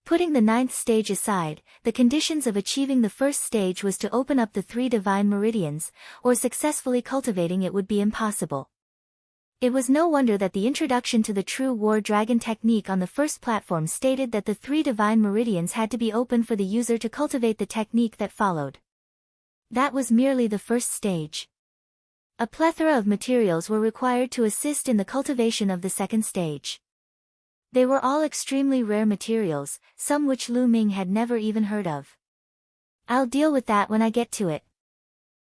Putting the 9th stage aside, the conditions of achieving the first stage was to open up the 3 divine meridians, or successfully cultivating it would be impossible. It was no wonder that the introduction to the True War Dragon Technique on the first platform stated that the 3 divine meridians had to be open for the user to cultivate the technique that followed. That was merely the first stage. A plethora of materials were required to assist in the cultivation of the second stage. They were all extremely rare materials, some which Lu Ming had never even heard of. I'll deal with that when I get to it.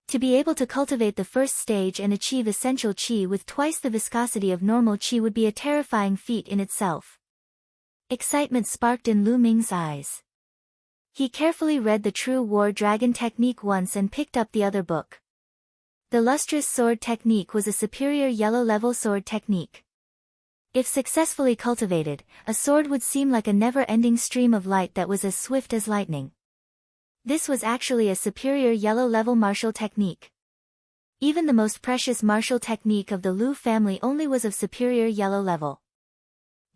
To be able to cultivate the first stage and achieve essential chi with twice the viscosity of normal chi would be a terrifying feat in itself. Excitement sparked in Lu Ming's eyes. He carefully read the True War Dragon Technique once and picked up the other book. The Lustrous Sword Technique was a superior yellow-level sword technique. If successfully cultivated, a sword would seem like a never-ending stream of light that was as swift as lightning. This was actually a superior yellow-level martial technique. Even the most precious martial technique of the Lu family only was of superior yellow level.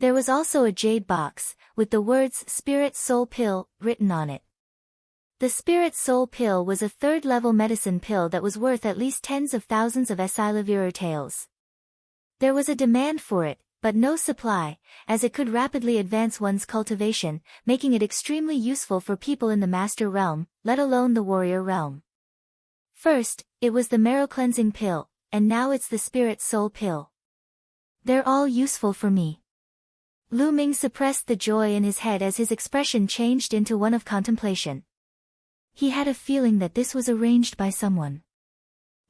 There was also a jade box, with the words Spirit Soul Pill written on it. The Spirit Soul Pill was a 3rd-level medicine pill that was worth at least tens of thousands of Esilaviru taels. There was a demand for it, but no supply, as it could rapidly advance one's cultivation, making it extremely useful for people in the Master Realm, let alone the Warrior Realm. First, it was the Marrow Cleansing Pill, and now it's the Spirit Soul Pill. They're all useful for me. Lu Ming suppressed the joy in his head as his expression changed into one of contemplation. He had a feeling that this was arranged by someone.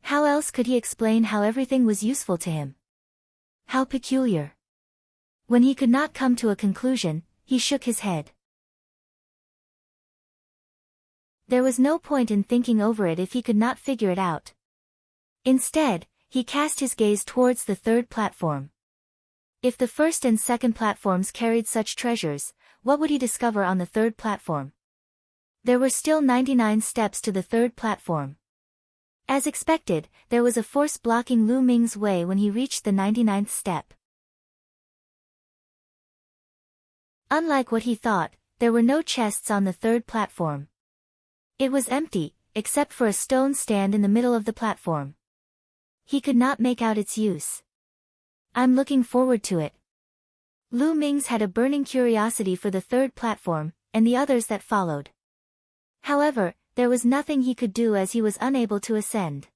How else could he explain how everything was useful to him? How peculiar. When he could not come to a conclusion, he shook his head. There was no point in thinking over it if he could not figure it out. Instead, he cast his gaze towards the third platform. If the first and second platforms carried such treasures, what would he discover on the third platform? There were still 99 steps to the third platform. As expected, there was a force blocking Lu Ming's way when he reached the 99th step. Unlike what he thought, there were no chests on the third platform. It was empty, except for a stone stand in the middle of the platform. He could not make out its use. I'm looking forward to it. Lu Ming's had a burning curiosity for the third platform, and the others that followed. However, there was nothing he could do as he was unable to ascend.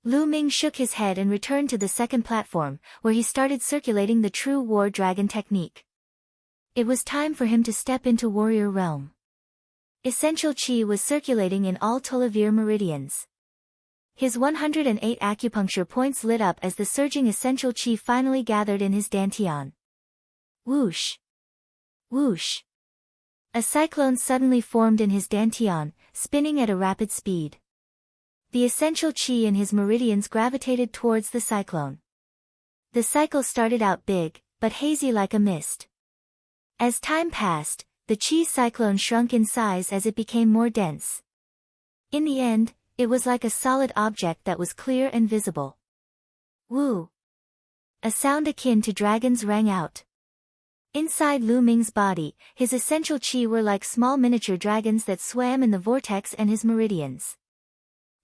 Lu Ming shook his head and returned to the second platform, where he started circulating the true War Dragon technique. It was time for him to step into Warrior Realm. Essential Qi was circulating in all Tolavir meridians. His 108 acupuncture points lit up as the surging essential qi finally gathered in his dantian. Whoosh! Whoosh! A cyclone suddenly formed in his dantian, spinning at a rapid speed. The essential qi in his meridians gravitated towards the cyclone. The cycle started out big, but hazy like a mist. As time passed, the qi cyclone shrunk in size as it became more dense. In the end, it was like a solid object that was clear and visible. Woo! A sound akin to dragons rang out. Inside Lu Ming's body, his essential qi were like small miniature dragons that swam in the vortex and his meridians.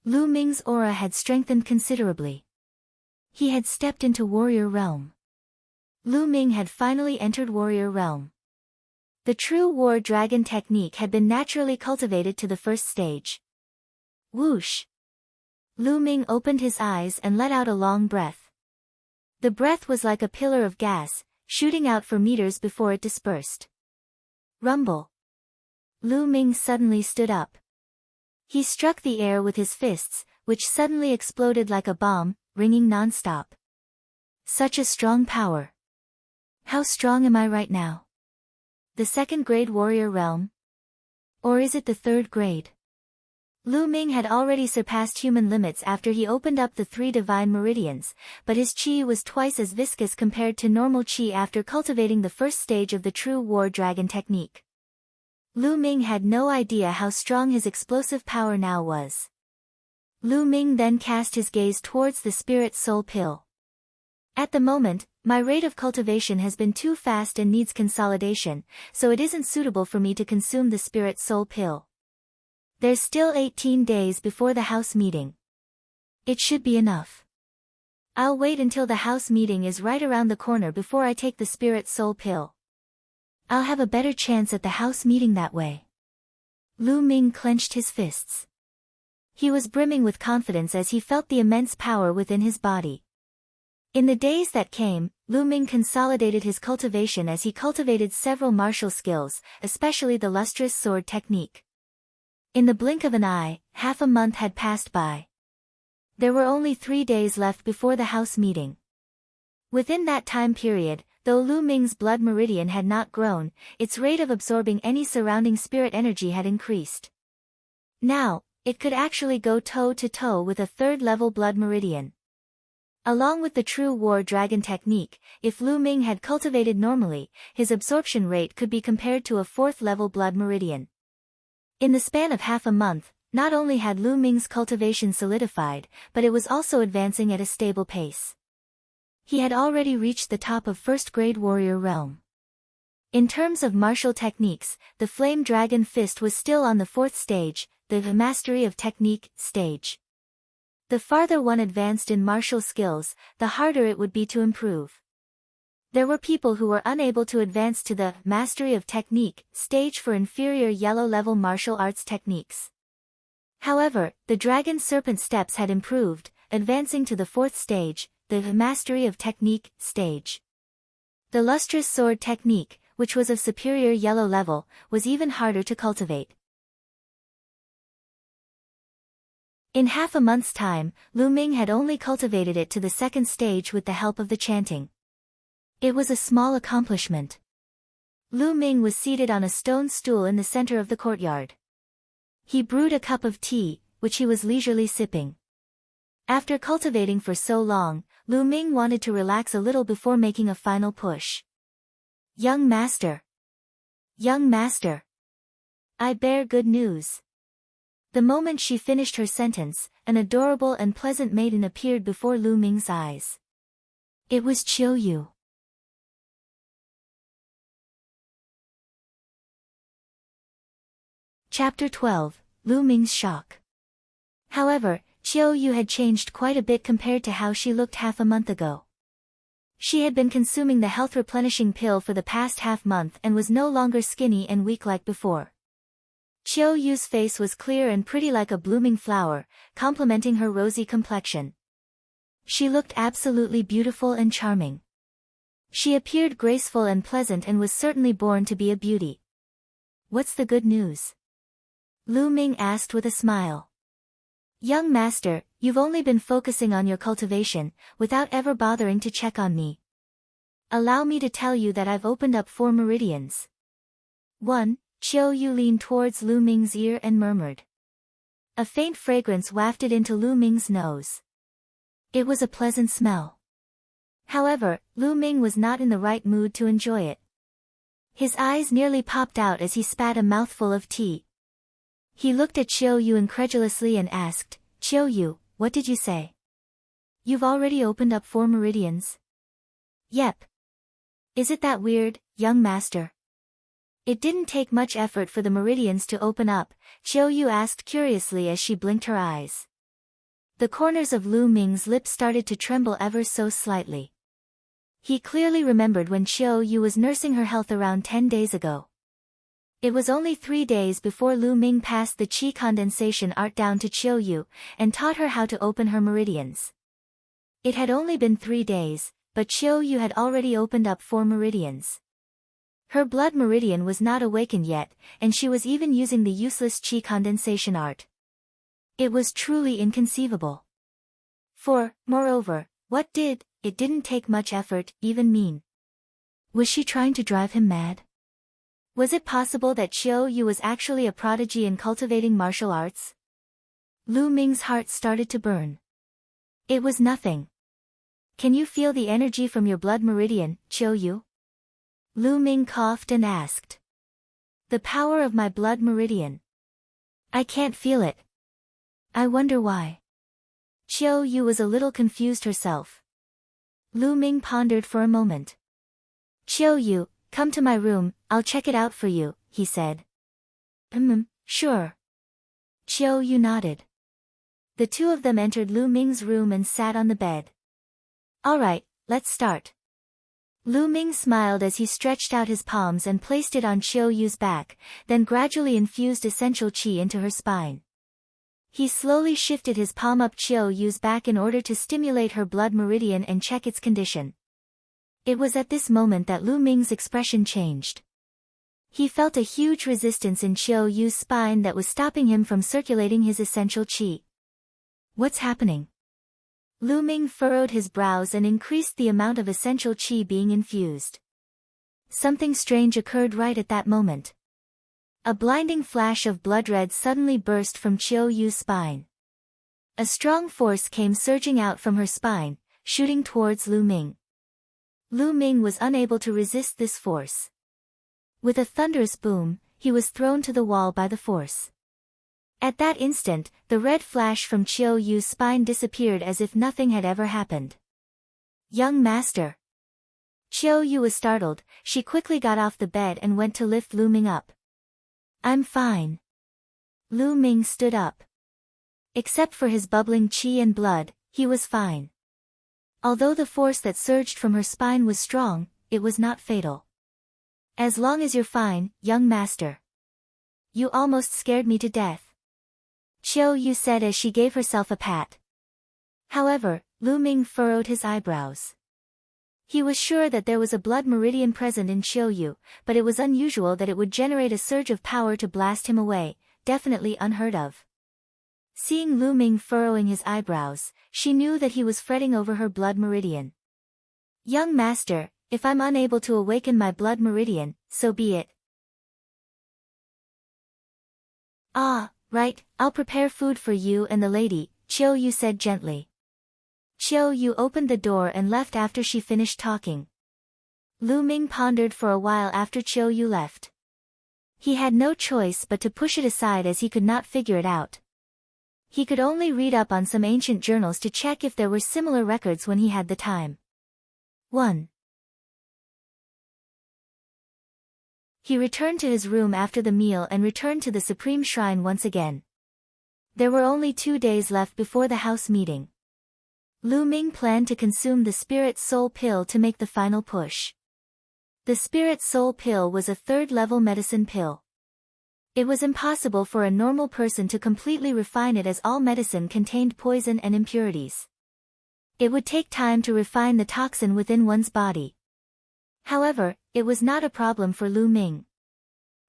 Lu Ming's aura had strengthened considerably. He had stepped into Warrior Realm. Lu Ming had finally entered Warrior Realm. The true War Dragon technique had been naturally cultivated to the first stage. Whoosh! Lu Ming opened his eyes and let out a long breath. The breath was like a pillar of gas, shooting out for meters before it dispersed. Rumble! Lu Ming suddenly stood up. He struck the air with his fists, which suddenly exploded like a bomb, ringing non-stop. Such a strong power. How strong am I right now? The second grade warrior realm? Or is it the third grade? Lu Ming had already surpassed human limits after he opened up the 3 divine meridians, but his qi was twice as viscous compared to normal qi after cultivating the first stage of the true War Dragon technique. Lu Ming had no idea how strong his explosive power now was. Lu Ming then cast his gaze towards the Spirit Soul Pill. At the moment, my rate of cultivation has been too fast and needs consolidation, so it isn't suitable for me to consume the Spirit Soul Pill. There's still 18 days before the house meeting. It should be enough. I'll wait until the house meeting is right around the corner before I take the Spirit Soul Pill. I'll have a better chance at the house meeting that way. Lu Ming clenched his fists. He was brimming with confidence as he felt the immense power within his body. In the days that came, Lu Ming consolidated his cultivation as he cultivated several martial skills, especially the lustrous sword technique. In the blink of an eye, half a month had passed by. There were only 3 days left before the house meeting. Within that time period, though Lu Ming's blood meridian had not grown, its rate of absorbing any surrounding spirit energy had increased. Now, it could actually go toe-to-toe with a 3rd-level blood meridian. Along with the true War Dragon technique, if Lu Ming had cultivated normally, his absorption rate could be compared to a 4th-level blood meridian. In the span of half a month, not only had Lu Ming's cultivation solidified, but it was also advancing at a stable pace. He had already reached the top of 1st grade warrior realm. In terms of martial techniques, the Flame Dragon Fist was still on the 4th stage, the Mastery of Technique stage. The farther one advanced in martial skills, the harder it would be to improve. There were people who were unable to advance to the mastery of technique stage for inferior yellow-level martial arts techniques. However, the dragon serpent steps had improved, advancing to the fourth stage, the mastery of technique stage. The lustrous sword technique, which was of superior yellow level, was even harder to cultivate. In half a month's time, Lu Ming had only cultivated it to the second stage with the help of the chanting. It was a small accomplishment. Lu Ming was seated on a stone stool in the center of the courtyard. He brewed a cup of tea, which he was leisurely sipping. After cultivating for so long, Lu Ming wanted to relax a little before making a final push. Young master. Young master. I bear good news. The moment she finished her sentence, an adorable and pleasant maiden appeared before Lu Ming's eyes. It was Qiu Yu. Chapter 12, Lu Ming's Shock. However, Qiu Yu had changed quite a bit compared to how she looked half a month ago. She had been consuming the health-replenishing pill for the past half-month and was no longer skinny and weak like before. Qiu Yu's face was clear and pretty like a blooming flower, complementing her rosy complexion. She looked absolutely beautiful and charming. She appeared graceful and pleasant and was certainly born to be a beauty. What's the good news? Lu Ming asked with a smile. Young master, you've only been focusing on your cultivation, without ever bothering to check on me. Allow me to tell you that I've opened up 4 meridians. 1. Qiu Yu leaned towards Lu Ming's ear and murmured. A faint fragrance wafted into Lu Ming's nose. It was a pleasant smell. However, Lu Ming was not in the right mood to enjoy it. His eyes nearly popped out as he spat a mouthful of tea. He looked at Qiu Yu incredulously and asked, Qiu Yu, what did you say? You've already opened up 4 meridians? Yep. Is it that weird, young master? It didn't take much effort for the meridians to open up, Qiu Yu asked curiously as she blinked her eyes. The corners of Lu Ming's lips started to tremble ever so slightly. He clearly remembered when Qiu Yu was nursing her health around 10 days ago. It was only 3 days before Lu Ming passed the qi condensation art down to Qiu Yu, and taught her how to open her meridians. It had only been 3 days, but Qiu Yu had already opened up 4 meridians. Her blood meridian was not awakened yet, and she was even using the useless qi condensation art. It was truly inconceivable. Moreover, what it didn't take much effort, even mean. Was she trying to drive him mad? Was it possible that Qiu Yu was actually a prodigy in cultivating martial arts? Lu Ming's heart started to burn. It was nothing. Can you feel the energy from your blood meridian, Qiu Yu? Lu Ming coughed and asked. The power of my blood meridian. I can't feel it. I wonder why. Qiu Yu was a little confused herself. Lu Ming pondered for a moment. Qiu Yu, come to my room, I'll check it out for you, he said. Sure. Qiu Yu nodded. The two of them entered Lu Ming's room and sat on the bed. Alright, let's start. Lu Ming smiled as he stretched out his palms and placed it on Qiu Yu's back, then gradually infused essential qi into her spine. He slowly shifted his palm up Qiu Yu's back in order to stimulate her blood meridian and check its condition. It was at this moment that Lu Ming's expression changed. He felt a huge resistance in Qiu Yu's spine that was stopping him from circulating his essential qi. What's happening? Lu Ming furrowed his brows and increased the amount of essential qi being infused. Something strange occurred right at that moment. A blinding flash of blood red suddenly burst from Qiu Yu's spine. A strong force came surging out from her spine, shooting towards Lu Ming. Lu Ming was unable to resist this force. With a thunderous boom, he was thrown to the wall by the force. At that instant, the red flash from Qiu Yu's spine disappeared as if nothing had ever happened. Young master. Qiu Yu was startled, she quickly got off the bed and went to lift Lu Ming up. I'm fine. Lu Ming stood up. Except for his bubbling qi and blood, he was fine. Although the force that surged from her spine was strong, it was not fatal. As long as you're fine, young master. You almost scared me to death. Chiu Yu said as she gave herself a pat. However, Lu Ming furrowed his eyebrows. He was sure that there was a blood meridian present in Chiu Yu, but it was unusual that it would generate a surge of power to blast him away, definitely unheard of. Seeing Lu Ming furrowing his eyebrows, she knew that he was fretting over her blood meridian. Young master, if I'm unable to awaken my blood meridian, so be it. Ah, right, I'll prepare food for you and the lady, Chiu Yu said gently. Chiu Yu opened the door and left after she finished talking. Lu Ming pondered for a while after Chiu Yu left. He had no choice but to push it aside as he could not figure it out. He could only read up on some ancient journals to check if there were similar records when he had the time. 1. He returned to his room after the meal and returned to the Supreme Shrine once again. There were only 2 days left before the house meeting. Lu Ming planned to consume the Spirit Soul Pill to make the final push. The Spirit Soul Pill was a third-level medicine pill. It was impossible for a normal person to completely refine it as all medicine contained poison and impurities. It would take time to refine the toxin within one's body. However, it was not a problem for Lu Ming.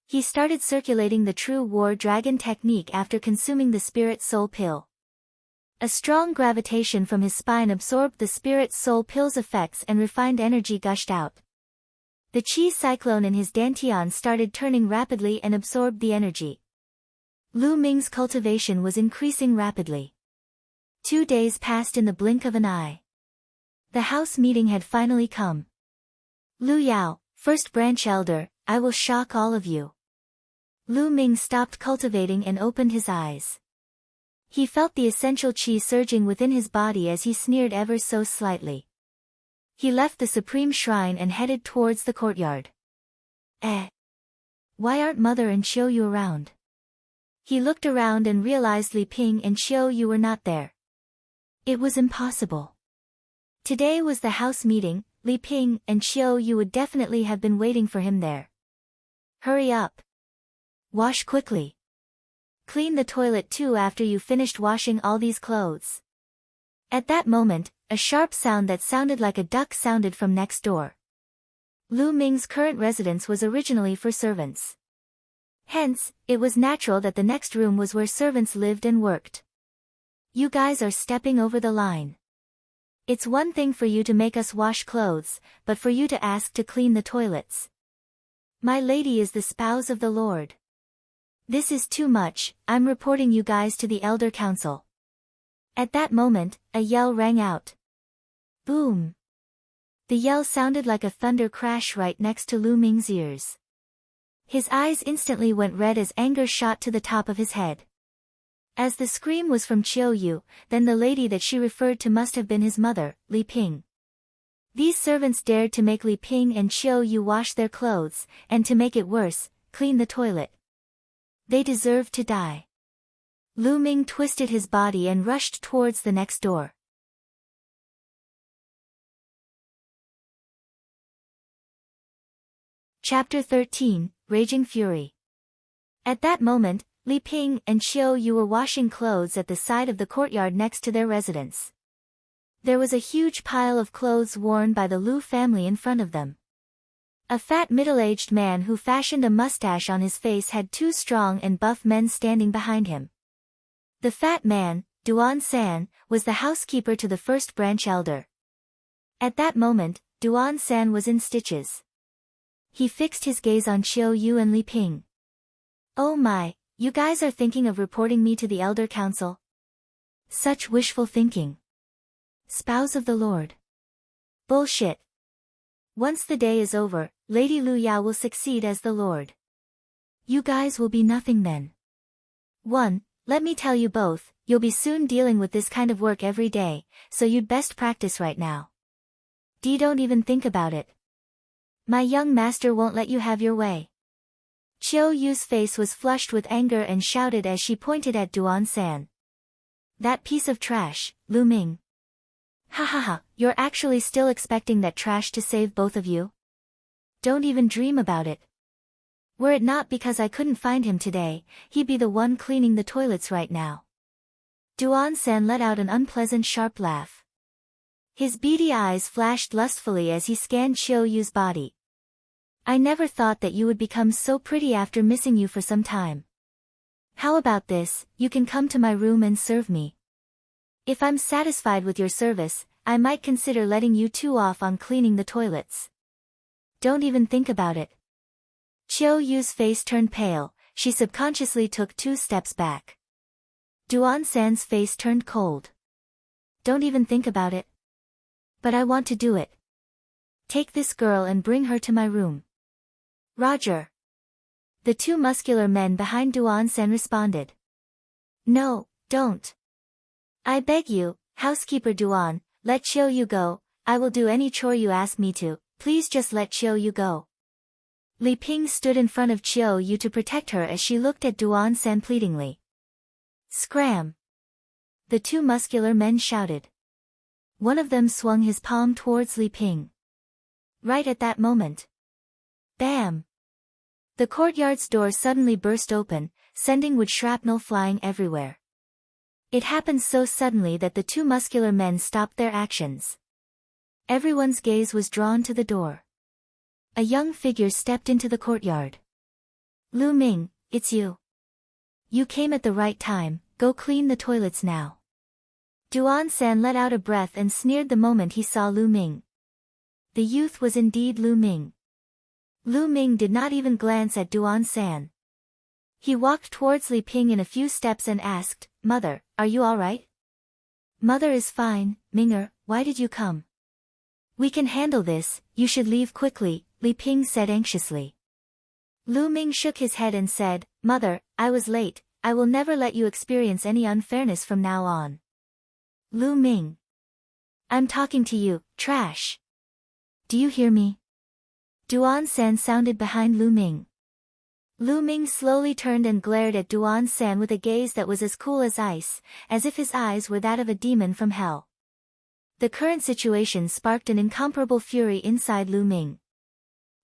He started circulating the True War Dragon technique after consuming the Spirit Soul Pill. A strong gravitation from his spine absorbed the Spirit Soul Pill's effects and refined energy gushed out. The chi cyclone in his dantian started turning rapidly and absorbed the energy. Lu Ming's cultivation was increasing rapidly. 2 days passed in the blink of an eye. The house meeting had finally come. Lu Yao, first branch elder, I will shock all of you. Lu Ming stopped cultivating and opened his eyes. He felt the essential chi surging within his body as he sneered ever so slightly. He left the Supreme Shrine and headed towards the courtyard. Why aren't Mother and Chiu Yu around? He looked around and realized Li Ping and Chiu Yu were not there. It was impossible. Today was the house meeting, Li Ping and Chiu Yu would definitely have been waiting for him there. Hurry up. Wash quickly. Clean the toilet too after you finished washing all these clothes. At that moment, a sharp sound that sounded like a duck sounded from next door. Lu Ming's current residence was originally for servants. Hence, it was natural that the next room was where servants lived and worked. You guys are stepping over the line. It's one thing for you to make us wash clothes, but for you to ask to clean the toilets. My lady is the spouse of the Lord. This is too much, I'm reporting you guys to the Elder Council. At that moment, a yell rang out. Boom! The yell sounded like a thunder crash right next to Lu Ming's ears. His eyes instantly went red as anger shot to the top of his head. As the scream was from Chiu Yu, then the lady that she referred to must have been his mother, Li Ping. These servants dared to make Li Ping and Chiu Yu wash their clothes, and to make it worse, clean the toilet. They deserved to die. Lu Ming twisted his body and rushed towards the next door. Chapter 13, Raging Fury. At that moment, Li Ping and Chiu Yu were washing clothes at the side of the courtyard next to their residence. There was a huge pile of clothes worn by the Lu family in front of them. A fat middle-aged man who fashioned a mustache on his face had 2 strong and buff men standing behind him. The fat man, Duan San, was the housekeeper to the first branch elder. At that moment, Duan San was in stitches. He fixed his gaze on Chiu Yu and Li Ping. Oh my, you guys are thinking of reporting me to the Elder Council? Such wishful thinking. Spouse of the Lord. Bullshit. Once the day is over, Lady Lu Yao will succeed as the Lord. You guys will be nothing then. 1. Let me tell you both, you'll be soon dealing with this kind of work every day, so you'd best practice right now. Don't even think about it. My young master won't let you have your way. Chiu Yu's face was flushed with anger and shouted as she pointed at Duan San. That piece of trash, Lu Ming. Ha ha ha, you're actually still expecting that trash to save both of you? Don't even dream about it. Were it not because I couldn't find him today, he'd be the one cleaning the toilets right now. Duan-san let out an unpleasant sharp laugh. His beady eyes flashed lustfully as he scanned Chiou-yu's body. I never thought that you would become so pretty after missing you for some time. How about this, you can come to my room and serve me. If I'm satisfied with your service, I might consider letting you two off on cleaning the toilets. Don't even think about it. Chiou-yu's face turned pale, she subconsciously took 2 steps back. Duan-san's face turned cold. Don't even think about it. But I want to do it. Take this girl and bring her to my room. Roger. The 2 muscular men behind Duan-san responded. No, don't. I beg you, housekeeper Duan, let Chiou-yu go, I will do any chore you ask me to, please just let Chiou-yu go. Li Ping stood in front of Chiou-yu to protect her as she looked at Duan-san pleadingly. Scram! The 2 muscular men shouted. One of them swung his palm towards Li Ping. Right at that moment. Bam! The courtyard's door suddenly burst open, sending wood shrapnel flying everywhere. It happened so suddenly that the 2 muscular men stopped their actions. Everyone's gaze was drawn to the door. A young figure stepped into the courtyard. Lu Ming, it's you. You came at the right time, go clean the toilets now. Duan-san let out a breath and sneered the moment he saw Lu Ming. The youth was indeed Lu Ming. Lu Ming did not even glance at Duan-san. He walked towards Li Ping in a few steps and asked, Mother, are you all right? Mother is fine, Minger, why did you come? We can handle this, you should leave quickly, Li Ping said anxiously. Lu Ming shook his head and said, Mother, I was late, I will never let you experience any unfairness from now on. Lu Ming. I'm talking to you, trash. Do you hear me? Duan-san sounded behind Lu Ming. Lu Ming slowly turned and glared at Duan-san with a gaze that was as cool as ice, as if his eyes were that of a demon from hell. The current situation sparked an incomparable fury inside Lu Ming.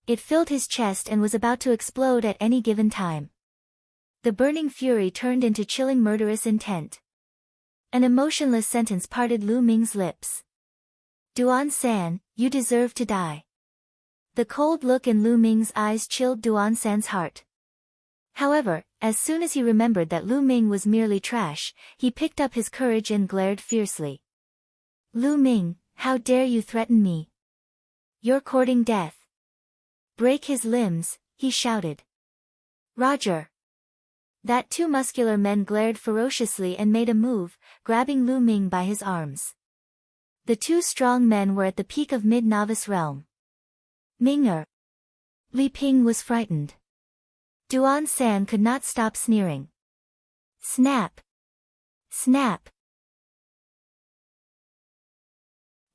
It filled his chest and was about to explode at any given time. The burning fury turned into chilling murderous intent. An emotionless sentence parted Lu Ming's lips. Duan-san, you deserve to die. The cold look in Lu Ming's eyes chilled Duan-san's heart. However, as soon as he remembered that Lu Ming was merely trash, he picked up his courage and glared fiercely. Lu Ming, how dare you threaten me? You're courting death. Break his limbs, he shouted. Roger. That 2 muscular men glared ferociously and made a move, grabbing Lu Ming by his arms. The 2 strong men were at the peak of mid-novice realm. Minger. Li Ping was frightened. Duan-san could not stop sneering. Snap. Snap.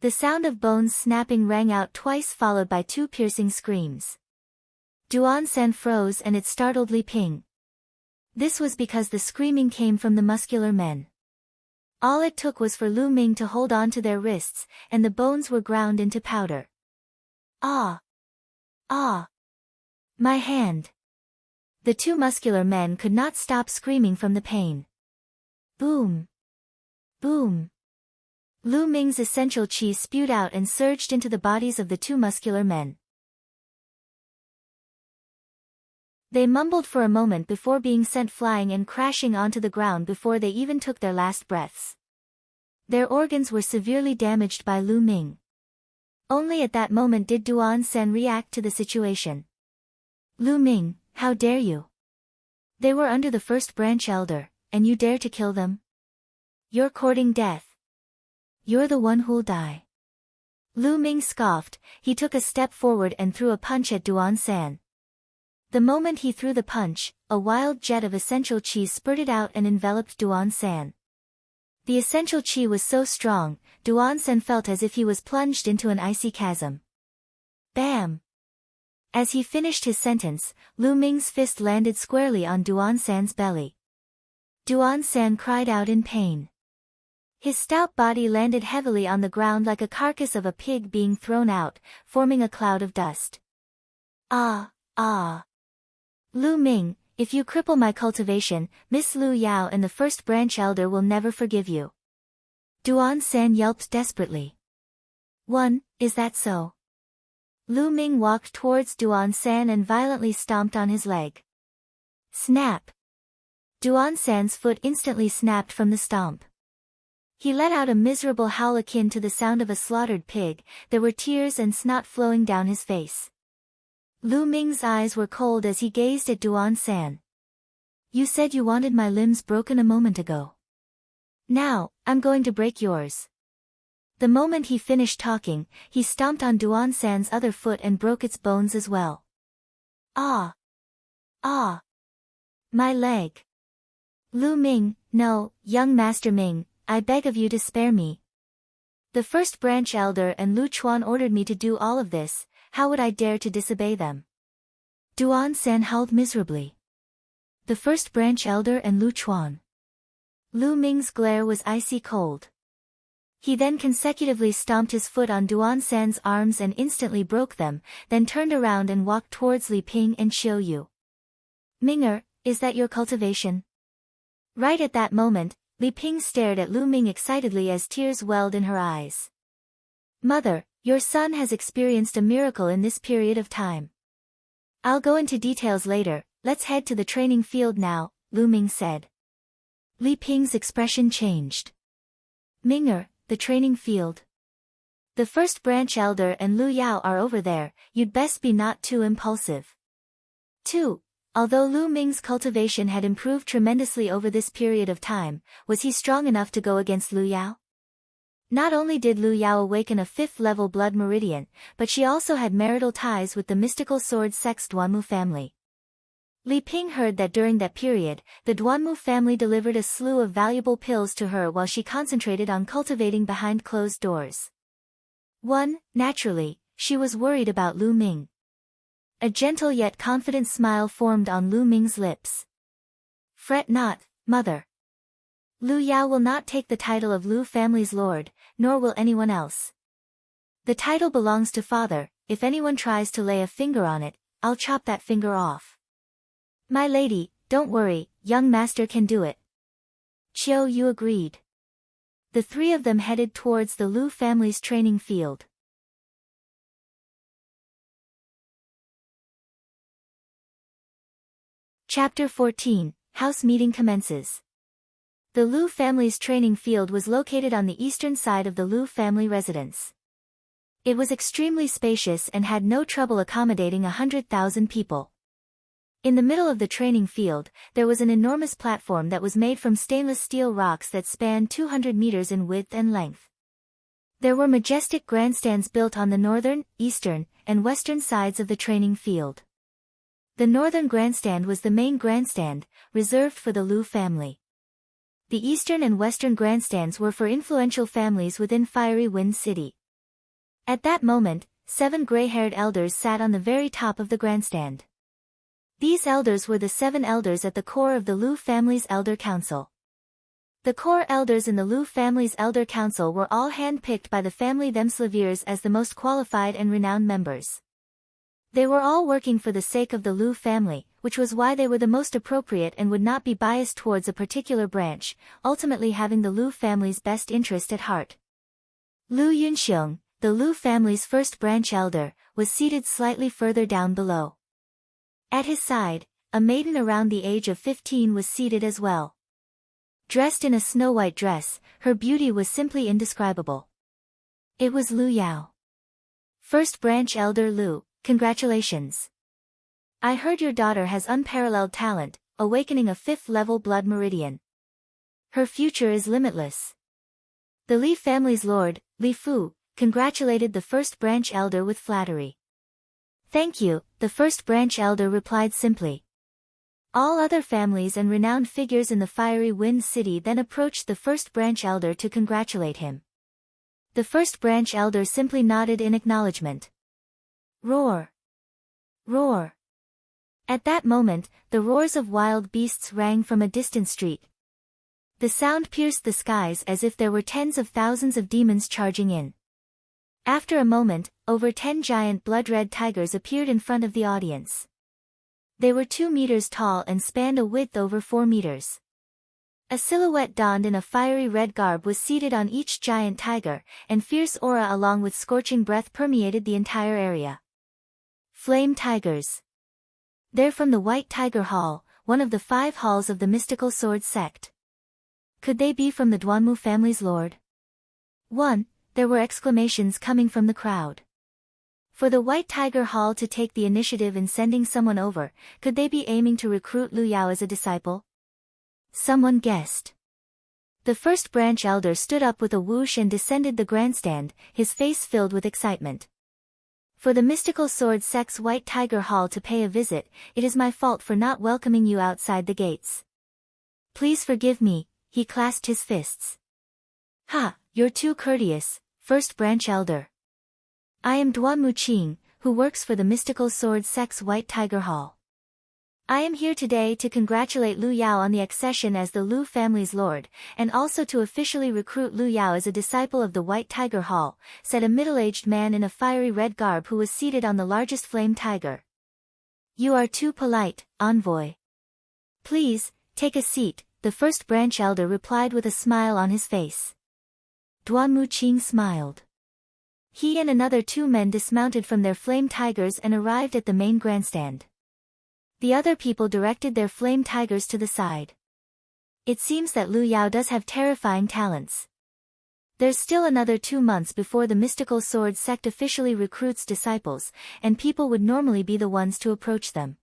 The sound of bones snapping rang out twice, followed by 2 piercing screams. Duan-san froze and it startled Li Ping. This was because the screaming came from the muscular men. All it took was for Lu Ming to hold on to their wrists, and the bones were ground into powder. Ah! Ah! My hand! The 2 muscular men could not stop screaming from the pain. Boom! Boom! Lu Ming's essential chi spewed out and surged into the bodies of the 2 muscular men. They mumbled for a moment before being sent flying and crashing onto the ground before they even took their last breaths. Their organs were severely damaged by Lu Ming. Only at that moment did Duan-san react to the situation. Lu Ming, how dare you? They were under the first branch elder, and you dare to kill them? You're courting death. You're the one who'll die. Lu Ming scoffed. He took a step forward and threw a punch at Duan-san. The moment he threw the punch, a wild jet of essential chi spurted out and enveloped Duan-san. The essential chi was so strong, Duan-san felt as if he was plunged into an icy chasm. Bam! As he finished his sentence, Lu Ming's fist landed squarely on Duan-san's belly. Duan-san cried out in pain. His stout body landed heavily on the ground like a carcass of a pig being thrown out, forming a cloud of dust. Ah, ah. Lu Ming, if you cripple my cultivation, Miss Lu Yao and the first branch elder will never forgive you. Duan San yelped desperately. Is that so? Lu Ming walked towards Duan San and violently stomped on his leg. Snap! Duan San's foot instantly snapped from the stomp. He let out a miserable howl akin to the sound of a slaughtered pig. There were tears and snot flowing down his face. Lu Ming's eyes were cold as he gazed at Duan San. You said you wanted my limbs broken a moment ago. Now, I'm going to break yours. The moment he finished talking, he stomped on Duan San's other foot and broke its bones as well. Ah! Ah! My leg! Lu Ming, no, young Master Ming, I beg of you to spare me. The first branch elder and Lu Chuan ordered me to do all of this, how would I dare to disobey them? Duan San howled miserably. The first branch elder and Lu Chuan. Lu Ming's glare was icy cold. He then consecutively stomped his foot on Duan San's arms and instantly broke them, then turned around and walked towards Li Ping and Xiu Yu. Minger, is that your cultivation? Right at that moment, Li Ping stared at Lu Ming excitedly as tears welled in her eyes. Mother, your son has experienced a miracle in this period of time. I'll go into details later, let's head to the training field now, Lu Ming said. Li Ping's expression changed. Minger, the training field. The first branch elder and Lu Yao are over there, you'd best be not too impulsive. 2. Although Lu Ming's cultivation had improved tremendously over this period of time, was he strong enough to go against Lu Yao? Not only did Lu Yao awaken a 5th-level blood meridian, but she also had marital ties with the mystical sword sex Duanmu family. Li Ping heard that during that period, the Duanmu family delivered a slew of valuable pills to her while she concentrated on cultivating behind closed doors. Naturally, she was worried about Lu Ming. A gentle yet confident smile formed on Lu Ming's lips. Fret not, mother. Lu Yao will not take the title of Lu family's lord, nor will anyone else. The title belongs to father, if anyone tries to lay a finger on it, I'll chop that finger off. My lady, don't worry, young master can do it. Xiu Yu agreed. The three of them headed towards the Lu family's training field. Chapter 14, House Meeting Commences. The Lu family's training field was located on the eastern side of the Lu family residence. It was extremely spacious and had no trouble accommodating 100,000 people. In the middle of the training field, there was an enormous platform that was made from stainless steel rocks that spanned 200 meters in width and length. There were majestic grandstands built on the northern, eastern, and western sides of the training field. The northern grandstand was the main grandstand, reserved for the Lu family. The eastern and western grandstands were for influential families within Fiery Wind City. At that moment, 7 gray-haired elders sat on the very top of the grandstand. These elders were the 7 elders at the core of the Lu family's Elder Council. The core elders in the Lu family's Elder Council were all hand-picked by the family themselves as the most qualified and renowned members. They were all working for the sake of the Lu family, which was why they were the most appropriate and would not be biased towards a particular branch, ultimately having the Lu family's best interest at heart. Lu Yunxiong, the Lu family's first branch elder, was seated slightly further down below. At his side, a maiden around the age of 15 was seated as well. Dressed in a snow-white dress, her beauty was simply indescribable. It was Lu Yao. First branch elder Lu, congratulations. I heard your daughter has unparalleled talent, awakening a 5th-level blood meridian. Her future is limitless. The Li family's lord, Li Fu, congratulated the first branch elder with flattery. Thank you, the first branch elder replied simply. All other families and renowned figures in the Fiery Wind City then approached the first branch elder to congratulate him. The first branch elder simply nodded in acknowledgement. Roar! Roar! At that moment, the roars of wild beasts rang from a distant street. The sound pierced the skies as if there were tens of thousands of demons charging in. After a moment, over 10 giant blood-red tigers appeared in front of the audience. They were 2 meters tall and spanned a width over 4 meters. A silhouette donned in a fiery red garb was seated on each giant tiger, and fierce aura along with scorching breath permeated the entire area. Flame tigers. They're from the White Tiger Hall, one of the 5 halls of the mystical sword sect. Could they be from the Duanmu family's lord? There were exclamations coming from the crowd. For the White Tiger Hall to take the initiative in sending someone over, could they be aiming to recruit Lu Yao as a disciple? Someone guessed. The first branch elder stood up with a whoosh and descended the grandstand, his face filled with excitement. For the mystical sword sect's White Tiger Hall to pay a visit, it is my fault for not welcoming you outside the gates. Please forgive me, he clasped his fists. Ha, you're too courteous, first branch elder. I am Duanmu Qing, who works for the mystical sword sect's White Tiger Hall. I am here today to congratulate Lu Yao on the accession as the Lu family's lord, and also to officially recruit Lu Yao as a disciple of the White Tiger Hall, said a middle-aged man in a fiery red garb who was seated on the largest flame tiger. You are too polite, envoy. Please, take a seat, the first branch elder replied with a smile on his face. Duanmu Qing smiled. He and another 2 men dismounted from their flame tigers and arrived at the main grandstand. The other people directed their flame tigers to the side. It seems that Lu Yao does have terrifying talents. There's still another 2 months before the mystical sword sect officially recruits disciples, and people would normally be the ones to approach them.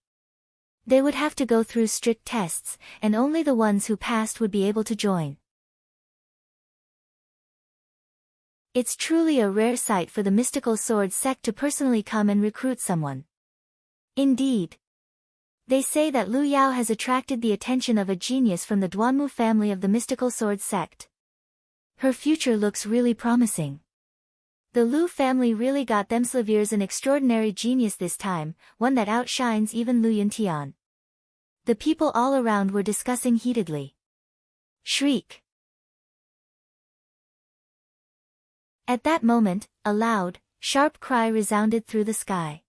They would have to go through strict tests, and only the ones who passed would be able to join. It's truly a rare sight for the mystical sword sect to personally come and recruit someone. Indeed. They say that Lu Yao has attracted the attention of a genius from the Duanmu family of the mystical sword sect. Her future looks really promising. The Lu family really got themselves an extraordinary genius this time, one that outshines even Lu Yuntian. The people all around were discussing heatedly. Shriek. At that moment, a loud, sharp cry resounded through the sky.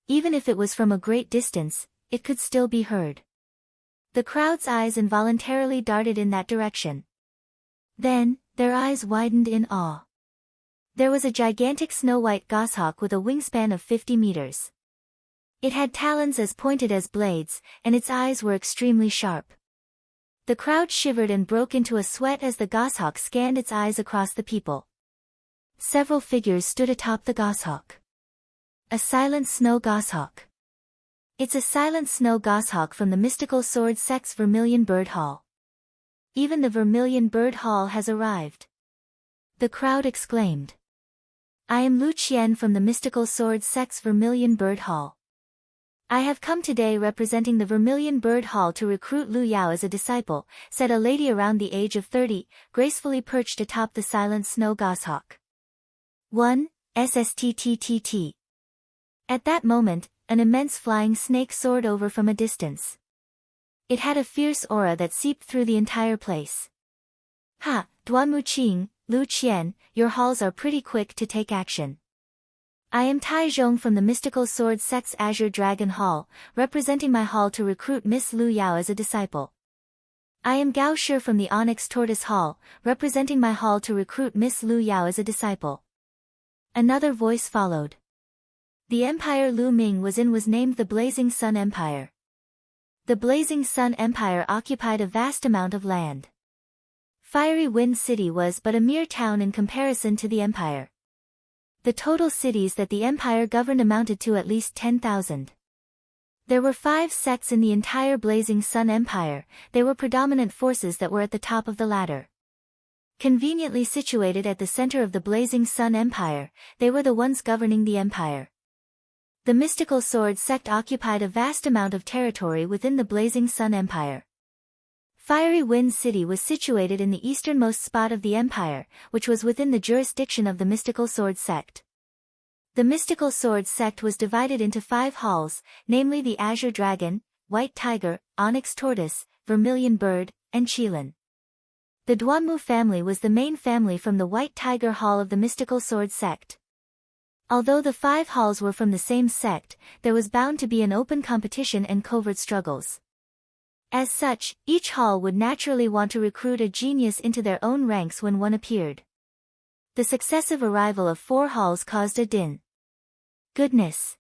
Even if it was from a great distance, it could still be heard. The crowd's eyes involuntarily darted in that direction. Then, their eyes widened in awe. There was a gigantic snow-white goshawk with a wingspan of 50 meters. It had talons as pointed as blades, and its eyes were extremely sharp. The crowd shivered and broke into a sweat as the goshawk scanned its eyes across the people. Several figures stood atop the goshawk. A silent snow goshawk. It's a silent snow goshawk from the mystical sword sect's Vermilion Bird Hall. Even the Vermilion Bird Hall has arrived. The crowd exclaimed. I am Lu Qian from the mystical sword sect's Vermilion Bird Hall. I have come today representing the Vermilion Bird Hall to recruit Lu Yao as a disciple, said a lady around the age of 30, gracefully perched atop the silent snow goshawk. 1. SSTTTT. At that moment, an immense flying snake soared over from a distance. It had a fierce aura that seeped through the entire place. Ha, Duanmu Qing, Lu Qian, your halls are pretty quick to take action. I am Tai Zhong from the mystical sword sect's Azure Dragon Hall, representing my hall to recruit Miss Lu Yao as a disciple. I am Gao Shi from the Onyx Tortoise Hall, representing my hall to recruit Miss Lu Yao as a disciple. Another voice followed. The empire Lu Ming was in was named the Blazing Sun Empire. The Blazing Sun Empire occupied a vast amount of land. Fiery Wind City was but a mere town in comparison to the empire. The total cities that the empire governed amounted to at least 10,000. There were 5 sects in the entire Blazing Sun Empire. They were predominant forces that were at the top of the ladder. Conveniently situated at the center of the Blazing Sun Empire, they were the ones governing the empire. The mystical sword sect occupied a vast amount of territory within the Blazing Sun Empire. Fiery Wind City was situated in the easternmost spot of the empire, which was within the jurisdiction of the mystical sword sect. The mystical sword sect was divided into 5 halls, namely the Azure Dragon, White Tiger, Onyx Tortoise, Vermilion Bird, and Qilin. The Duanmu family was the main family from the White Tiger Hall of the mystical sword sect. Although the 5 halls were from the same sect, there was bound to be an open competition and covert struggles. As such, each hall would naturally want to recruit a genius into their own ranks when one appeared. The successive arrival of 4 halls caused a din. Goodness!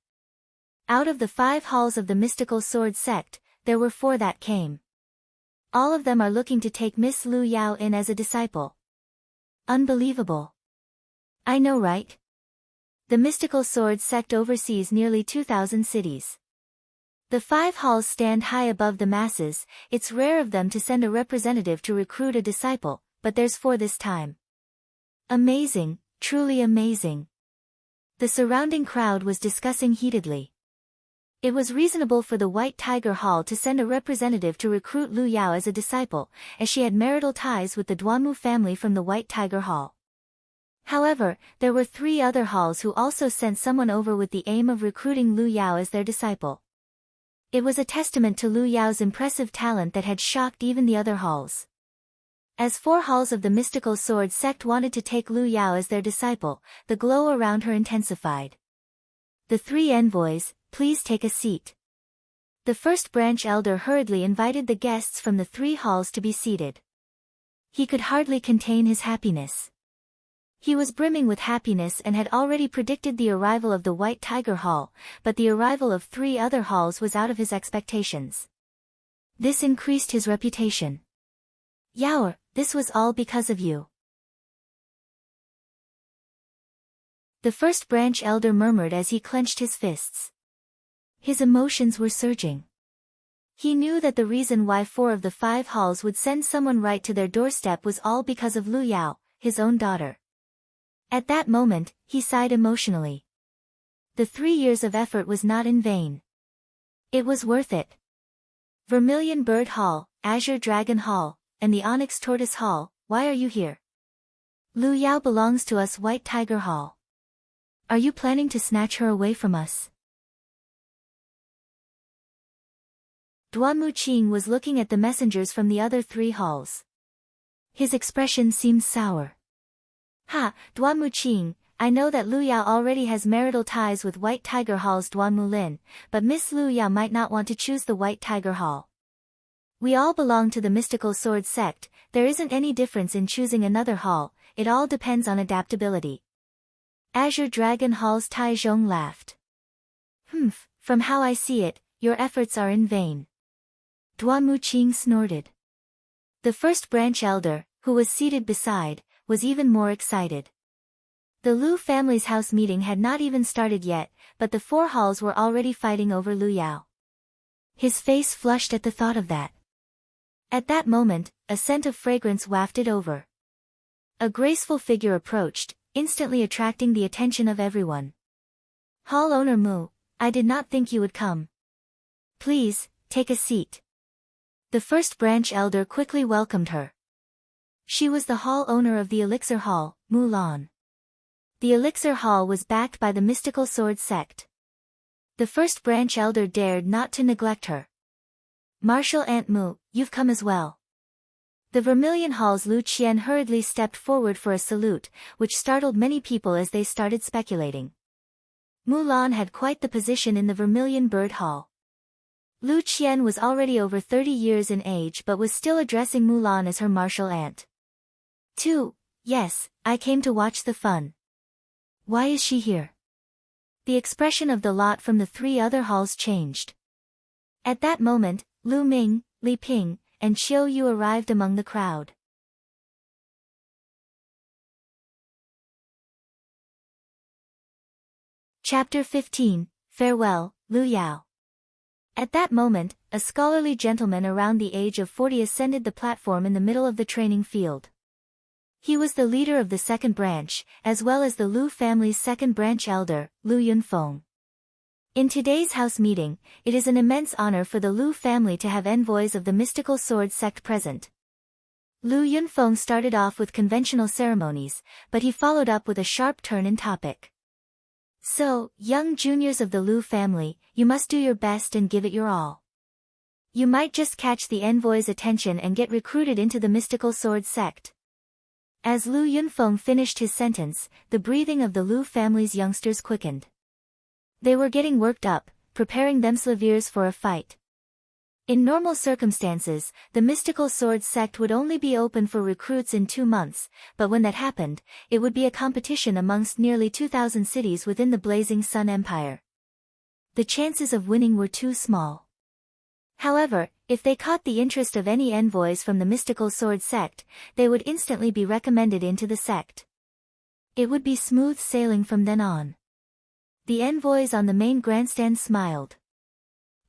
Out of the 5 halls of the mystical sword sect, there were 4 that came. All of them are looking to take Miss Lu Yao in as a disciple. Unbelievable. I know, right? The mystical sword sect oversees nearly 2,000 cities. The 5 halls stand high above the masses. It's rare of them to send a representative to recruit a disciple, but there's 4 this time. Amazing, truly amazing. The surrounding crowd was discussing heatedly. It was reasonable for the White Tiger Hall to send a representative to recruit Lu Yao as a disciple, as she had marital ties with the Duanmu family from the White Tiger Hall. However, there were 3 other halls who also sent someone over with the aim of recruiting Lu Yao as their disciple. It was a testament to Lu Yao's impressive talent that had shocked even the other halls. As 4 halls of the mystical sword sect wanted to take Lu Yao as their disciple, the glow around her intensified. The 3 envoys, please take a seat. The first branch elder hurriedly invited the guests from the 3 halls to be seated. He could hardly contain his happiness. He was brimming with happiness and had already predicted the arrival of the White Tiger Hall, but the arrival of 3 other halls was out of his expectations. This increased his reputation. Yaoer, this was all because of you. The first branch elder murmured as he clenched his fists. His emotions were surging. He knew that the reason why 4 of the 5 halls would send someone right to their doorstep was all because of Lu Yao, his own daughter. At that moment, he sighed emotionally. The 3 years of effort was not in vain. It was worth it. Vermilion Bird Hall, Azure Dragon Hall, and the Onyx Tortoise Hall, why are you here? Lu Yao belongs to us, White Tiger Hall. Are you planning to snatch her away from us? Duanmu Qing was looking at the messengers from the other 3 halls. His expression seemed sour. Ha, Duanmu Qing, I know that Lu Yao already has marital ties with White Tiger Hall's Duanmu Lin, but Miss Lu Yao might not want to choose the White Tiger Hall. We all belong to the mystical sword sect, there isn't any difference in choosing another hall, it all depends on adaptability. Azure Dragon Hall's Tai Zhong laughed. From how I see it, your efforts are in vain. Duanmu Qing snorted. The first branch elder, who was seated beside, was even more excited. The Lu family's house meeting had not even started yet, but the 4 halls were already fighting over Lu Yao. His face flushed at the thought of that. At that moment, a scent of fragrance wafted over. A graceful figure approached, instantly attracting the attention of everyone. Hall owner Mu, I did not think you would come. Please, take a seat. The first branch elder quickly welcomed her. She was the hall owner of the Elixir Hall, Mu Lan. The Elixir Hall was backed by the mystical sword sect. The first branch elder dared not to neglect her. Martial Aunt Mu, you've come as well. The Vermilion Hall's Lu Qian hurriedly stepped forward for a salute, which startled many people as they started speculating. Mu Lan had quite the position in the Vermilion Bird Hall. Lu Qian was already over 30 years in age but was still addressing Mu Lan as her martial aunt. Yes, I came to watch the fun. Why is she here? The expression of the lot from the 3 other halls changed. At that moment, Lu Ming, Li Ping, and Qiu Yu arrived among the crowd. Chapter 15, Farewell, Lu Yao. At that moment, a scholarly gentleman around the age of 40 ascended the platform in the middle of the training field. He was the leader of the second branch, as well as the Lu family's second branch elder, Lu Yunfeng. In today's house meeting, it is an immense honor for the Lu family to have envoys of the mystical sword sect present. Lu Yunfeng started off with conventional ceremonies, but he followed up with a sharp turn in topic. So, young juniors of the Lu family, you must do your best and give it your all. You might just catch the envoy's attention and get recruited into the mystical sword sect. As Lu Yunfeng finished his sentence, the breathing of the Lu family's youngsters quickened. They were getting worked up, preparing themselves for a fight. In normal circumstances, the mystical sword sect would only be open for recruits in 2 months, but when that happened, it would be a competition amongst nearly 2,000 cities within the Blazing Sun Empire. The chances of winning were too small. However, if they caught the interest of any envoys from the mystical sword sect, they would instantly be recommended into the sect. It would be smooth sailing from then on. The envoys on the main grandstand smiled.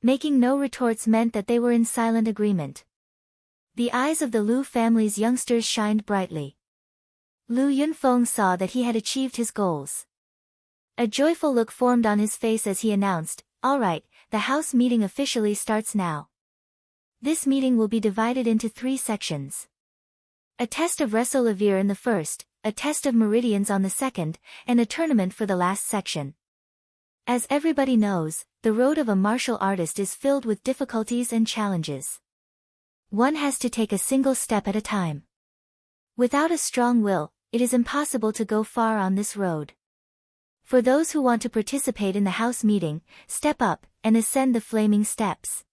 Making no retorts meant that they were in silent agreement. The eyes of the Lu family's youngsters shined brightly. Lu Yunfeng saw that he had achieved his goals. A joyful look formed on his face as he announced, "All right, the house meeting officially starts now. This meeting will be divided into 3 sections. A test of Resolevere in the first, a test of meridians on the second, and a tournament for the last section. As everybody knows, the road of a martial artist is filled with difficulties and challenges. One has to take a single step at a time. Without a strong will, it is impossible to go far on this road. For those who want to participate in the house meeting, step up and ascend the flaming steps."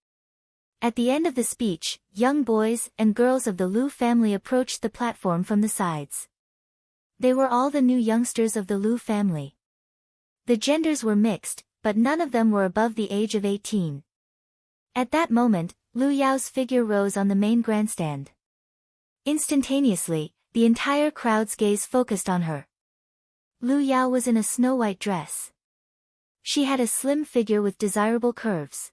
At the end of the speech, young boys and girls of the Lu family approached the platform from the sides. They were all the new youngsters of the Lu family. The genders were mixed, but none of them were above the age of 18. At that moment, Lu Yao's figure rose on the main grandstand. Instantaneously, the entire crowd's gaze focused on her. Lu Yao was in a snow-white dress. She had a slim figure with desirable curves.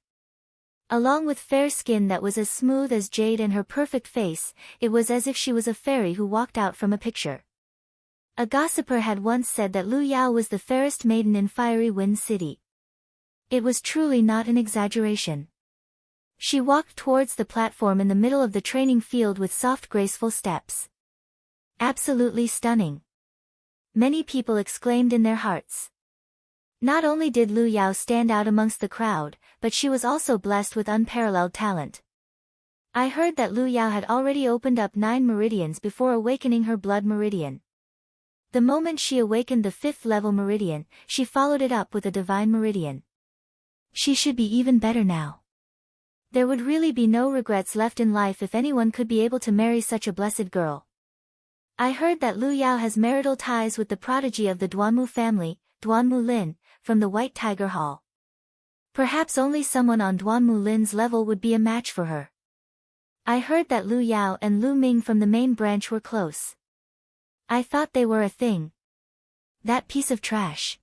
Along with fair skin that was as smooth as jade and her perfect face, it was as if she was a fairy who walked out from a picture. A gossiper had once said that Lu Yao was the fairest maiden in Fiery Wind City. It was truly not an exaggeration. She walked towards the platform in the middle of the training field with soft graceful steps. Absolutely stunning. Many people exclaimed in their hearts. Not only did Lu Yao stand out amongst the crowd, but she was also blessed with unparalleled talent. I heard that Lu Yao had already opened up 9 meridians before awakening her blood meridian. The moment she awakened the 5th level meridian, she followed it up with a divine meridian. She should be even better now. There would really be no regrets left in life if anyone could be able to marry such a blessed girl. I heard that Lu Yao has marital ties with the prodigy of the Duanmu family, Duanmu Lin, from the White Tiger Hall. Perhaps only someone on Duanmu Lin's level would be a match for her. I heard that Lu Yao and Lu Ming from the main branch were close. I thought they were a thing. That piece of trash.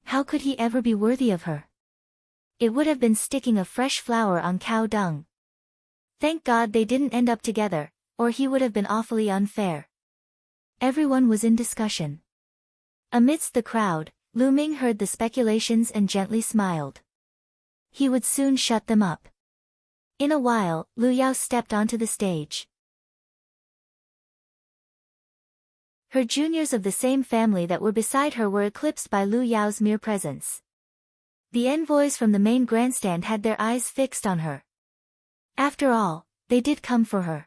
How could he ever be worthy of her? It would have been sticking a fresh flower on cow dung. Thank God they didn't end up together, or he would have been awfully unfair. Everyone was in discussion. Amidst the crowd, Lu Ming heard the speculations and gently smiled. He would soon shut them up. In a while, Lu Yao stepped onto the stage. Her juniors of the same family that were beside her were eclipsed by Lu Yao's mere presence. The envoys from the main grandstand had their eyes fixed on her. After all, they did come for her.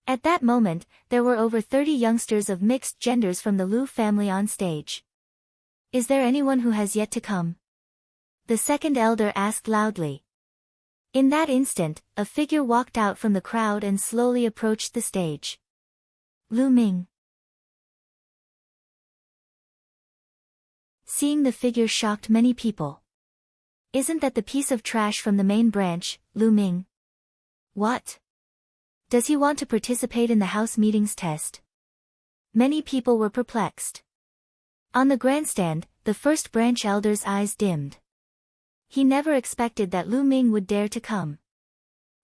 At that moment, there were over 30 youngsters of mixed genders from the Lu family on stage. "Is there anyone who has yet to come?" the second elder asked loudly. In that instant, a figure walked out from the crowd and slowly approached the stage. Lu Ming. Seeing the figure shocked many people. "Isn't that the piece of trash from the main branch, Lu Ming? What? Does he want to participate in the house meetings test?" Many people were perplexed. On the grandstand, the first branch elder's eyes dimmed. He never expected that Lu Ming would dare to come.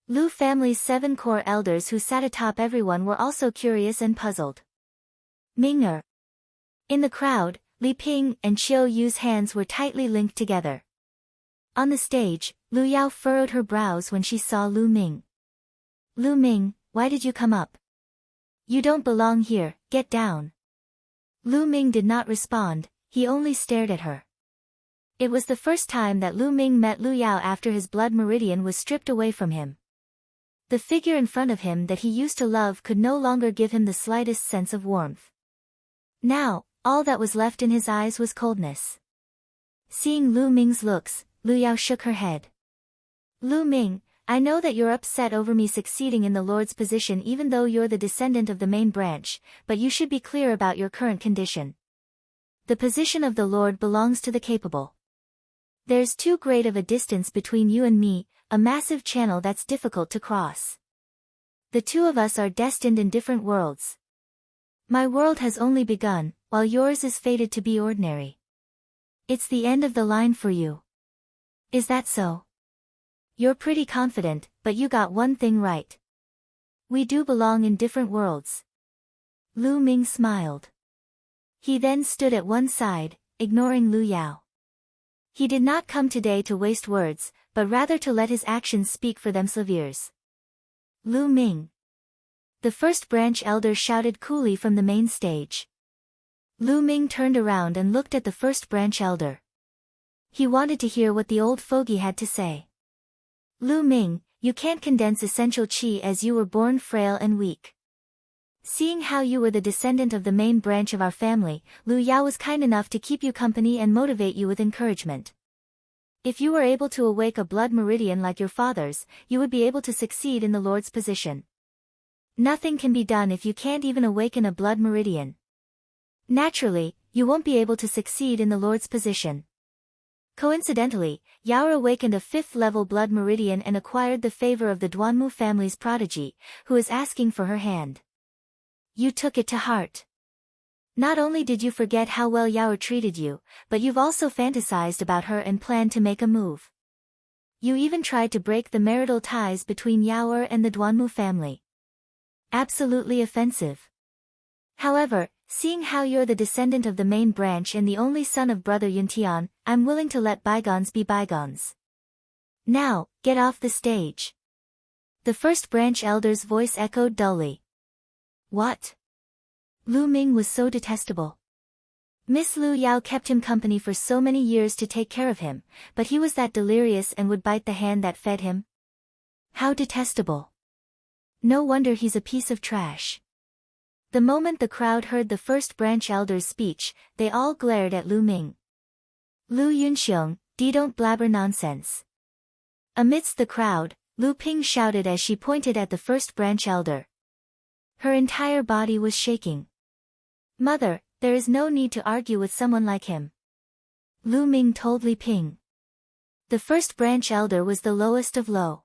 Lu family's 7 core elders who sat atop everyone were also curious and puzzled. Ming. In the crowd, Li Ping and Qiu Yu's hands were tightly linked together. On the stage, Lu Yao furrowed her brows when she saw Lu Ming. "Lu Ming, why did you come up? You don't belong here, get down." Lu Ming did not respond, he only stared at her. It was the first time that Lu Ming met Lu Yao after his blood meridian was stripped away from him. The figure in front of him that he used to love could no longer give him the slightest sense of warmth. Now, all that was left in his eyes was coldness. Seeing Lu Ming's looks, Lu Yao shook her head. Lu Ming, I know that you're upset over me succeeding in the Lord's position even though you're the descendant of the main branch, but you should be clear about your current condition. The position of the Lord belongs to the capable. There's too great of a distance between you and me, a massive channel that's difficult to cross. The two of us are destined in different worlds. My world has only begun, while yours is fated to be ordinary. It's the end of the line for you. Is that so? You're pretty confident, but you got one thing right. We do belong in different worlds. Lu Ming smiled. He then stood at one side, ignoring Lu Yao. He did not come today to waste words, but rather to let his actions speak for themselves. Lu Ming. The first branch elder shouted coolly from the main stage. Lu Ming turned around and looked at the first branch elder. He wanted to hear what the old fogey had to say. Lu Ming, you can't condense essential qi as you were born frail and weak. Seeing how you were the descendant of the main branch of our family, Lu Yao was kind enough to keep you company and motivate you with encouragement. If you were able to awake a blood meridian like your father's, you would be able to succeed in the Lord's position. Nothing can be done if you can't even awaken a blood meridian. Naturally, you won't be able to succeed in the Lord's position. Coincidentally, Yao awakened a 5th-level blood meridian and acquired the favor of the Duanmu family's prodigy, who is asking for her hand. You took it to heart. Not only did you forget how well Yao treated you, but you've also fantasized about her and planned to make a move. You even tried to break the marital ties between Yao and the Duanmu family. Absolutely offensive. However, seeing how you're the descendant of the main branch and the only son of brother Yuntian, I'm willing to let bygones be bygones. Now, get off the stage. The first branch elder's voice echoed dully. What? Lu Ming was so detestable. Miss Lu Yao kept him company for so many years to take care of him, but he was that delirious and would bite the hand that fed him. How detestable. No wonder he's a piece of trash. The moment the crowd heard the first branch elder's speech, they all glared at Lu Ming. Lu Yunxiong, don't blabber nonsense. Amidst the crowd, Lu Ping shouted as she pointed at the first branch elder. Her entire body was shaking. Mother, there is no need to argue with someone like him. Lu Ming told Li Ping. The first branch elder was the lowest of low.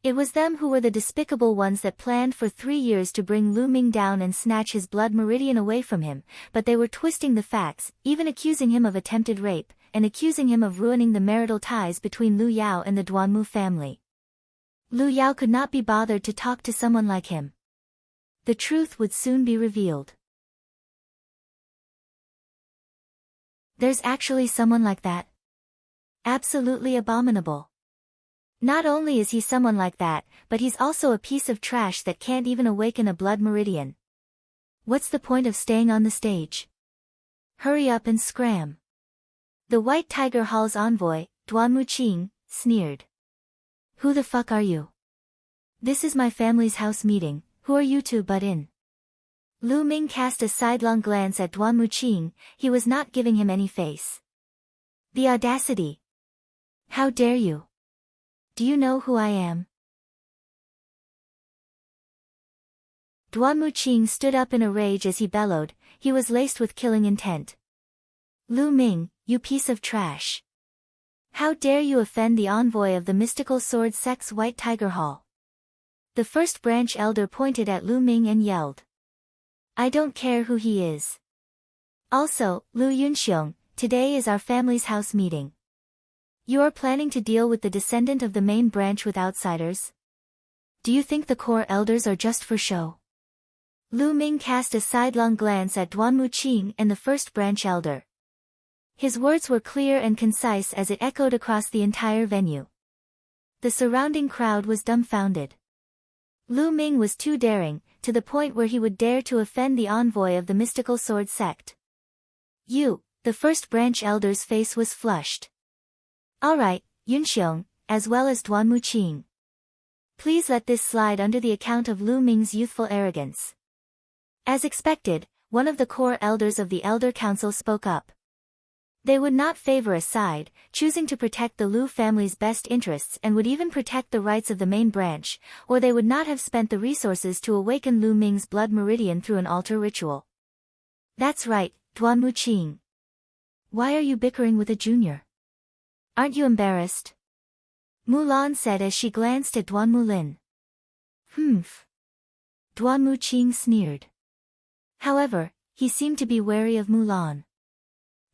It was them who were the despicable ones that planned for 3 years to bring Lu Ming down and snatch his blood meridian away from him, but they were twisting the facts, even accusing him of attempted rape, and accusing him of ruining the marital ties between Lu Yao and the Duanmu family. Lu Yao could not be bothered to talk to someone like him. The truth would soon be revealed. There's actually someone like that? Absolutely abominable. Not only is he someone like that, but he's also a piece of trash that can't even awaken a blood meridian. What's the point of staying on the stage? Hurry up and scram. The White Tiger Hall's envoy, Duanmu Qing, sneered. Who the fuck are you? This is my family's house meeting, who are you to butt in? Lu Ming cast a sidelong glance at Duanmu Qing, he was not giving him any face. The audacity. How dare you? Do you know who I am? Duanmu Qing stood up in a rage as he bellowed, he was laced with killing intent. Lu Ming, you piece of trash. How dare you offend the envoy of the mystical sword sect's White Tiger Hall? The first branch elder pointed at Lu Ming and yelled. I don't care who he is. Also, Lu Yunxiong, today is our family's house meeting. You are planning to deal with the descendant of the main branch with outsiders? Do you think the core elders are just for show? Lu Ming cast a sidelong glance at Duanmu Qing and the first branch elder. His words were clear and concise as it echoed across the entire venue. The surrounding crowd was dumbfounded. Lu Ming was too daring, to the point where he would dare to offend the envoy of the mystical sword sect. You, the first branch elder's face was flushed. Alright, Yunxiong, as well as Duanmu Qing. Please let this slide under the account of Lu Ming's youthful arrogance. As expected, one of the core elders of the Elder Council spoke up. They would not favor a side, choosing to protect the Lu family's best interests and would even protect the rights of the main branch, or they would not have spent the resources to awaken Lu Ming's blood meridian through an altar ritual. That's right, Duanmu Qing. Why are you bickering with a junior? Aren't you embarrassed? Mulan said as she glanced at Duanmu Lin. Humph. Duanmu Qing sneered. However, he seemed to be wary of Mulan.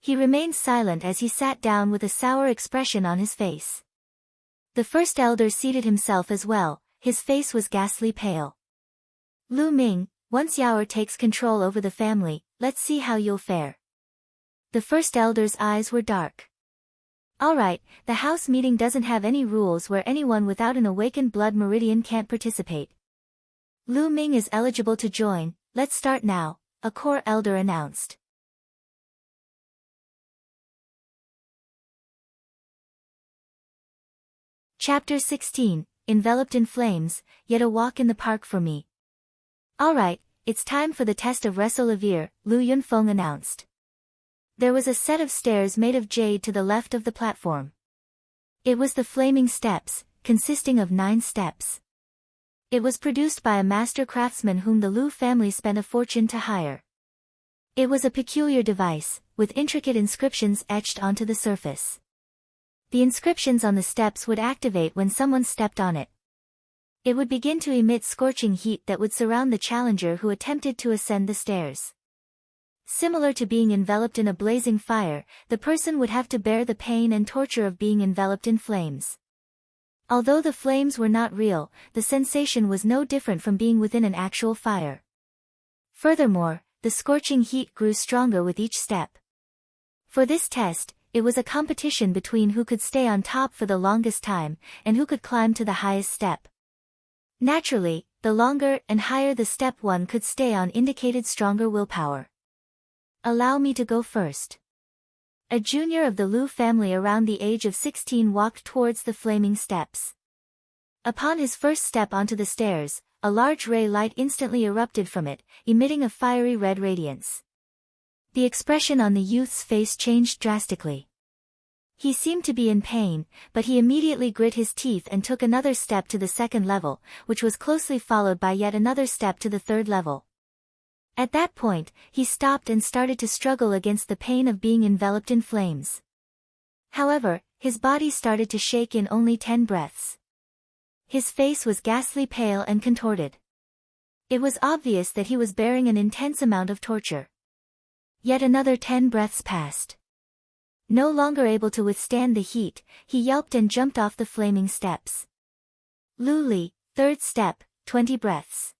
He remained silent as he sat down with a sour expression on his face. The first elder seated himself as well, his face was ghastly pale. Lu Ming, once Yaoer takes control over the family, let's see how you'll fare. The first elder's eyes were dark. Alright, the house meeting doesn't have any rules where anyone without an awakened blood meridian can't participate. Lu Ming is eligible to join, let's start now, a core elder announced. Chapter 16, Enveloped in Flames, Yet a Walk in the Park for Me. Alright, it's time for the test of Resolivir, Lu Yunfeng announced. There was a set of stairs made of jade to the left of the platform. It was the Flaming Steps, consisting of 9 steps. It was produced by a master craftsman whom the Lu family spent a fortune to hire. It was a peculiar device, with intricate inscriptions etched onto the surface. The inscriptions on the steps would activate when someone stepped on it. It would begin to emit scorching heat that would surround the challenger who attempted to ascend the stairs. Similar to being enveloped in a blazing fire, the person would have to bear the pain and torture of being enveloped in flames. Although the flames were not real, the sensation was no different from being within an actual fire. Furthermore, the scorching heat grew stronger with each step. For this test, it was a competition between who could stay on top for the longest time, and who could climb to the highest step. Naturally, the longer and higher the step one could stay on indicated stronger willpower. Allow me to go first. A junior of the Lu family around the age of 16 walked towards the flaming steps. Upon his first step onto the stairs, a large ray light instantly erupted from it, emitting a fiery red radiance. The expression on the youth's face changed drastically. He seemed to be in pain, but he immediately grit his teeth and took another step to the second level, which was closely followed by yet another step to the third level. At that point, he stopped and started to struggle against the pain of being enveloped in flames. However, his body started to shake in only 10 breaths. His face was ghastly pale and contorted. It was obvious that he was bearing an intense amount of torture. Yet another 10 breaths passed. No longer able to withstand the heat, he yelped and jumped off the flaming steps. Lu Li, third step, 20 breaths.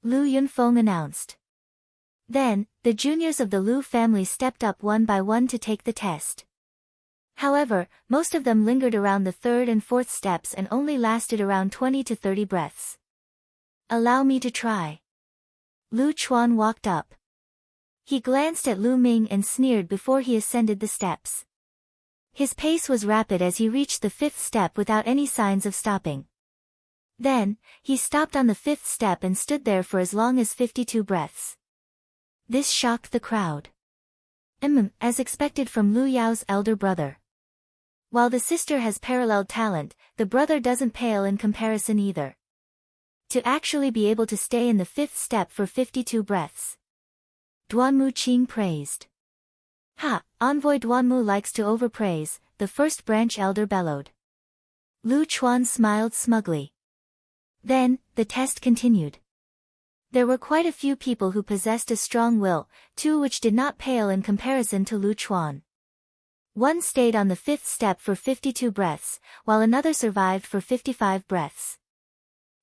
Lu Yunfeng announced. Then, the juniors of the Lu family stepped up one by one to take the test. However, most of them lingered around the third and fourth steps and only lasted around 20 to 30 breaths. Allow me to try. Lu Chuan walked up. He glanced at Lu Ming and sneered before he ascended the steps. His pace was rapid as he reached the 5th step without any signs of stopping. Then, he stopped on the 5th step and stood there for as long as 52 breaths. This shocked the crowd. As expected from Lu Yao's elder brother. While the sister has paralleled talent, the brother doesn't pale in comparison either. To actually be able to stay in the 5th step for 52 breaths. Duanmu Qing praised. Ha, Envoy Duanmu likes to overpraise, the first branch elder bellowed. Lu Chuan smiled smugly. Then, the test continued. There were quite a few people who possessed a strong will, 2 which did not pale in comparison to Lu Chuan. One stayed on the 5th step for 52 breaths, while another survived for 55 breaths.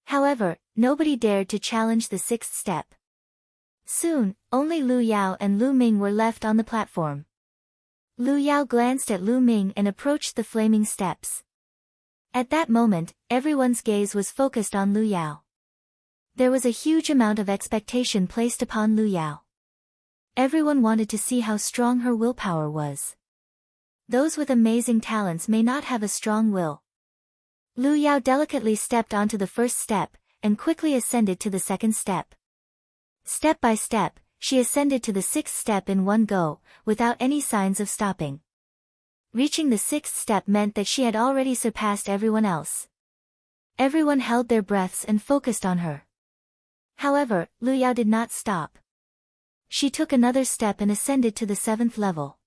However, nobody dared to challenge the 6th step. Soon, only Lu Yao and Lu Ming were left on the platform. Lu Yao glanced at Lu Ming and approached the flaming steps. At that moment, everyone's gaze was focused on Lu Yao. There was a huge amount of expectation placed upon Lu Yao. Everyone wanted to see how strong her willpower was. Those with amazing talents may not have a strong will. Lu Yao delicately stepped onto the first step, and quickly ascended to the second step. Step by step, she ascended to the sixth step in one go, without any signs of stopping. Reaching the sixth step meant that she had already surpassed everyone else. Everyone held their breaths and focused on her. However, Lu Yao did not stop. She took another step and ascended to the seventh level.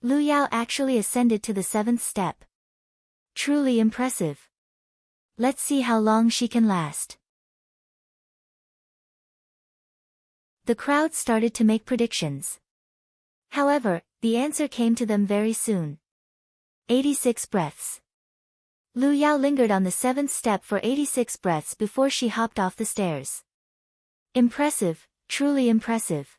Lu Yao actually ascended to the seventh step. Truly impressive. Let's see how long she can last. The crowd started to make predictions. However, the answer came to them very soon. 86 breaths. Lu Yao lingered on the seventh step for 86 breaths before she hopped off the stairs. Impressive, truly impressive.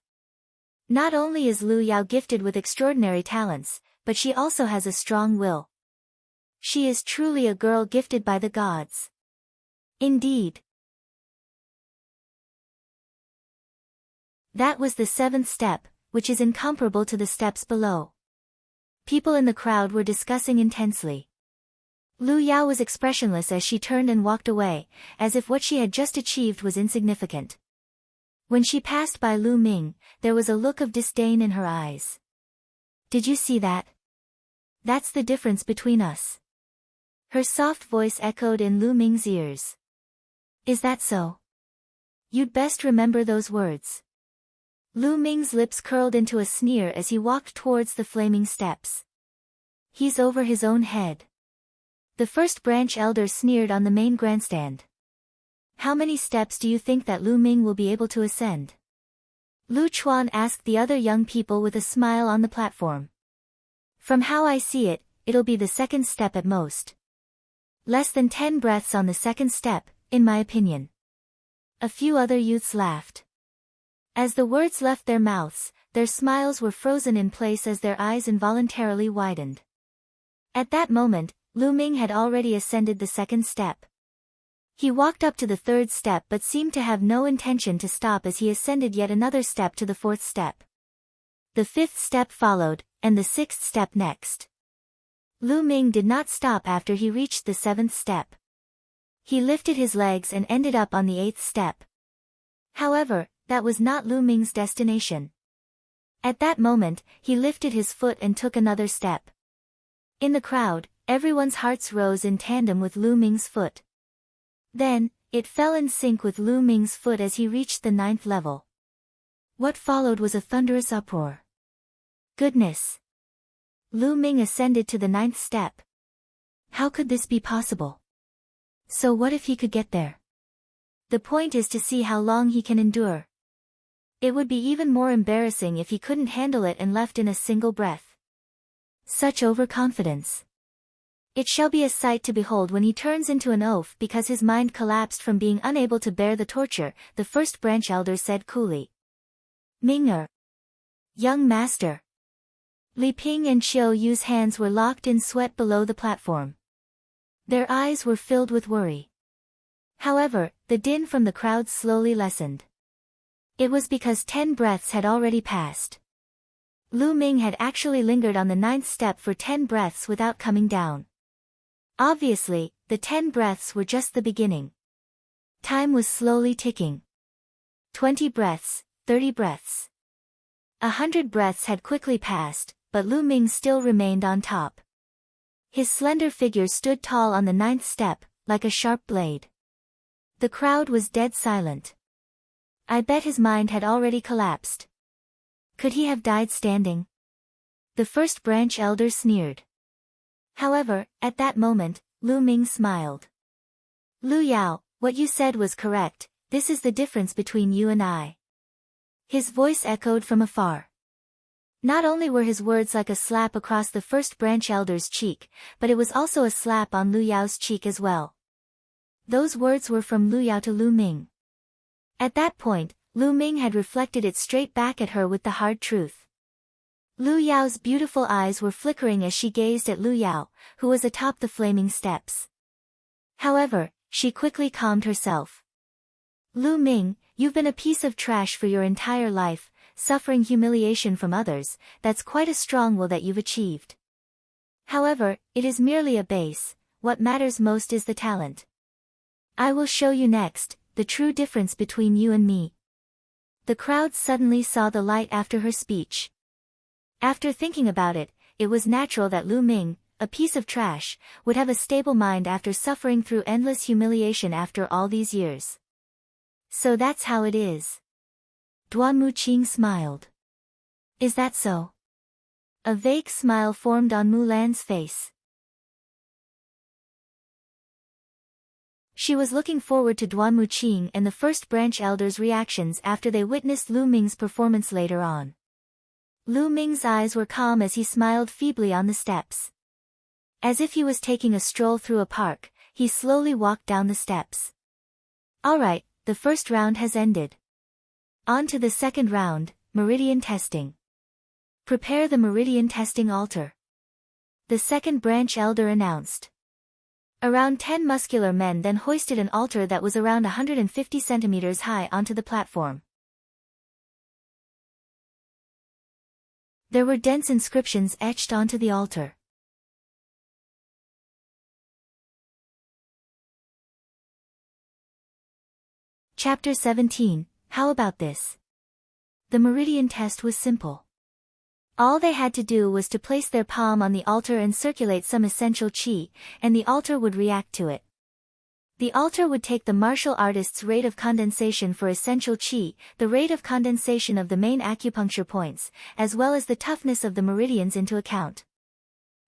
Not only is Lu Yao gifted with extraordinary talents, but she also has a strong will. She is truly a girl gifted by the gods. Indeed. That was the seventh step, which is incomparable to the steps below. People in the crowd were discussing intensely. Lu Yao was expressionless as she turned and walked away, as if what she had just achieved was insignificant. When she passed by Lu Ming, there was a look of disdain in her eyes. Did you see that? That's the difference between us. Her soft voice echoed in Lu Ming's ears. Is that so? You'd best remember those words. Lu Ming's lips curled into a sneer as he walked towards the flaming steps. He's over his own head. The first branch elder sneered on the main grandstand. How many steps do you think that Lu Ming will be able to ascend? Lu Chuan asked the other young people with a smile on the platform. From how I see it, it'll be the second step at most. Less than 10 breaths on the second step, in my opinion. A few other youths laughed. As the words left their mouths, their smiles were frozen in place as their eyes involuntarily widened. At that moment, Lu Ming had already ascended the second step. He walked up to the third step but seemed to have no intention to stop as he ascended yet another step to the fourth step. The fifth step followed, and the sixth step next. Lu Ming did not stop after he reached the seventh step. He lifted his legs and ended up on the eighth step. However, that was not Lu Ming's destination. At that moment, he lifted his foot and took another step. In the crowd, everyone's hearts rose in tandem with Lu Ming's foot. Then, it fell in sync with Lu Ming's foot as he reached the ninth level. What followed was a thunderous uproar. Goodness! Lu Ming ascended to the ninth step. How could this be possible? So what if he could get there? The point is to see how long he can endure. It would be even more embarrassing if he couldn't handle it and left in a single breath. Such overconfidence. It shall be a sight to behold when he turns into an oaf because his mind collapsed from being unable to bear the torture, the first branch elder said coolly. Ming-er. Young master. Li Ping and Qiu Yu's hands were locked in sweat below the platform. Their eyes were filled with worry. However, the din from the crowd slowly lessened. It was because 10 breaths had already passed. Lu Ming had actually lingered on the ninth step for 10 breaths without coming down. Obviously, the 10 breaths were just the beginning. Time was slowly ticking. 20 breaths, 30 breaths. 100 breaths had quickly passed, but Lu Ming still remained on top. His slender figure stood tall on the ninth step, like a sharp blade. The crowd was dead silent. I bet his mind had already collapsed. Could he have died standing? The first branch elder sneered. However, at that moment, Lu Ming smiled. Lu Yao, what you said was correct, this is the difference between you and I. His voice echoed from afar. Not only were his words like a slap across the first branch elder's cheek, but it was also a slap on Lu Yao's cheek as well. Those words were from Lu Yao to Lu Ming. At that point, Lu Ming had reflected it straight back at her with the hard truth. Lu Yao's beautiful eyes were flickering as she gazed at Lu Yao, who was atop the flaming steps. However, she quickly calmed herself. Lu Ming, you've been a piece of trash for your entire life, suffering humiliation from others, that's quite a strong will that you've achieved. However, it is merely a base, what matters most is the talent. I will show you next, the true difference between you and me. The crowd suddenly saw the light after her speech. After thinking about it, it was natural that Lu Ming, a piece of trash, would have a stable mind after suffering through endless humiliation after all these years. So that's how it is. Duan Muqing smiled. Is that so? A vague smile formed on Mulan's face. She was looking forward to Duan Muqing and the first branch elders' reactions after they witnessed Lu Ming's performance later on. Lu Ming's eyes were calm as he smiled feebly on the steps. As if he was taking a stroll through a park, he slowly walked down the steps. Alright, the first round has ended. On to the second round, meridian testing. Prepare the meridian testing altar. The second branch elder announced. Around 10 muscular men then hoisted an altar that was around 150 centimeters high onto the platform. There were dense inscriptions etched onto the altar. Chapter 17, How about this? The meridian test was simple. All they had to do was to place their palm on the altar and circulate some essential qi, and the altar would react to it. The altar would take the martial artist's rate of condensation for essential qi, the rate of condensation of the main acupuncture points, as well as the toughness of the meridians into account.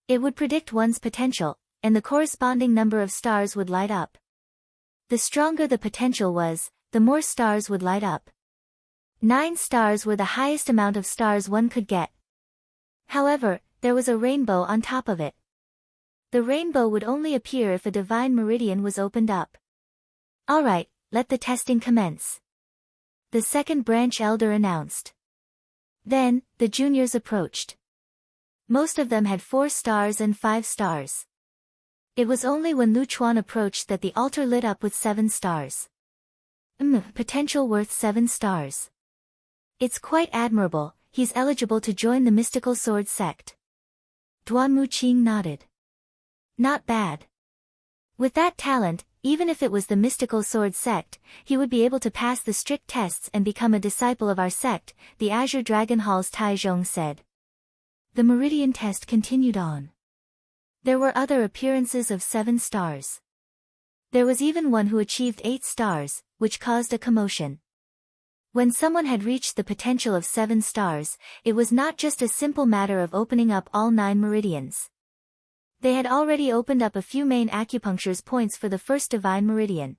It would predict one's potential, and the corresponding number of stars would light up. The stronger the potential was, the more stars would light up. 9 stars were the highest amount of stars one could get. However, there was a rainbow on top of it. The rainbow would only appear if a divine meridian was opened up. Alright, let the testing commence. The second branch elder announced. Then, the juniors approached. Most of them had 4 stars and 5 stars. It was only when Lu Chuan approached that the altar lit up with 7 stars. Potential worth 7 stars. It's quite admirable, he's eligible to join the mystical sword sect. Duan Muqing nodded. Not bad. With that talent, even if it was the mystical sword sect, he would be able to pass the strict tests and become a disciple of our sect, the Azure Dragon Hall's Tai Zhong said. The meridian test continued on. There were other appearances of 7 stars. There was even one who achieved 8 stars, which caused a commotion. When someone had reached the potential of 7 stars, it was not just a simple matter of opening up all 9 meridians. They had already opened up a few main acupuncture's points for the first divine meridian.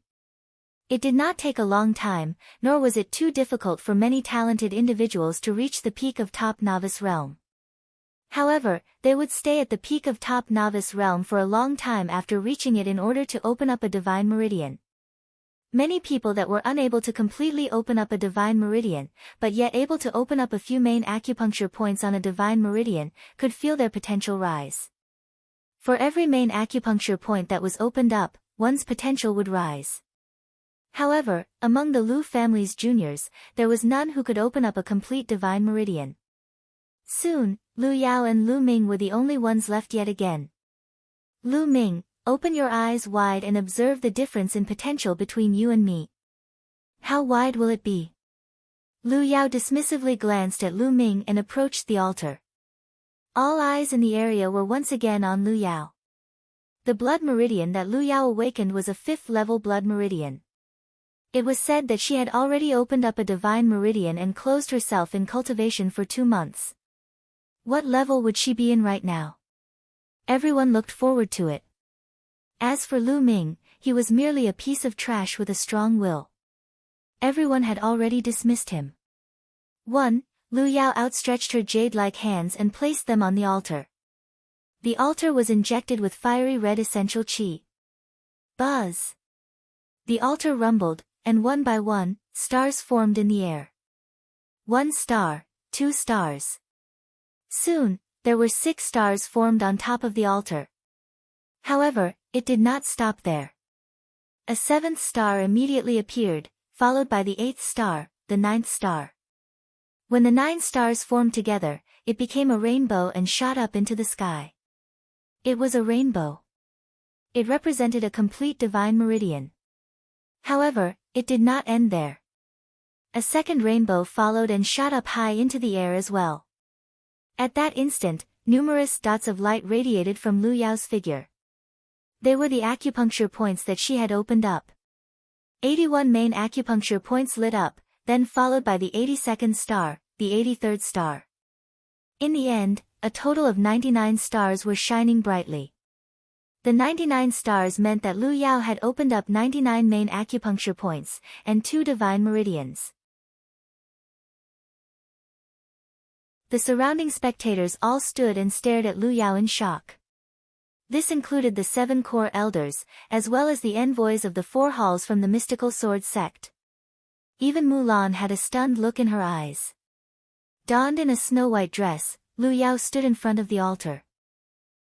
It did not take a long time, nor was it too difficult for many talented individuals to reach the peak of top novice realm. However, they would stay at the peak of top novice realm for a long time after reaching it in order to open up a divine meridian. Many people that were unable to completely open up a divine meridian, but yet able to open up a few main acupuncture points on a divine meridian, could feel their potential rise. For every main acupuncture point that was opened up, one's potential would rise. However, among the Lu family's juniors, there was none who could open up a complete divine meridian. Soon, Lu Yao and Lu Ming were the only ones left yet again. Lu Ming, open your eyes wide and observe the difference in potential between you and me. How wide will it be? Lu Yao dismissively glanced at Lu Ming and approached the altar. All eyes in the area were once again on Lu Yao. The blood meridian that Lu Yao awakened was a 5th level blood meridian. It was said that she had already opened up a divine meridian and closed herself in cultivation for 2 months. What level would she be in right now? Everyone looked forward to it. As for Lu Ming, he was merely a piece of trash with a strong will. Everyone had already dismissed him. 1. Lu Yao outstretched her jade-like hands and placed them on the altar. The altar was injected with fiery red essential qi. Buzz! The altar rumbled, and one by one, stars formed in the air. 1 star, 2 stars. Soon, there were 6 stars formed on top of the altar. However, it did not stop there. A 7th star immediately appeared, followed by the 8th star, the 9th star. When the 9 stars formed together, it became a rainbow and shot up into the sky. It was a rainbow. It represented a complete divine meridian. However, it did not end there. A second rainbow followed and shot up high into the air as well. At that instant, numerous dots of light radiated from Lu Yao's figure. They were the acupuncture points that she had opened up. 81 main acupuncture points lit up, then followed by the 82nd star, the 83rd star. In the end, a total of 99 stars were shining brightly. The 99 stars meant that Lu Yao had opened up 99 main acupuncture points, and 2 divine meridians. The surrounding spectators all stood and stared at Lu Yao in shock. This included the 7 core elders, as well as the envoys of the 4 halls from the mystical sword sect. Even Mulan had a stunned look in her eyes. Donned in a snow-white dress, Lu Yao stood in front of the altar.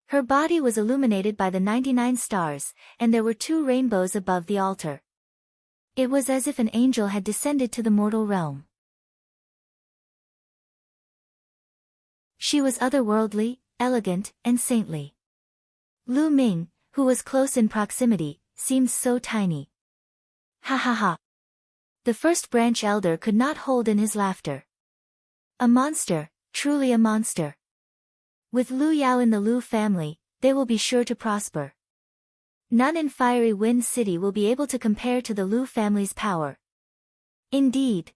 Her body was illuminated by the 99 stars, and there were 2 rainbows above the altar. It was as if an angel had descended to the mortal realm. She was otherworldly, elegant, and saintly. Lu Ming, who was close in proximity, seemed so tiny. Ha ha ha. The first branch elder could not hold in his laughter. A monster, truly a monster. With Lu Yao in the Lu family, they will be sure to prosper. None in Fiery Wind City will be able to compare to the Lu family's power. Indeed.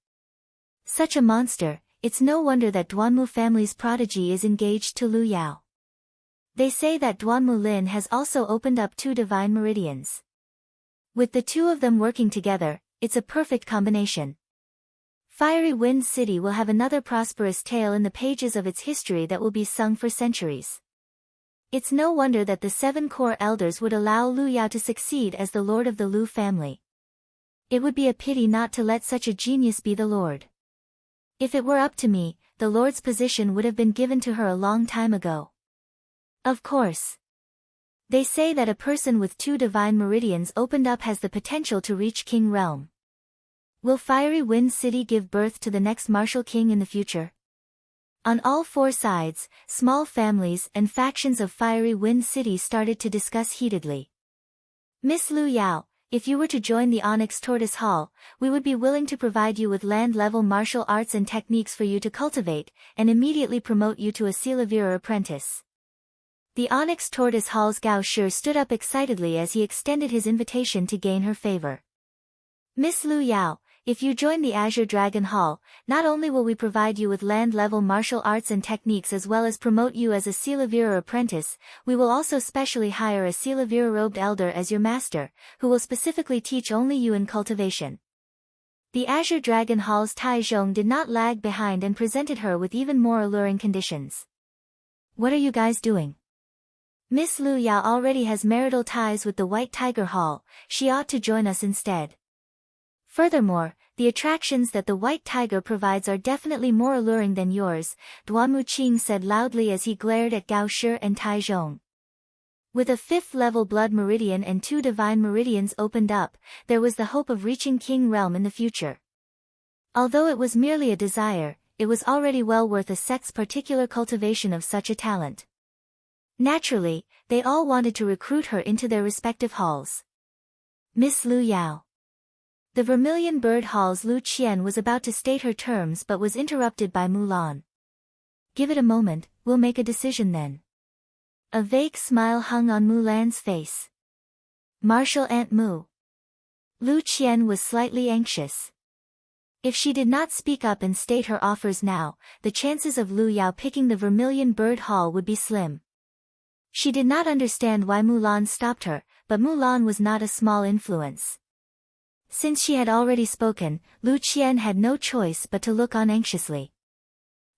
Such a monster, it's no wonder that Duanmu family's prodigy is engaged to Lu Yao. They say that Duanmu Lin has also opened up 2 divine meridians. With the 2 of them working together, it's a perfect combination. Fiery Wind City will have another prosperous tale in the pages of its history that will be sung for centuries. It's no wonder that the 7 core elders would allow Lu Yao to succeed as the lord of the Lu family. It would be a pity not to let such a genius be the lord. If it were up to me, the lord's position would have been given to her a long time ago. Of course. They say that a person with 2 divine meridians opened up has the potential to reach King Realm. Will Fiery Wind City give birth to the next martial king in the future? On all 4 sides, small families and factions of Fiery Wind City started to discuss heatedly. Miss Lu Yao, if you were to join the Onyx Tortoise Hall, we would be willing to provide you with land-level martial arts and techniques for you to cultivate, and immediately promote you to a Silavira apprentice. The Onyx Tortoise Hall's Gao Shi stood up excitedly as he extended his invitation to gain her favor. Miss Lu Yao, if you join the Azure Dragon Hall, not only will we provide you with land-level martial arts and techniques as well as promote you as a Silavira apprentice, we will also specially hire a Silavira-robed elder as your master, who will specifically teach only you in cultivation. The Azure Dragon Hall's Tai Zhong did not lag behind and presented her with even more alluring conditions. What are you guys doing? Miss Lu Yao already has marital ties with the White Tiger Hall, she ought to join us instead. Furthermore, the attractions that the White Tiger provides are definitely more alluring than yours, Duanmu Qing said loudly as he glared at Gao Shi and Tai Zhong. With a 5th level blood meridian and 2 divine meridians opened up, there was the hope of reaching King Realm in the future. Although it was merely a desire, it was already well worth a sect's particular cultivation of such a talent. Naturally, they all wanted to recruit her into their respective halls. Miss Lu Yao. The Vermilion Bird Hall's Lu Qian was about to state her terms but was interrupted by Mulan. Give it a moment, we'll make a decision then. A vague smile hung on Mulan's face. Martial Aunt Mu. Lu Qian was slightly anxious. If she did not speak up and state her offers now, the chances of Lu Yao picking the Vermilion Bird Hall would be slim. She did not understand why Mulan stopped her, but Mulan was not a small influence. Since she had already spoken, Lu Qian had no choice but to look on anxiously.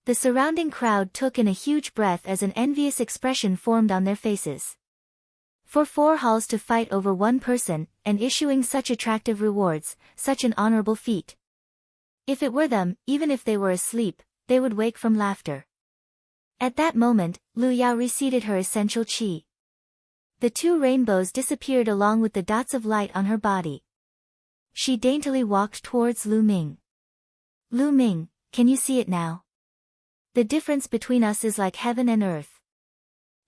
The surrounding crowd took in a huge breath as an envious expression formed on their faces. For 4 halls to fight over 1 person, and issuing such attractive rewards, such an honorable feat. If it were them, even if they were asleep, they would wake from laughter. At that moment, Lu Yao receded her essential qi. The 2 rainbows disappeared along with the dots of light on her body. She daintily walked towards Lu Ming. Lu Ming, can you see it now? The difference between us is like heaven and earth.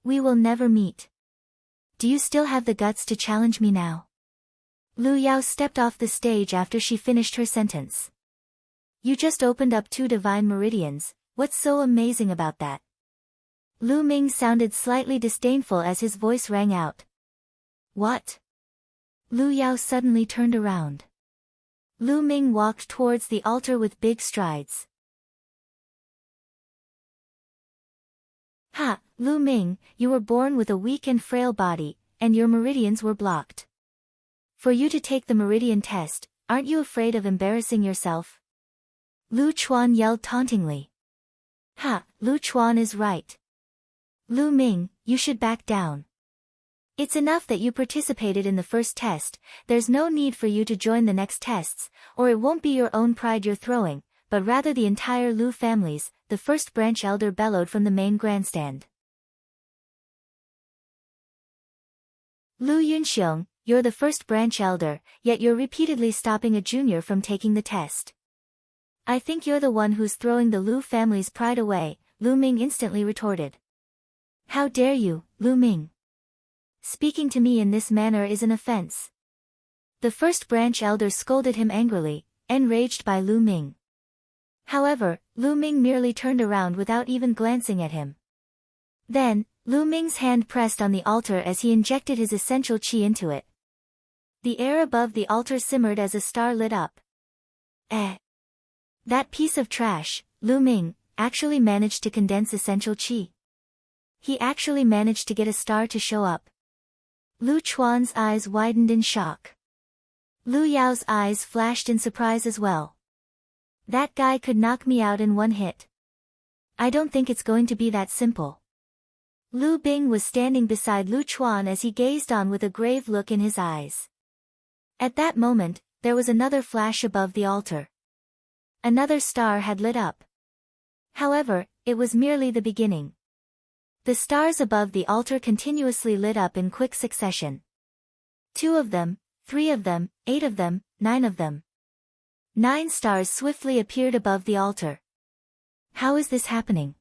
We will never meet. Do you still have the guts to challenge me now? Lu Yao stepped off the stage after she finished her sentence. You just opened up 2 divine meridians, what's so amazing about that? Lu Ming sounded slightly disdainful as his voice rang out. What? Lu Yao suddenly turned around. Lu Ming walked towards the altar with big strides. Ha, Lu Ming, you were born with a weak and frail body, and your meridians were blocked. For you to take the meridian test, aren't you afraid of embarrassing yourself? Lu Chuan yelled tauntingly. Ha, Lu Chuan is right. Lu Ming, you should back down. It's enough that you participated in the first test, there's no need for you to join the next tests, or it won't be your own pride you're throwing, but rather the entire Lu family's, the first branch elder bellowed from the main grandstand. Lu Yunxiong, you're the first branch elder, yet you're repeatedly stopping a junior from taking the test. I think you're the one who's throwing the Lu family's pride away, Lu Ming instantly retorted. How dare you, Lu Ming? Speaking to me in this manner is an offense. The first branch elder scolded him angrily, enraged by Lu Ming. However, Lu Ming merely turned around without even glancing at him. Then, Lu Ming's hand pressed on the altar as he injected his essential qi into it. The air above the altar simmered as a star lit up. That piece of trash, Lu Ming, actually managed to condense essential qi. He actually managed to get a star to show up. Lu Chuan's eyes widened in shock. Lu Yao's eyes flashed in surprise as well. That guy could knock me out in one hit. I don't think it's going to be that simple. Lu Bing was standing beside Lu Chuan as he gazed on with a grave look in his eyes. At that moment, there was another flash above the altar. Another star had lit up. However, it was merely the beginning. The stars above the altar continuously lit up in quick succession. 2 of them, 3 of them, 8 of them, 9 of them. 9 stars swiftly appeared above the altar. How is this happening?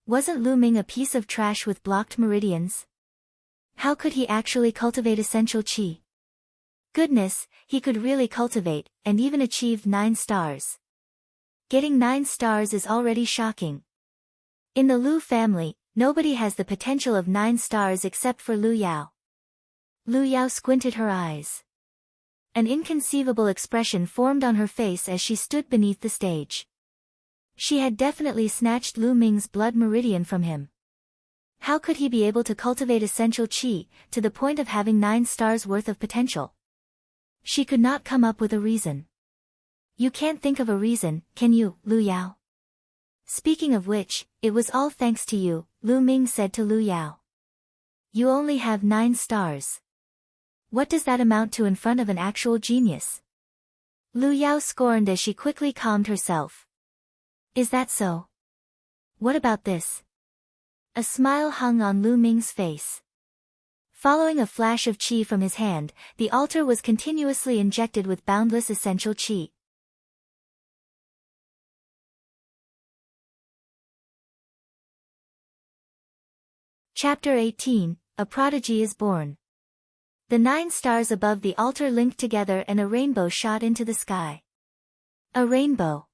Wasn't Lu Ming a piece of trash with blocked meridians? How could he actually cultivate essential qi? Goodness, he could really cultivate, and even achieved 9 stars. Getting 9 stars is already shocking. In the Lu family, nobody has the potential of 9 stars except for Lu Yao. Lu Yao squinted her eyes. An inconceivable expression formed on her face as she stood beneath the stage. She had definitely snatched Lu Ming's blood meridian from him. How could he be able to cultivate essential qi, to the point of having 9 stars worth of potential? She could not come up with a reason. You can't think of a reason, can you, Lu Yao? Speaking of which, it was all thanks to you, Lu Ming said to Lu Yao. You only have 9 stars. What does that amount to in front of an actual genius? Lu Yao scorned as she quickly calmed herself. Is that so? What about this? A smile hung on Lu Ming's face. Following a flash of qi from his hand, the altar was continuously injected with boundless essential qi. Chapter 18, A Prodigy is Born. The 9 stars above the altar linked together and a rainbow shot into the sky. A rainbow.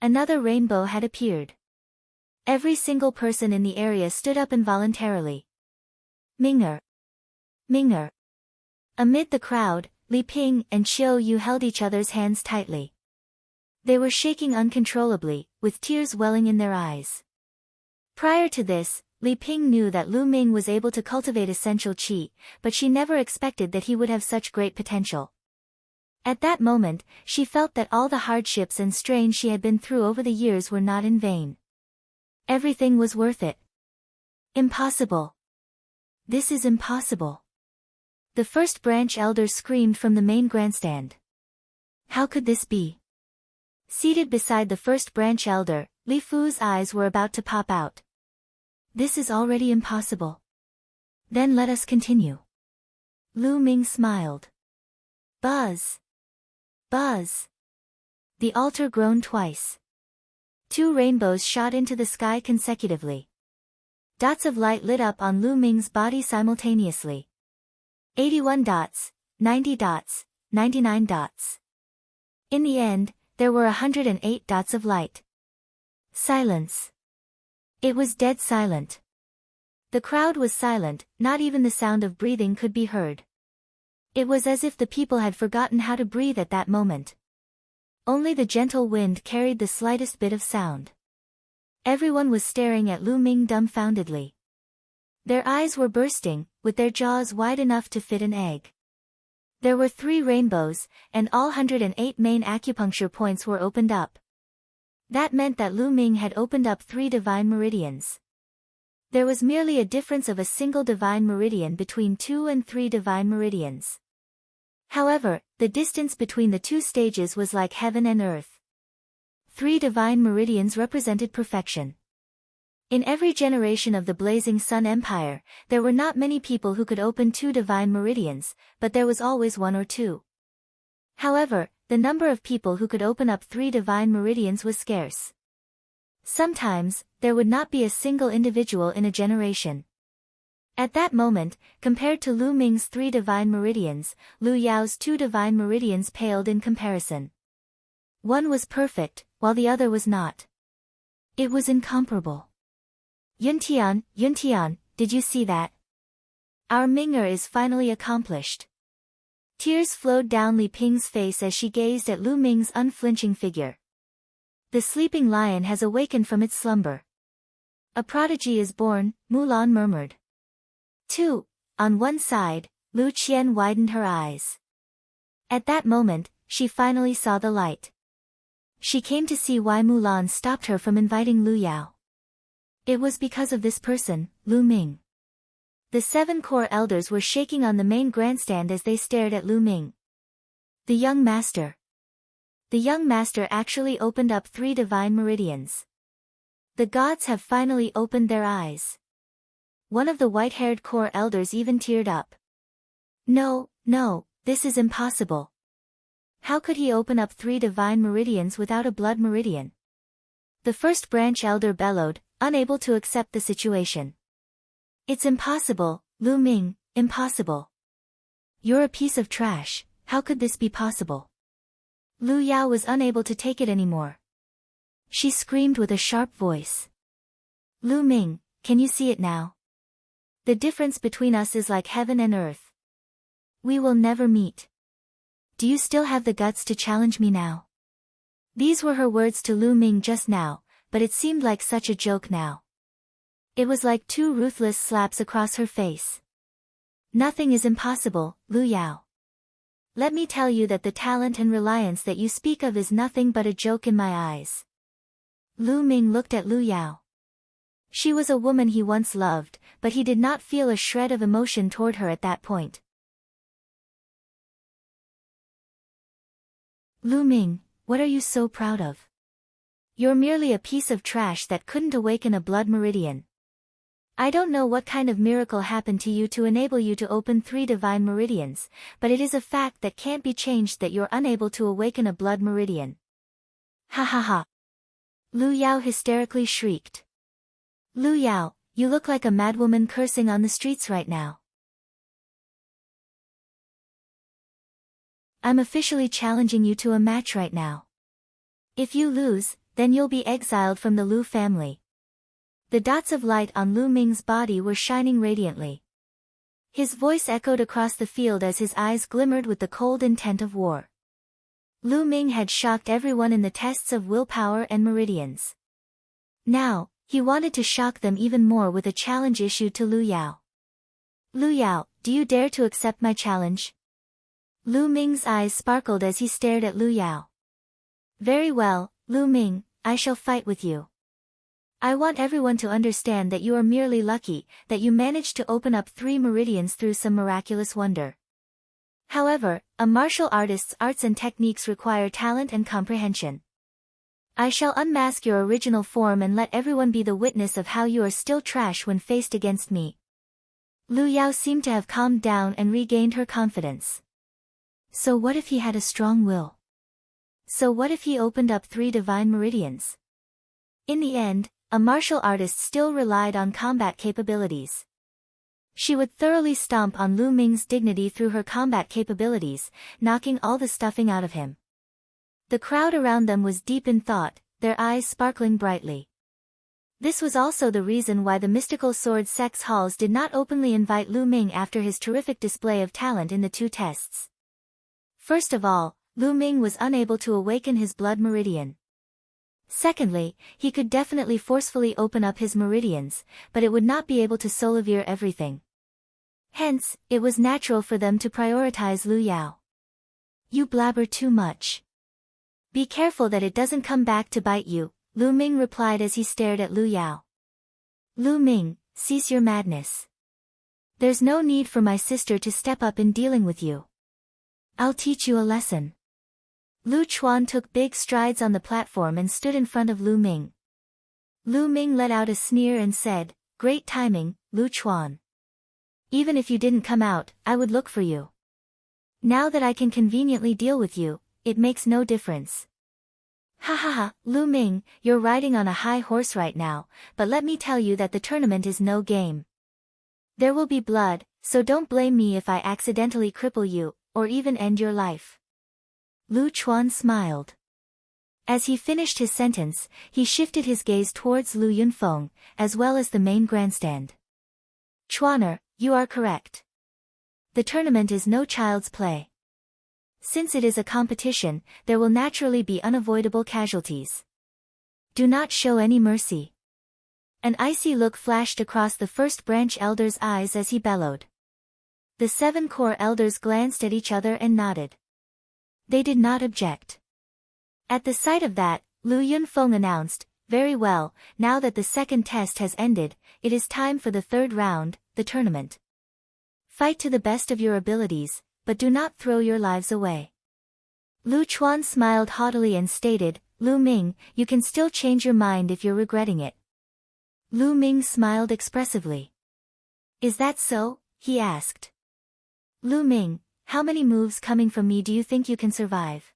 Another rainbow had appeared. Every single person in the area stood up involuntarily. Minger. Minger. Amid the crowd, Li Ping and Qiu Yu held each other's hands tightly. They were shaking uncontrollably, with tears welling in their eyes. Prior to this, Li Ping knew that Lu Ming was able to cultivate essential qi, but she never expected that he would have such great potential. At that moment, she felt that all the hardships and strain she had been through over the years were not in vain. Everything was worth it. Impossible. This is impossible. The first branch elder screamed from the main grandstand. How could this be? Seated beside the first branch elder, Li Fu's eyes were about to pop out. This is already impossible. Then let us continue. Lu Ming smiled. Buzz. Buzz. The altar groaned twice. 2 rainbows shot into the sky consecutively. Dots of light lit up on Lu Ming's body simultaneously. 81 dots, 90 dots, 99 dots. In the end, there were 108 dots of light. Silence. It was dead silent. The crowd was silent, not even the sound of breathing could be heard. It was as if the people had forgotten how to breathe at that moment. Only the gentle wind carried the slightest bit of sound. Everyone was staring at Lu Ming dumbfoundedly. Their eyes were bursting, with their jaws wide enough to fit an egg. There were 3 rainbows, and all 108 main acupuncture points were opened up. That meant that Lu Ming had opened up 3 divine meridians. There was merely a difference of a single divine meridian between 2 and 3 divine meridians. However, the distance between the 2 stages was like heaven and earth. 3 divine meridians represented perfection. In every generation of the Blazing Sun Empire, there were not many people who could open 2 divine meridians, but there was always 1 or 2. However, the number of people who could open up 3 divine meridians was scarce. Sometimes, there would not be a single individual in a generation. At that moment, compared to Lu Ming's 3 divine meridians, Lu Yao's 2 divine meridians paled in comparison. One was perfect, while the other was not. It was incomparable. Yuntian, did you see that? Our Ming'er is finally accomplished. Tears flowed down Li Ping's face as she gazed at Lu Ming's unflinching figure. The sleeping lion has awakened from its slumber. A prodigy is born, Mulan murmured. 2. On one side, Lu Qian widened her eyes. At that moment, she finally saw the light. She came to see why Mulan stopped her from inviting Lu Yao. It was because of this person, Lu Ming. The 7 core elders were shaking on the main grandstand as they stared at Lu Ming. The young master. The young master actually opened up 3 divine meridians. The gods have finally opened their eyes. One of the white-haired core elders even teared up. No, this is impossible. How could he open up 3 divine meridians without a blood meridian? The first branch elder bellowed, unable to accept the situation. It's impossible, Lu Ming, impossible. You're a piece of trash, how could this be possible? Lu Yao was unable to take it anymore. She screamed with a sharp voice. Lu Ming, can you see it now? The difference between us is like heaven and earth. We will never meet. Do you still have the guts to challenge me now? These were her words to Lu Ming just now, but it seemed like such a joke now. It was like 2 ruthless slaps across her face. Nothing is impossible, Lu Yao. Let me tell you that the talent and reliance that you speak of is nothing but a joke in my eyes. Lu Ming looked at Lu Yao. She was a woman he once loved, but he did not feel a shred of emotion toward her at that point. Lu Ming, what are you so proud of? You're merely a piece of trash that couldn't awaken a blood meridian. I don't know what kind of miracle happened to you to enable you to open 3 divine meridians, but it is a fact that can't be changed that you're unable to awaken a blood meridian. Ha ha ha. Lu Yao hysterically shrieked. Lu Yao, you look like a madwoman cursing on the streets right now. I'm officially challenging you to a match right now. If you lose, then you'll be exiled from the Lu family. The dots of light on Lu Ming's body were shining radiantly. His voice echoed across the field as his eyes glimmered with the cold intent of war. Lu Ming had shocked everyone in the tests of willpower and meridians. Now, he wanted to shock them even more with a challenge issued to Lu Yao. Lu Yao, do you dare to accept my challenge? Lu Ming's eyes sparkled as he stared at Lu Yao. Very well, Lu Ming, I shall fight with you. I want everyone to understand that you are merely lucky, that you managed to open up 3 meridians through some miraculous wonder. However, a martial artist's arts and techniques require talent and comprehension. I shall unmask your original form and let everyone be the witness of how you are still trash when faced against me. Lu Yao seemed to have calmed down and regained her confidence. So what if he had a strong will? So what if he opened up 3 divine meridians? In the end, a martial artist still relied on combat capabilities. She would thoroughly stomp on Lu Ming's dignity through her combat capabilities, knocking all the stuffing out of him. The crowd around them was deep in thought, their eyes sparkling brightly. This was also the reason why the mystical sword sex halls did not openly invite Lu Ming after his terrific display of talent in the 2 tests. First of all, Lu Ming was unable to awaken his blood meridian. Secondly, he could definitely forcefully open up his meridians, but it would not be able to solivere everything. Hence, it was natural for them to prioritize Lu Yao. You blabber too much. Be careful that it doesn't come back to bite you, Lu Ming replied as he stared at Lu Yao. Lu Ming, cease your madness. There's no need for my sister to step up in dealing with you. I'll teach you a lesson. Lu Chuan took big strides on the platform and stood in front of Lu Ming. Lu Ming let out a sneer and said, "Great timing, Lu Chuan. Even if you didn't come out, I would look for you. Now that I can conveniently deal with you, it makes no difference." Ha ha ha, Lu Ming, you're riding on a high horse right now, but let me tell you that the tournament is no game. There will be blood, so don't blame me if I accidentally cripple you, or even end your life. Lu Chuan smiled. As he finished his sentence, he shifted his gaze towards Lu Yunfeng, as well as the main grandstand. Chuaner, you are correct. The tournament is no child's play. Since it is a competition, there will naturally be unavoidable casualties. Do not show any mercy. An icy look flashed across the first branch elder's eyes as he bellowed. The 7 core elders glanced at each other and nodded. They did not object. At the sight of that, Lu Yunfeng announced, "Very well, now that the 2nd test has ended, it is time for the 3rd round, the tournament. Fight to the best of your abilities, but do not throw your lives away." Lu Chuan smiled haughtily and stated, "Lu Ming, you can still change your mind if you're regretting it." Lu Ming smiled expressively. "Is that so?" he asked. "Lu Ming, how many moves coming from me do you think you can survive?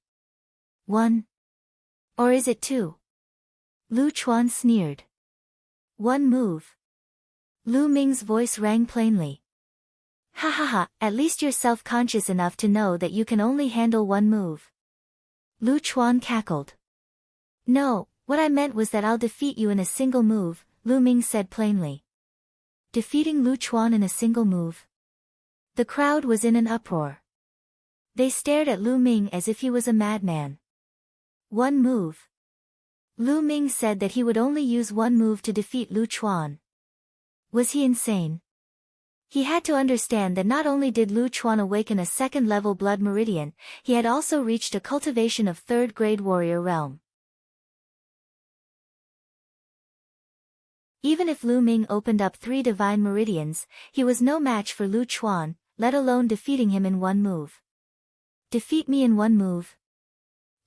1? Or is it 2? Lu Chuan sneered. 1 move. Lu Ming's voice rang plainly. Ha ha ha, at least you're self-conscious enough to know that you can only handle 1 move. Lu Chuan cackled. No, what I meant was that I'll defeat you in a single move, Lu Ming said plainly. Defeating Lu Chuan in a single move? The crowd was in an uproar. They stared at Lu Ming as if he was a madman. 1 move. Lu Ming said that he would only use 1 move to defeat Lu Chuan. Was he insane? He had to understand that not only did Lu Chuan awaken a 2nd-level blood meridian, he had also reached a cultivation of 3rd-grade warrior realm. Even if Lu Ming opened up 3 divine meridians, he was no match for Lu Chuan, let alone defeating him in 1 move. Defeat me in 1 move?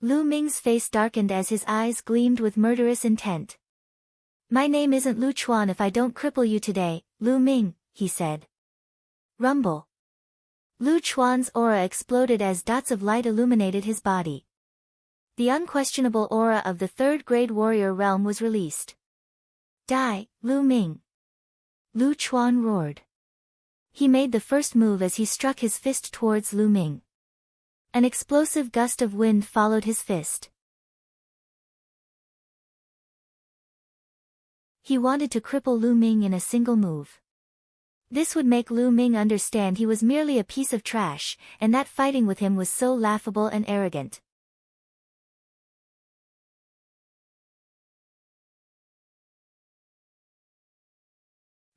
Lu Ming's face darkened as his eyes gleamed with murderous intent. My name isn't Lu Chuan if I don't cripple you today, Lu Ming, he said. Rumble. Lu Chuan's aura exploded as dots of light illuminated his body. The unquestionable aura of the 3rd-grade warrior realm was released. Die, Lu Ming. Lu Chuan roared. He made the first move as he struck his fist towards Lu Ming. An explosive gust of wind followed his fist. He wanted to cripple Lu Ming in a single move. This would make Lu Ming understand he was merely a piece of trash, and that fighting with him was so laughable and arrogant.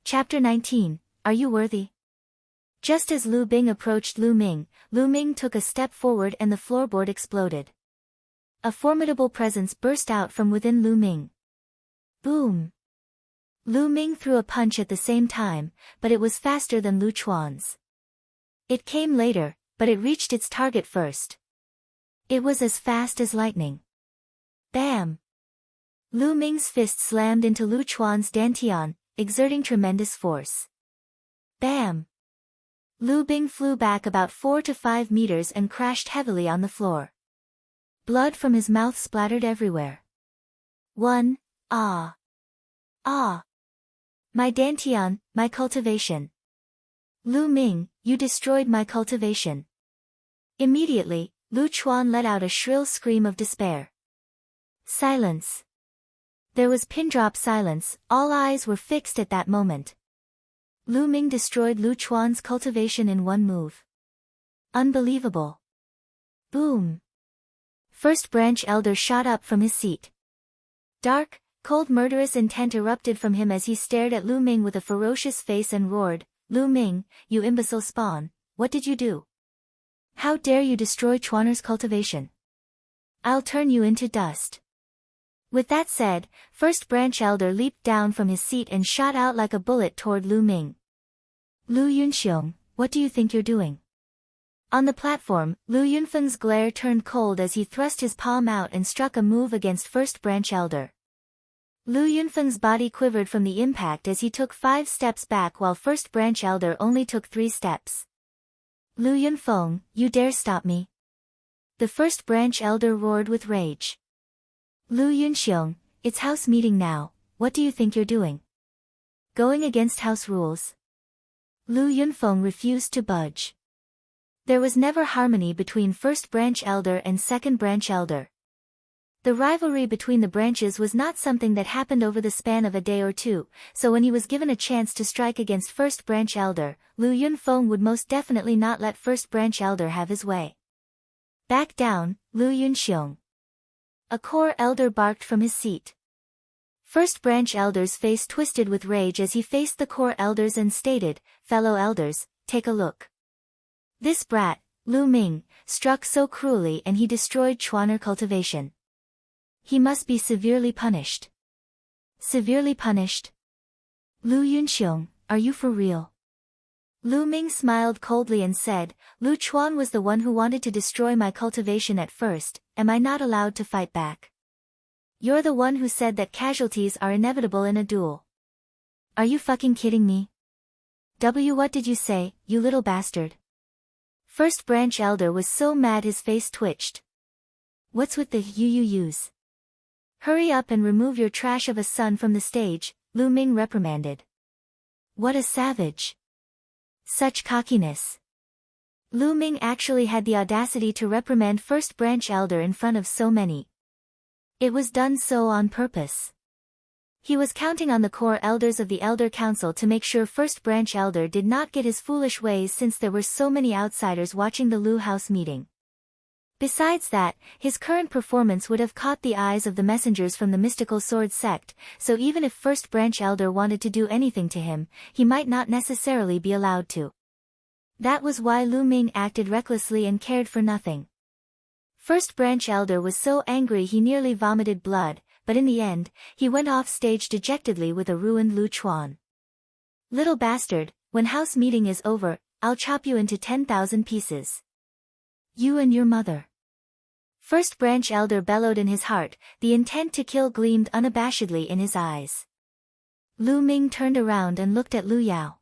Chapter 19, Are You Worthy? Just as Lu Bing approached Lu Ming took a step forward and the floorboard exploded. A formidable presence burst out from within Lu Ming. Boom! Lu Ming threw a punch at the same time, but it was faster than Lu Chuan's. It came later, but it reached its target first. It was as fast as lightning. Bam! Lu Ming's fist slammed into Lu Chuan's dantian, exerting tremendous force. Bam! Lu Bing flew back about 4 to 5 meters and crashed heavily on the floor. Blood from his mouth splattered everywhere. Ah! Ah! My Dantian, my cultivation. Lu Ming, you destroyed my cultivation. Immediately, Lu Chuan let out a shrill scream of despair. Silence. There was pin-drop silence, all eyes were fixed at that moment. Lu Ming destroyed Lu Chuan's cultivation in one move. Unbelievable. Boom. First branch elder shot up from his seat. Dark, cold murderous intent erupted from him as he stared at Lu Ming with a ferocious face and roared, Lu Ming, you imbecile spawn, what did you do? How dare you destroy Chuaner's cultivation? I'll turn you into dust. With that said, first branch elder leaped down from his seat and shot out like a bullet toward Lu Ming. Lu Yunxiong, what do you think you're doing? On the platform, Lu Yunfeng's glare turned cold as he thrust his palm out and struck a move against first branch elder. Lu Yunfeng's body quivered from the impact as he took 5 steps back while first branch elder only took 3 steps. Lu Yunfeng, you dare stop me? The first branch elder roared with rage. Lu Yunxiong, it's house meeting now, what do you think you're doing? Going against house rules? Lu Yunfeng refused to budge. There was never harmony between first branch elder and second branch elder. The rivalry between the branches was not something that happened over the span of a day or two, so when he was given a chance to strike against first branch elder, Lu Yunfeng would most definitely not let first branch elder have his way. Back down, Lu Yunxiong. A core elder barked from his seat. First branch elder's face twisted with rage as he faced the core elders and stated, fellow elders, take a look. This brat, Lu Ming, struck so cruelly and he destroyed Chuaner cultivation. He must be severely punished. Severely punished? Lu Yunxiong, are you for real? Lu Ming smiled coldly and said, Lu Chuan was the one who wanted to destroy my cultivation at first, am I not allowed to fight back? You're the one who said that casualties are inevitable in a duel. Are you fucking kidding me? What did you say, you little bastard? First branch elder was so mad his face twitched. What's with the you use? Hurry up and remove your trash of a son from the stage, Lu Ming reprimanded. What a savage. Such cockiness. Lu Ming actually had the audacity to reprimand first branch elder in front of so many. It was done so on purpose. He was counting on the core elders of the Elder Council to make sure first branch elder did not get his foolish ways since there were so many outsiders watching the Lu House meeting. Besides that, his current performance would have caught the eyes of the messengers from the mystical sword sect, so even if first branch elder wanted to do anything to him, he might not necessarily be allowed to. That was why Lu Ming acted recklessly and cared for nothing. First branch elder was so angry he nearly vomited blood, but in the end, he went off stage dejectedly with a ruined Lu Chuan. Little bastard, when house meeting is over, I'll chop you into 10,000 pieces. You and your mother. First branch elder bellowed in his heart, the intent to kill gleamed unabashedly in his eyes. Lu Ming turned around and looked at Lu Yao.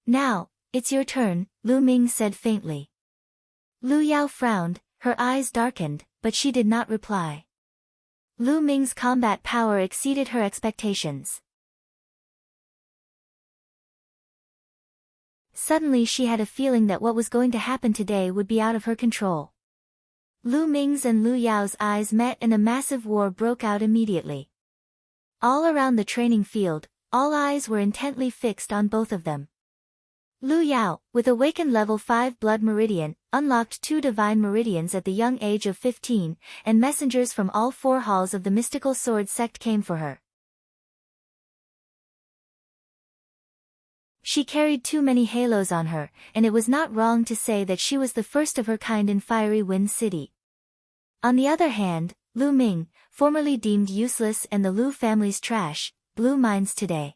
Now, it's your turn, Lu Ming said faintly. Lu Yao frowned, her eyes darkened, but she did not reply. Lu Ming's combat power exceeded her expectations. Suddenly she had a feeling that what was going to happen today would be out of her control. Lu Ming's and Lu Yao's eyes met and a massive war broke out immediately. All around the training field, all eyes were intently fixed on both of them. Lu Yao, with awakened level 5 blood meridian, unlocked 2 divine meridians at the young age of 15, and messengers from all 4 halls of the mystical sword sect came for her. She carried too many halos on her, and it was not wrong to say that she was the first of her kind in Fiery Wind City. On the other hand, Lu Ming, formerly deemed useless and the Lu family's trash, blew minds today.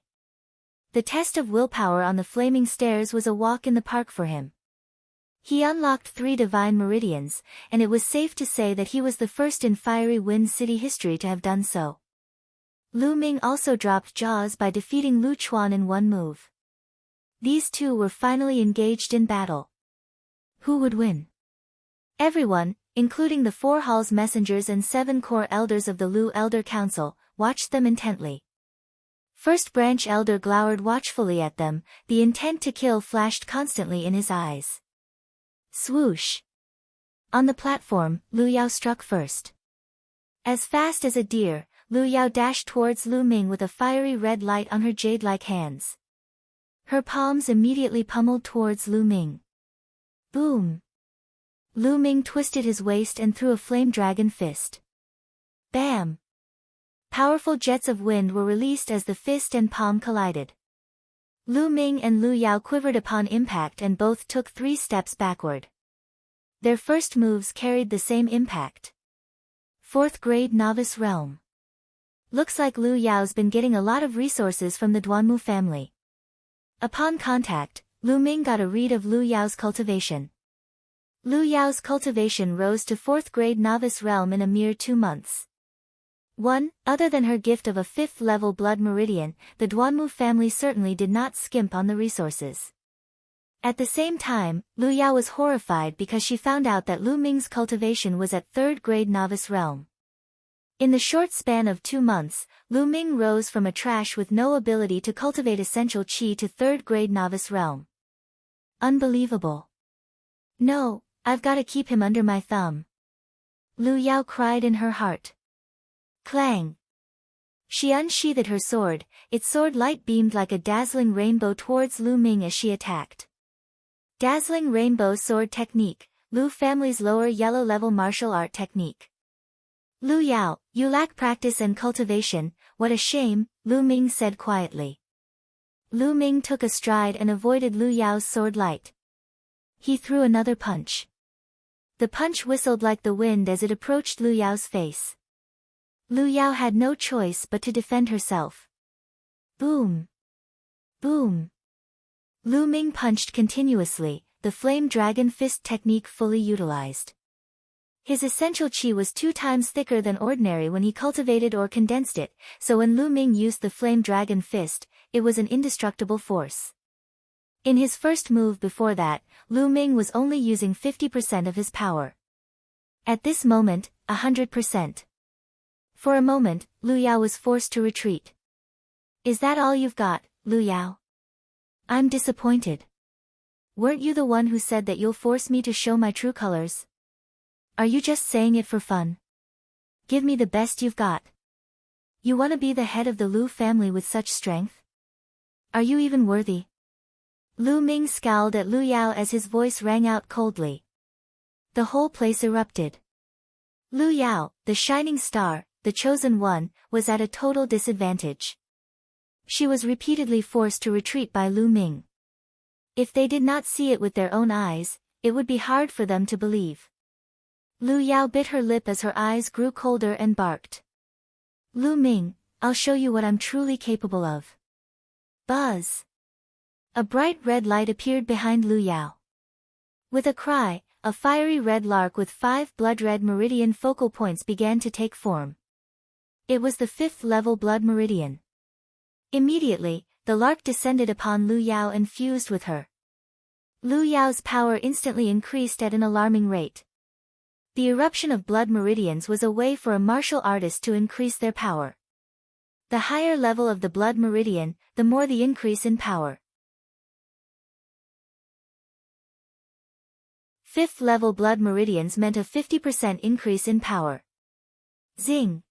The test of willpower on the flaming stairs was a walk in the park for him. He unlocked 3 divine meridians, and it was safe to say that he was the first in Fiery Wind City history to have done so. Lu Ming also dropped jaws by defeating Lu Chuan in one move. These two were finally engaged in battle. Who would win? Everyone, including the 4 halls messengers and 7 core elders of the Lu Elder Council, watched them intently. First branch elder glowered watchfully at them, the intent to kill flashed constantly in his eyes. Swoosh! On the platform, Lu Yao struck first. As fast as a deer, Lu Yao dashed towards Lu Ming with a fiery red light on her jade-like hands. Her palms immediately pummeled towards Lu Ming. Boom! Lu Ming twisted his waist and threw a flame dragon fist. Bam! Powerful jets of wind were released as the fist and palm collided. Lu Ming and Lu Yao quivered upon impact and both took 3 steps backward. Their first moves carried the same impact. 4th grade novice realm. Looks like Lu Yao's been getting a lot of resources from the Duanmu family. Upon contact, Lu Ming got a read of Lu Yao's cultivation. Lu Yao's cultivation rose to 4th grade novice realm in a mere 2 months. Other than her gift of a 5th level blood meridian, the Duanmu family certainly did not skimp on the resources. At the same time, Lu Yao was horrified because she found out that Lu Ming's cultivation was at 3rd grade novice realm. In the short span of 2 months, Lu Ming rose from a trash with no ability to cultivate essential qi to 3rd grade novice realm. Unbelievable. No, I've got to keep him under my thumb. Lu Yao cried in her heart. Clang! She unsheathed her sword, its sword light beamed like a dazzling rainbow towards Lu Ming as she attacked. Dazzling Rainbow Sword Technique, Lu family's lower yellow level martial art technique. Lu Yao, you lack practice and cultivation, what a shame, Lu Ming said quietly. Lu Ming took a stride and avoided Lu Yao's sword light. He threw another punch. The punch whistled like the wind as it approached Lu Yao's face. Lu Yao had no choice but to defend herself. Boom! Boom! Lu Ming punched continuously, the flame dragon fist technique fully utilized. His essential qi was 2 times thicker than ordinary when he cultivated or condensed it, so when Lu Ming used the flame dragon fist, it was an indestructible force. In his first move before that, Lu Ming was only using 50% of his power. At this moment, 100%. For a moment, Lu Yao was forced to retreat. Is that all you've got, Lu Yao? I'm disappointed. Weren't you the one who said that you'll force me to show my true colors? Are you just saying it for fun? Give me the best you've got. You want to be the head of the Lu family with such strength? Are you even worthy? Lu Ming scowled at Lu Yao as his voice rang out coldly. The whole place erupted. Lu Yao, the shining star, the chosen one, was at a total disadvantage. She was repeatedly forced to retreat by Lu Ming. If they did not see it with their own eyes, it would be hard for them to believe. Lu Yao bit her lip as her eyes grew colder and barked. Lu Ming, I'll show you what I'm truly capable of. Buzz! A bright red light appeared behind Lu Yao. With a cry, a fiery red lark with 5 blood-red meridian focal points began to take form. It was the 5th level blood meridian. Immediately, the lark descended upon Lu Yao and fused with her. Lu Yao's power instantly increased at an alarming rate. The eruption of blood meridians was a way for a martial artist to increase their power. The higher level of the blood meridian, the more the increase in power. 5th level blood meridians meant a 50% increase in power. Zing!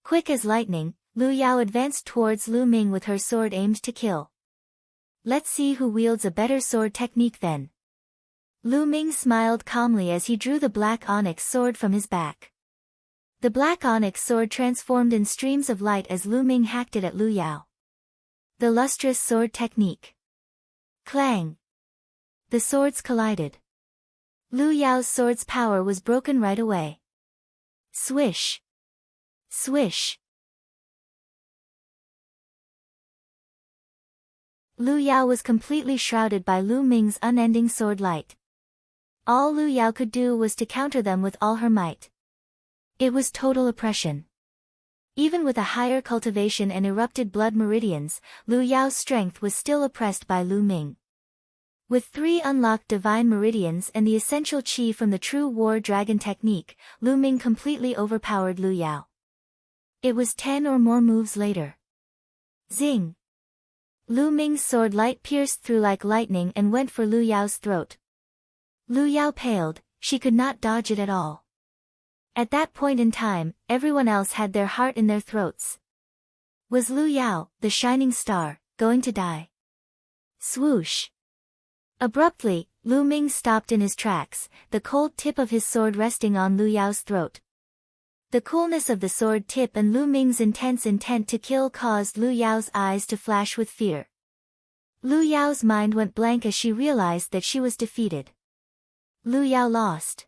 Quick as lightning, Lu Yao advanced towards Lu Ming with her sword aimed to kill. Let's see who wields a better sword technique then. Lu Ming smiled calmly as he drew the black onyx sword from his back. The black onyx sword transformed in streams of light as Lu Ming hacked it at Lu Yao. The lustrous sword technique. Clang! The swords collided. Lu Yao's sword's power was broken right away. Swish! Swish! Lu Yao was completely shrouded by Lu Ming's unending sword light. All Lu Yao could do was to counter them with all her might. It was total oppression. Even with a higher cultivation and erupted blood meridians, Lu Yao's strength was still oppressed by Lu Ming. With 3 unlocked divine meridians and the essential qi from the true war dragon technique, Lu Ming completely overpowered Lu Yao. It was 10 or more moves later. Zing! Lu Ming's sword light pierced through like lightning and went for Lu Yao's throat. Lu Yao paled, she could not dodge it at all. At that point in time, everyone else had their heart in their throats. Was Lu Yao, the shining star, going to die? Swoosh! Abruptly, Lu Ming stopped in his tracks, the cold tip of his sword resting on Lu Yao's throat. The coolness of the sword tip and Lu Ming's intense intent to kill caused Lu Yao's eyes to flash with fear. Lu Yao's mind went blank as she realized that she was defeated. Lu Yao lost.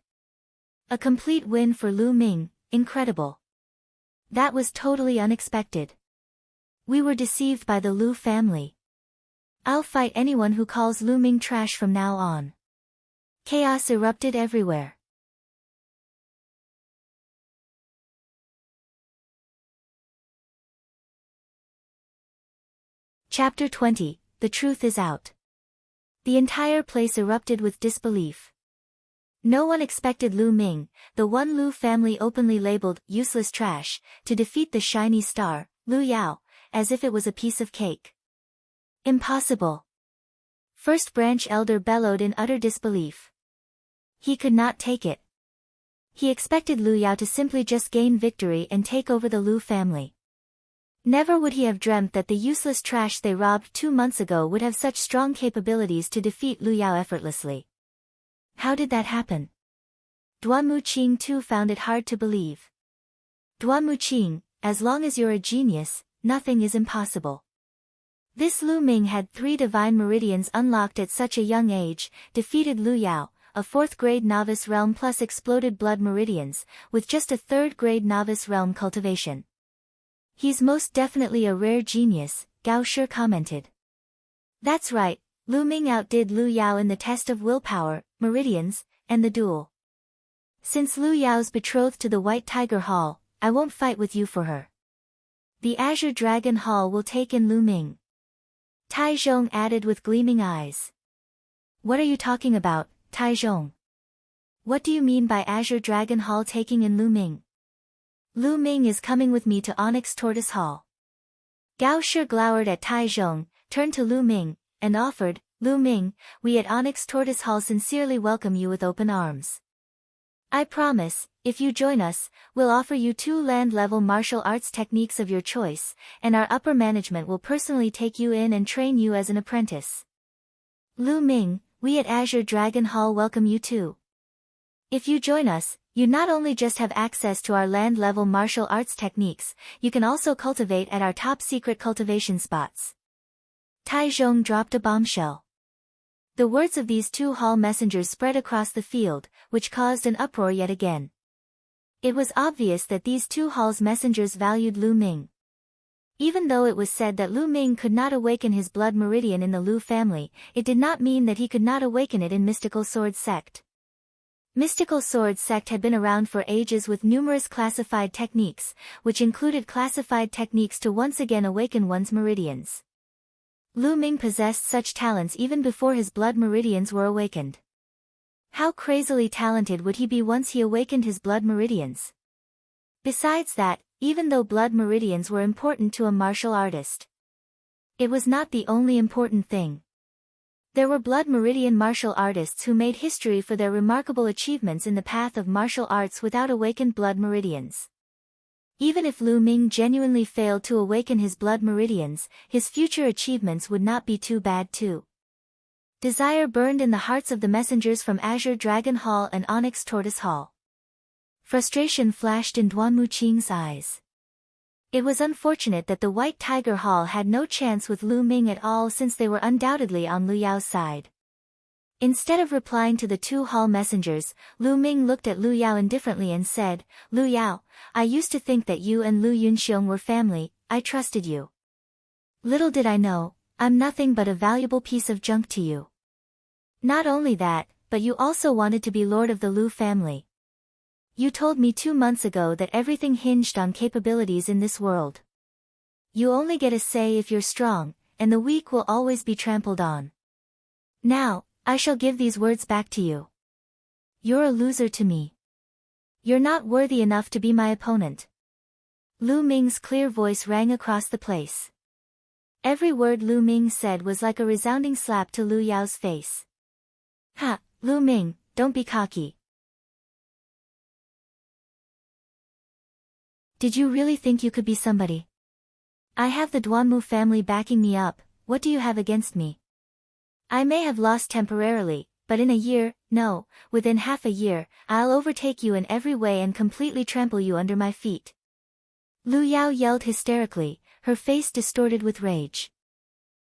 A complete win for Lu Ming, incredible. That was totally unexpected. We were deceived by the Lu family. I'll fight anyone who calls Lu Ming trash from now on. Chaos erupted everywhere. Chapter 20, The Truth is Out. The entire place erupted with disbelief. No one expected Lu Ming, the one Lu family openly labeled useless trash, to defeat the shiny star, Lu Yao, as if it was a piece of cake. Impossible. First Branch Elder bellowed in utter disbelief. He could not take it. He expected Lu Yao to simply just gain victory and take over the Lu family. Never would he have dreamt that the useless trash they robbed 2 months ago would have such strong capabilities to defeat Lu Yao effortlessly. How did that happen? Duan Muqing too found it hard to believe. Duan Muqing, as long as you're a genius, nothing is impossible. This Lu Ming had 3 divine meridians unlocked at such a young age, defeated Lu Yao, a 4th-grade novice realm plus exploded blood meridians, with just a 3rd-grade novice realm cultivation. He's most definitely a rare genius, Gao Shi commented. That's right, Lu Ming outdid Lu Yao in the test of willpower, meridians, and the duel. Since Lu Yao's betrothed to the White Tiger Hall, I won't fight with you for her. The Azure Dragon Hall will take in Lu Ming. Tai Zhong added with gleaming eyes. What are you talking about, Tai Zhong? What do you mean by Azure Dragon Hall taking in Lu Ming? Lu Ming is coming with me to Onyx Tortoise Hall. Gao Shi glowered at Tai Zhong, turned to Lu Ming, and offered, Lu Ming, we at Onyx Tortoise Hall sincerely welcome you with open arms. I promise, if you join us, we'll offer you 2 land-level martial arts techniques of your choice, and our upper management will personally take you in and train you as an apprentice. Lu Ming, we at Azure Dragon Hall welcome you too. If you join us, you not only just have access to our land-level martial arts techniques, you can also cultivate at our top-secret cultivation spots. Tai Zhong dropped a bombshell. The words of these 2 hall messengers spread across the field, which caused an uproar yet again. It was obvious that these 2 hall's messengers valued Lu Ming. Even though it was said that Lu Ming could not awaken his blood meridian in the Lu family, it did not mean that he could not awaken it in Mystical Sword Sect. Mystical Sword Sect had been around for ages with numerous classified techniques, which included classified techniques to once again awaken one's meridians. Lu Ming possessed such talents even before his blood meridians were awakened. How crazily talented would he be once he awakened his blood meridians? Besides that, even though blood meridians were important to a martial artist, it was not the only important thing. There were blood meridian martial artists who made history for their remarkable achievements in the path of martial arts without awakened blood meridians. Even if Lu Ming genuinely failed to awaken his blood meridians, his future achievements would not be too bad too. Desire burned in the hearts of the messengers from Azure Dragon Hall and Onyx Tortoise Hall. Frustration flashed in Duan Muqing's eyes. It was unfortunate that the White Tiger Hall had no chance with Lu Ming at all since they were undoubtedly on Lu Yao's side. Instead of replying to the 2 hall messengers, Lu Ming looked at Lu Yao indifferently and said, Lu Yao, I used to think that you and Lu Yunxiong were family, I trusted you. Little did I know, I'm nothing but a valuable piece of junk to you. Not only that, but you also wanted to be lord of the Lu family. You told me 2 months ago that everything hinged on capabilities in this world. You only get a say if you're strong, and the weak will always be trampled on. Now, I shall give these words back to you. You're a loser to me. You're not worthy enough to be my opponent. Lu Ming's clear voice rang across the place. Every word Lu Ming said was like a resounding slap to Lu Yao's face. Ha, Lu Ming, don't be cocky. Did you really think you could be somebody? I have the Duanmu family backing me up, what do you have against me? I may have lost temporarily, but in a year, no, within half a year, I'll overtake you in every way and completely trample you under my feet. Lu Yao yelled hysterically, her face distorted with rage.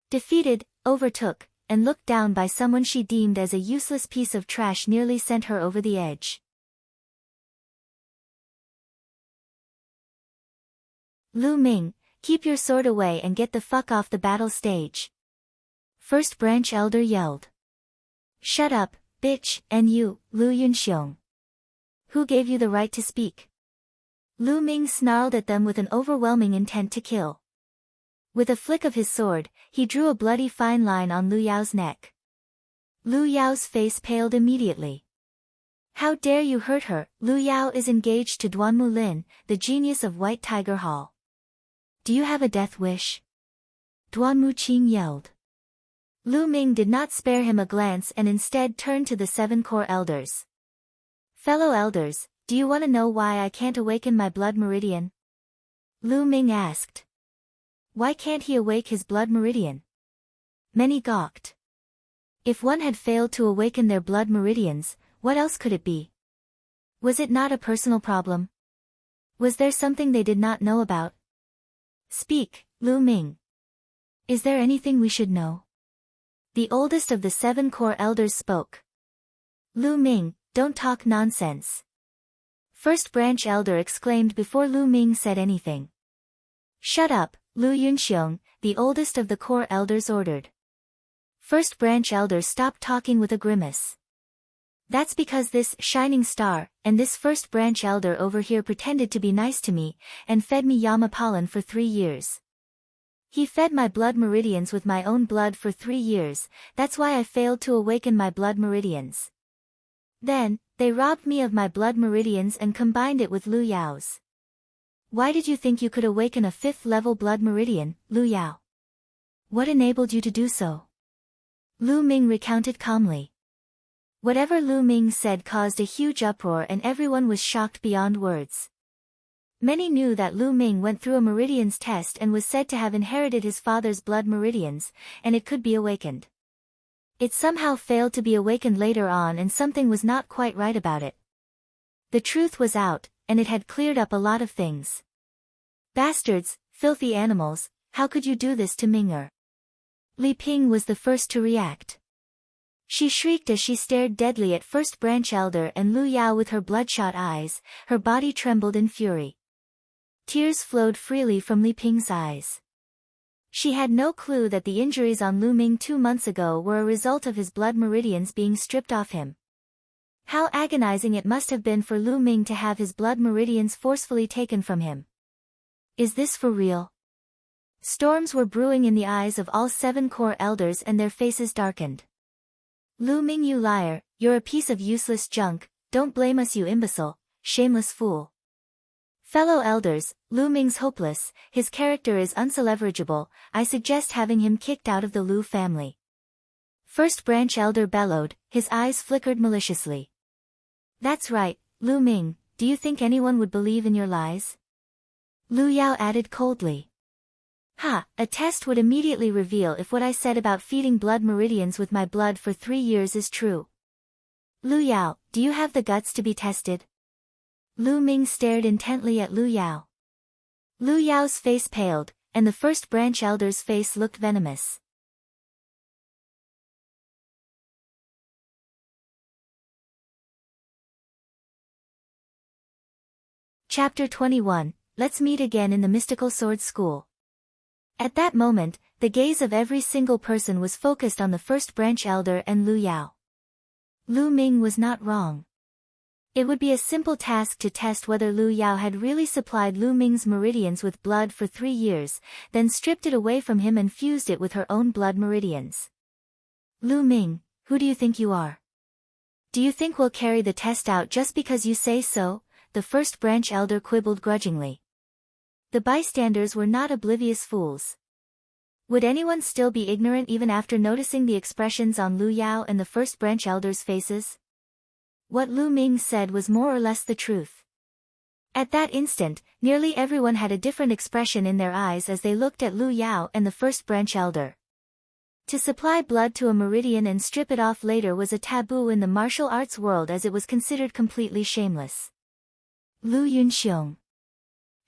Defeated, overtook, and looked down by someone she deemed as a useless piece of trash nearly sent her over the edge. Lu Ming, keep your sword away and get the fuck off the battle stage. First branch elder yelled. Shut up, bitch, and you, Lu Yunxiong. Who gave you the right to speak? Lu Ming snarled at them with an overwhelming intent to kill. With a flick of his sword, he drew a bloody fine line on Lu Yao's neck. Lu Yao's face paled immediately. How dare you hurt her? Lu Yao is engaged to Duanmu Lin, the genius of White Tiger Hall. Do you have a death wish? Duanmu Qing yelled. Lu Ming did not spare him a glance and instead turned to the 7 core elders. Fellow elders, do you want to know why I can't awaken my blood meridian? Lu Ming asked. Why can't he awake his blood meridian? Many gawked. If one had failed to awaken their blood meridians, what else could it be? Was it not a personal problem? Was there something they did not know about? Speak, Lu Ming. Is there anything we should know? The oldest of the 7 core elders spoke. Lu Ming, don't talk nonsense. First branch elder exclaimed before Lu Ming said anything. Shut up, Lu Yunxiong, the oldest of the core elders ordered. First branch elder stopped talking with a grimace. That's because this shining star, and this first branch elder over here pretended to be nice to me, and fed me Yama pollen for 3 years. He fed my blood meridians with my own blood for 3 years, that's why I failed to awaken my blood meridians. Then, they robbed me of my blood meridians and combined it with Lu Yao's. Why did you think you could awaken a 5th level blood meridian, Lu Yao? What enabled you to do so? Lu Ming recounted calmly. Whatever Lu Ming said caused a huge uproar and everyone was shocked beyond words. Many knew that Lu Ming went through a meridians test and was said to have inherited his father's blood meridians, and it could be awakened. It somehow failed to be awakened later on and something was not quite right about it. The truth was out, and it had cleared up a lot of things. Bastards, filthy animals, how could you do this to Ming'er? Li Ping was the first to react. She shrieked as she stared deadly at First Branch Elder and Lu Yao with her bloodshot eyes, her body trembled in fury. Tears flowed freely from Li Ping's eyes. She had no clue that the injuries on Lu Ming 2 months ago were a result of his blood meridians being stripped off him. How agonizing it must have been for Lu Ming to have his blood meridians forcefully taken from him. Is this for real? Storms were brewing in the eyes of all 7 core elders and their faces darkened. Lu Ming, you liar, you're a piece of useless junk, don't blame us, you imbecile, shameless fool. Fellow elders, Lu Ming's hopeless, his character is unsalverageable, I suggest having him kicked out of the Lu family. First Branch Elder bellowed, his eyes flickered maliciously. That's right, Lu Ming, do you think anyone would believe in your lies? Lu Yao added coldly. Ha, a test would immediately reveal if what I said about feeding blood meridians with my blood for 3 years is true. Lu Yao, do you have the guts to be tested? Lu Ming stared intently at Lu Yao. Lu Yao's face paled, and the First Branch Elder's face looked venomous. Chapter 21, Let's meet again in the Mystical Sword School. At that moment, the gaze of every single person was focused on the First Branch Elder and Lu Yao. Lu Ming was not wrong. It would be a simple task to test whether Lu Yao had really supplied Lu Ming's meridians with blood for 3 years, then stripped it away from him and fused it with her own blood meridians. Lu Ming, who do you think you are? Do you think we'll carry the test out just because you say so? The First Branch Elder quibbled grudgingly. The bystanders were not oblivious fools. Would anyone still be ignorant even after noticing the expressions on Lu Yao and the first branch elders' faces? What Lu Ming said was more or less the truth. At that instant, nearly everyone had a different expression in their eyes as they looked at Lu Yao and the first branch elder. To supply blood to a meridian and strip it off later was a taboo in the martial arts world, as it was considered completely shameless. Lu Yunxiong.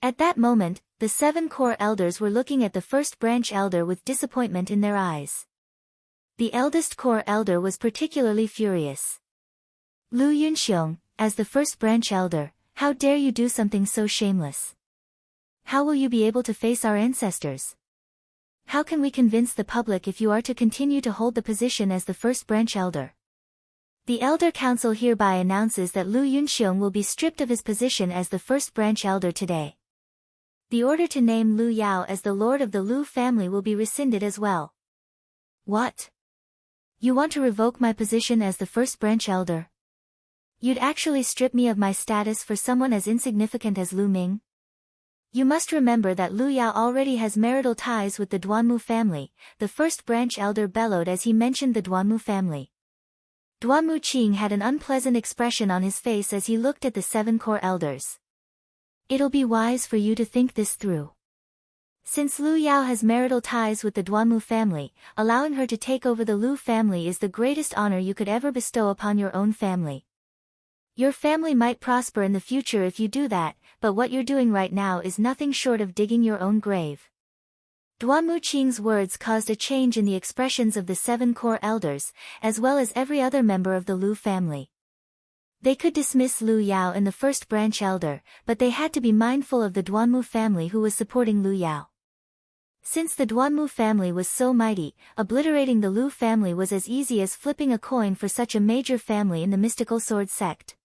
At that moment, the 7 core elders were looking at the first branch elder with disappointment in their eyes. The eldest core elder was particularly furious. Lu Yunxiong, as the first branch elder, how dare you do something so shameless? How will you be able to face our ancestors? How can we convince the public if you are to continue to hold the position as the first branch elder? The Elder Council hereby announces that Lu Yunxiong will be stripped of his position as the first branch elder today. The order to name Lu Yao as the lord of the Lu family will be rescinded as well. What? You want to revoke my position as the first branch elder? You'd actually strip me of my status for someone as insignificant as Lu Ming? You must remember that Lu Yao already has marital ties with the Duanmu family, the first branch elder bellowed as he mentioned the Duanmu family. Duanmu Qing had an unpleasant expression on his face as he looked at the 7 core elders. It'll be wise for you to think this through. Since Lu Yao has marital ties with the Duanmu family, allowing her to take over the Lu family is the greatest honor you could ever bestow upon your own family. Your family might prosper in the future if you do that, but what you're doing right now is nothing short of digging your own grave. Duanmu Qing's words caused a change in the expressions of the 7 core elders, as well as every other member of the Lu family. They could dismiss Lu Yao and the first branch elder, but they had to be mindful of the Duanmu family who was supporting Lu Yao. Since the Duanmu family was so mighty, obliterating the Lu family was as easy as flipping a coin for such a major family in the mystical sword sect.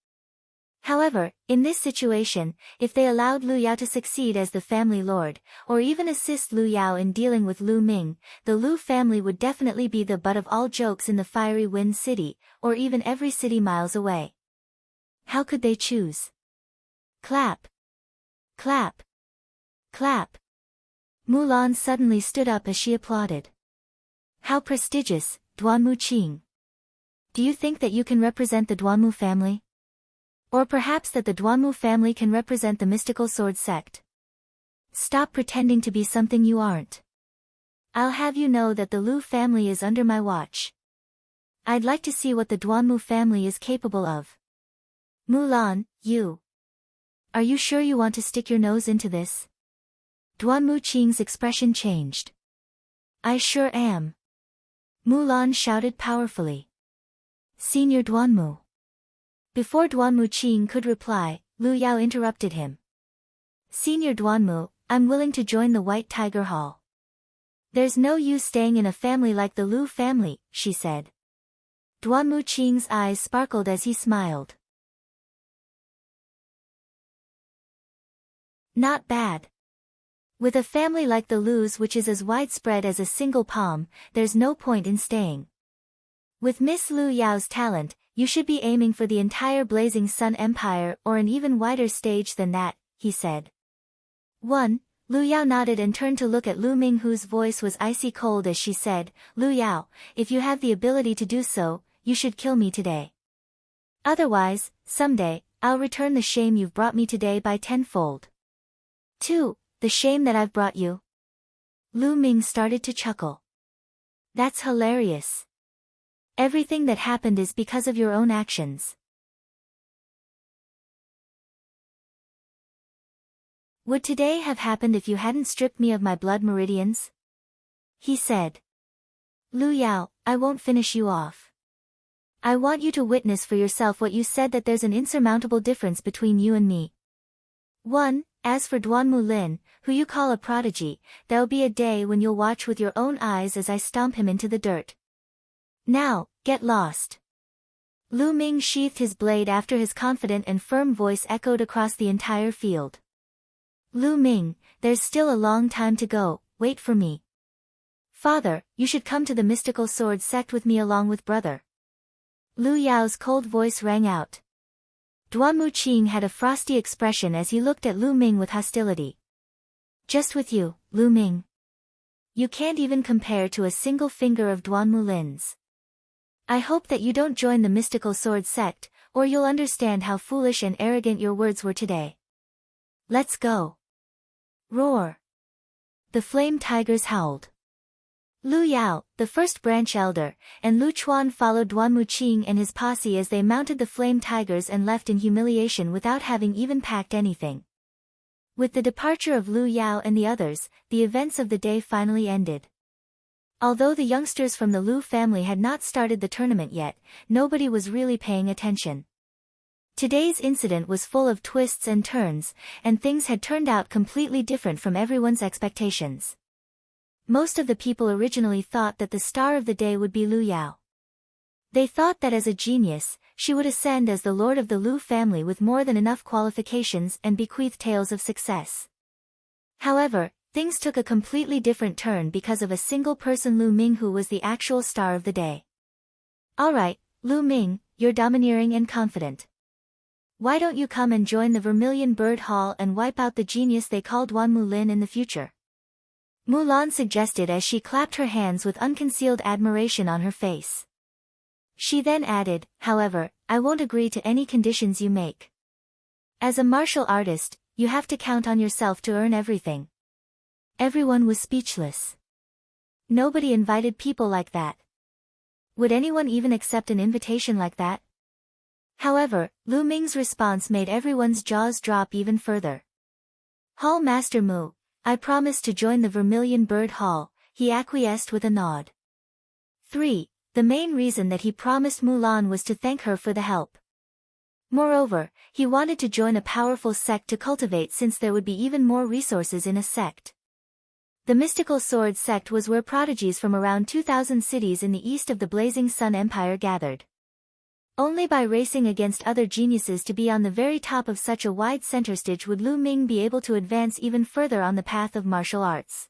However, in this situation, if they allowed Lu Yao to succeed as the family lord, or even assist Lu Yao in dealing with Lu Ming, the Lu family would definitely be the butt of all jokes in the Fiery Wind City, or even every city miles away. How could they choose? Clap! Clap! Clap! Mulan suddenly stood up as she applauded. How prestigious, Duanmu Qing! Do you think that you can represent the Duanmu family? Or perhaps that the Duanmu family can represent the mystical sword sect? Stop pretending to be something you aren't. I'll have you know that the Lu family is under my watch. I'd like to see what the Duanmu family is capable of. Mulan, you. Are you sure you want to stick your nose into this? Duanmu Qing's expression changed. I sure am. Mulan shouted powerfully. Senior Duanmu. Before Duanmu Qing could reply, Lu Yao interrupted him. Senior Duanmu, I'm willing to join the White Tiger Hall. There's no use staying in a family like the Lu family, she said. Duanmu Qing's eyes sparkled as he smiled. Not bad. With a family like the Lu's, which is as widespread as a single palm, there's no point in staying. With Miss Lu Yao's talent, you should be aiming for the entire Blazing Sun Empire or an even wider stage than that, he said. 1. Lu Yao nodded and turned to look at Lu Ming, whose voice was icy cold as she said, Lu Yao, if you have the ability to do so, you should kill me today. Otherwise, someday, I'll return the shame you've brought me today by tenfold. 2. The shame that I've brought you? Lu Ming started to chuckle. That's hilarious. Everything that happened is because of your own actions. Would today have happened if you hadn't stripped me of my blood meridians? He said. Lu Yao, I won't finish you off. I want you to witness for yourself what you said, that there's an insurmountable difference between you and me. 1. As for Duanmu Lin, who you call a prodigy, there'll be a day when you'll watch with your own eyes as I stomp him into the dirt. Now, get lost. Lu Ming sheathed his blade after his confident and firm voice echoed across the entire field. Lu Ming, there's still a long time to go, wait for me. Father, you should come to the mystical sword sect with me along with brother. Lu Yao's cold voice rang out. Duanmu Qing had a frosty expression as he looked at Lu Ming with hostility. Just with you, Lu Ming. You can't even compare to a single finger of Duan Mulin's. I hope that you don't join the mystical sword sect, or you'll understand how foolish and arrogant your words were today. Let's go. Roar. The flame tigers howled. Lu Yao, the first branch elder, and Lu Chuan followed Duan Muqing and his posse as they mounted the flame tigers and left in humiliation without having even packed anything. With the departure of Lu Yao and the others, the events of the day finally ended. Although the youngsters from the Lu family had not started the tournament yet, nobody was really paying attention. Today's incident was full of twists and turns, and things had turned out completely different from everyone's expectations. Most of the people originally thought that the star of the day would be Lu Yao. They thought that as a genius, she would ascend as the lord of the Lu family with more than enough qualifications and bequeath tales of success. However, things took a completely different turn because of a single person, Lu Ming, who was the actual star of the day. Alright, Lu Ming, you're domineering and confident. Why don't you come and join the Vermilion Bird Hall and wipe out the genius they call Duan Mulin in the future? Mulan suggested as she clapped her hands with unconcealed admiration on her face. She then added, however, I won't agree to any conditions you make. As a martial artist, you have to count on yourself to earn everything. Everyone was speechless. Nobody invited people like that. Would anyone even accept an invitation like that? However, Lu Ming's response made everyone's jaws drop even further. Hall Master Mu, I promise to join the Vermilion Bird Hall, he acquiesced with a nod. 3. The main reason that he promised Mulan was to thank her for the help. Moreover, he wanted to join a powerful sect to cultivate, since there would be even more resources in a sect. The mystical sword sect was where prodigies from around 2,000 cities in the east of the Blazing Sun Empire gathered. Only by racing against other geniuses to be on the very top of such a wide center stage would Lu Ming be able to advance even further on the path of martial arts.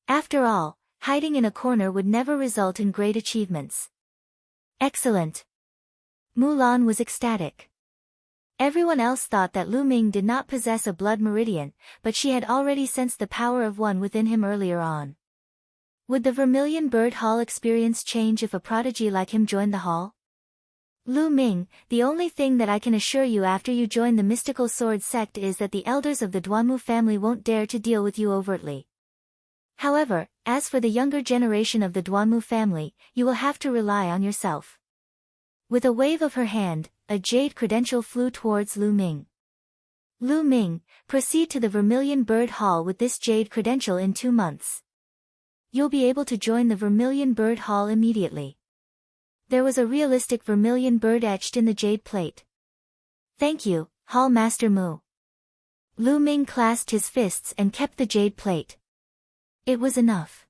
After all, hiding in a corner would never result in great achievements. Excellent. Mulan was ecstatic. Everyone else thought that Lu Ming did not possess a blood meridian, but she had already sensed the power of one within him earlier on. Would the Vermilion Bird Hall experience change if a prodigy like him joined the hall? Lu Ming, the only thing that I can assure you after you join the mystical sword sect is that the elders of the Duanmu family won't dare to deal with you overtly. However, as for the younger generation of the Duanmu family, you will have to rely on yourself. With a wave of her hand, a jade credential flew towards Lu Ming. Lu Ming, proceed to the Vermilion Bird Hall with this jade credential in 2 months. You'll be able to join the Vermilion Bird Hall immediately. There was a realistic vermilion bird etched in the jade plate. Thank you, Hall Master Mu. Lu Ming clasped his fists and kept the jade plate. It was enough.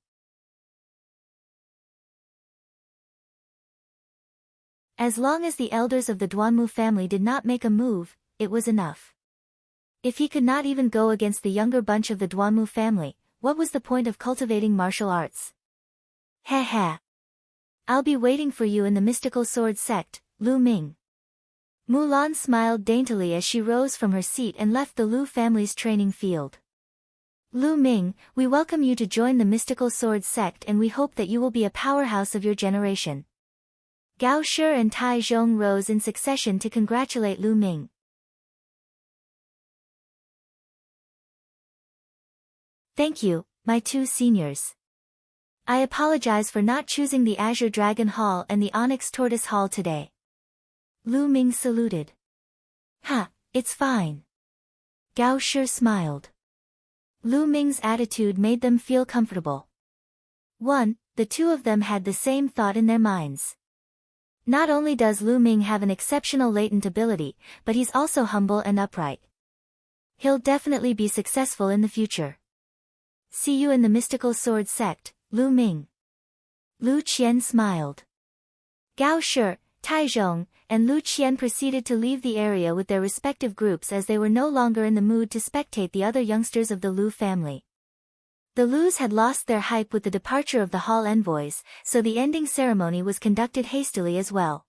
As long as the elders of the Duanmu family did not make a move, it was enough. If he could not even go against the younger bunch of the Duanmu family, what was the point of cultivating martial arts? Ha ha. I'll be waiting for you in the mystical sword sect, Lu Ming. Mulan smiled daintily as she rose from her seat and left the Lu family's training field. Lu Ming, we welcome you to join the mystical sword sect and we hope that you will be a powerhouse of your generation. Gao Shi and Tai Zhong rose in succession to congratulate Lu Ming. Thank you, my 2 seniors. I apologize for not choosing the Azure Dragon Hall and the Onyx Tortoise Hall today. Lu Ming saluted. Ha, it's fine. Gao Shi smiled. Lu Ming's attitude made them feel comfortable. 1. The 2 of them had the same thought in their minds. Not only does Lu Ming have an exceptional latent ability, but he's also humble and upright. He'll definitely be successful in the future. See you in the mystical sword sect, Lu Ming. Lu Qian smiled. Gao Shi, Tai Zhong, and Lu Qian proceeded to leave the area with their respective groups as they were no longer in the mood to spectate the other youngsters of the Lu family. The Lus had lost their hype with the departure of the hall envoys, so the ending ceremony was conducted hastily as well.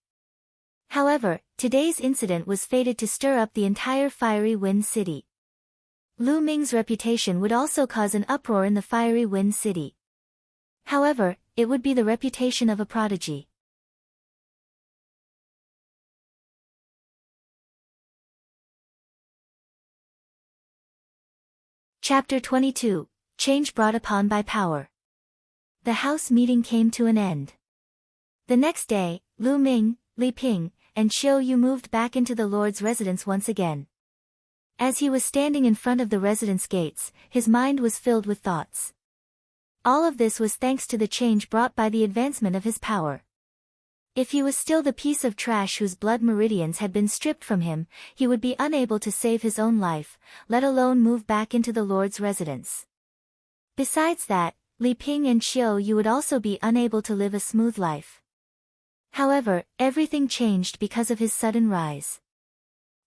However, today's incident was fated to stir up the entire Fiery Wind City. Lu Ming's reputation would also cause an uproar in the Fiery Wind City. However, it would be the reputation of a prodigy. Chapter 22. Change brought upon by power. The house meeting came to an end. The next day, Lu Ming, Li Ping, and Xiao Yu moved back into the Lord's residence once again. As he was standing in front of the residence gates, his mind was filled with thoughts. All of this was thanks to the change brought by the advancement of his power. If he was still the piece of trash whose blood meridians had been stripped from him, he would be unable to save his own life, let alone move back into the Lord's residence. Besides that, Li Ping and Xiao Yu would also be unable to live a smooth life. However, everything changed because of his sudden rise.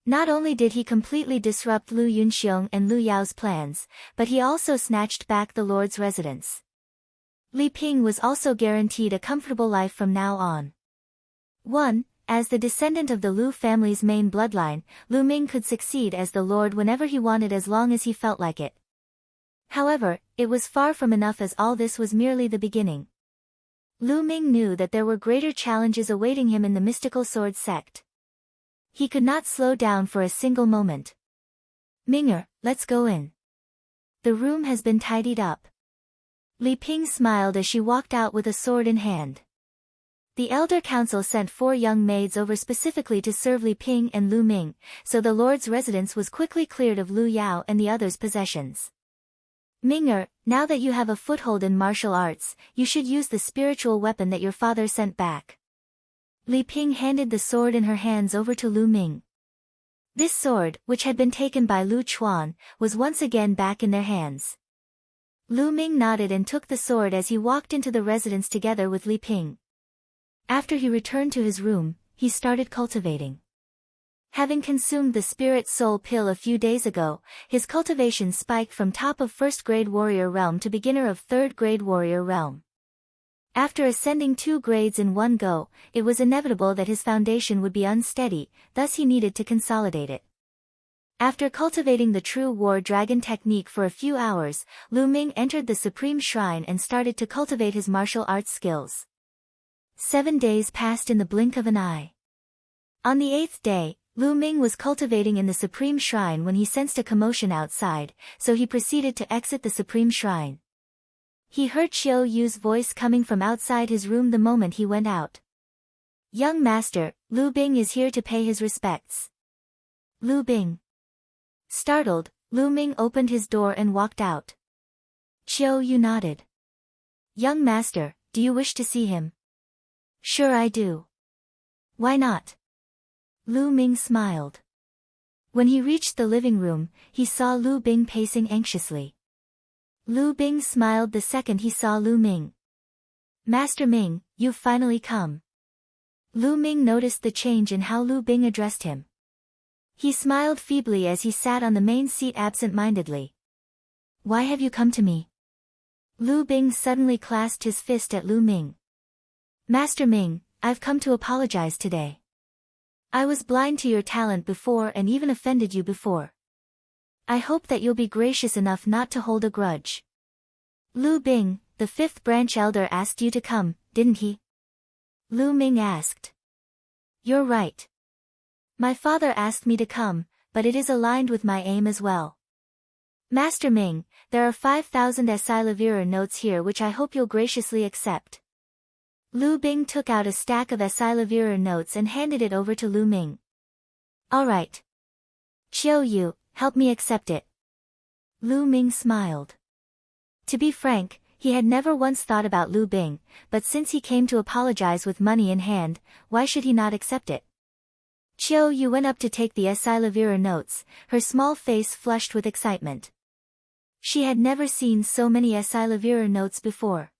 Not only did he completely disrupt Lu Yunxiong and Lu Yao's plans, but he also snatched back the Lord's residence. Li Ping was also guaranteed a comfortable life from now on. 1. As the descendant of the Lu family's main bloodline, Lu Ming could succeed as the Lord whenever he wanted as long as he felt like it. However, it was far from enough as all this was merely the beginning. Lu Ming knew that there were greater challenges awaiting him in the mystical sword sect. He could not slow down for a single moment. Minger, let's go in. The room has been tidied up. Li Ping smiled as she walked out with a sword in hand. The Elder Council sent 4 young maids over specifically to serve Li Ping and Lu Ming, so the Lord's residence was quickly cleared of Lu Yao and the others' possessions. Minger, now that you have a foothold in martial arts, you should use the spiritual weapon that your father sent back. Li Ping handed the sword in her hands over to Lu Ming. This sword, which had been taken by Lu Chuan, was once again back in their hands. Lu Ming nodded and took the sword as he walked into the residence together with Li Ping. After he returned to his room, he started cultivating. Having consumed the Spirit Soul pill a few days ago, his cultivation spiked from top of 1st grade warrior realm to beginner of 3rd grade warrior realm. After ascending 2 grades in one go, it was inevitable that his foundation would be unsteady, thus he needed to consolidate it. After cultivating the true war dragon technique for a few hours, Lu Ming entered the Supreme Shrine and started to cultivate his martial arts skills. 7 days passed in the blink of an eye. On the 8th day, Lu Ming was cultivating in the Supreme Shrine when he sensed a commotion outside, so he proceeded to exit the Supreme Shrine. He heard Xiao Yu's voice coming from outside his room the moment he went out. Young master, Lu Bing is here to pay his respects. Lu Bing. Startled, Lu Ming opened his door and walked out. Xiao Yu nodded. Young master, do you wish to see him? Sure I do. Why not? Lu Ming smiled. When he reached the living room, he saw Lu Bing pacing anxiously. Lu Bing smiled the second he saw Lu Ming. Master Ming, you've finally come. Lu Ming noticed the change in how Lu Bing addressed him. He smiled feebly as he sat on the main seat absent-mindedly. Why have you come to me? Lu Bing suddenly clasped his fist at Lu Ming. Master Ming, I've come to apologize today. I was blind to your talent before and even offended you before. I hope that you'll be gracious enough not to hold a grudge. Lu Bing, the 5th branch elder asked you to come, didn't he? Lu Ming asked. You're right. My father asked me to come, but it is aligned with my aim as well. Master Ming, there are 5,000 Esilavirer notes here which I hope you'll graciously accept. Lu Bing took out a stack of Esilavirer notes and handed it over to Lu Ming. All right. Xiao Yu, help me accept it. Lu Ming smiled. To be frank, he had never once thought about Lu Bing, but since he came to apologize with money in hand, why should he not accept it? Xiao Yu went up to take the Esilavirer notes, her small face flushed with excitement. She had never seen so many Esilavirer notes before.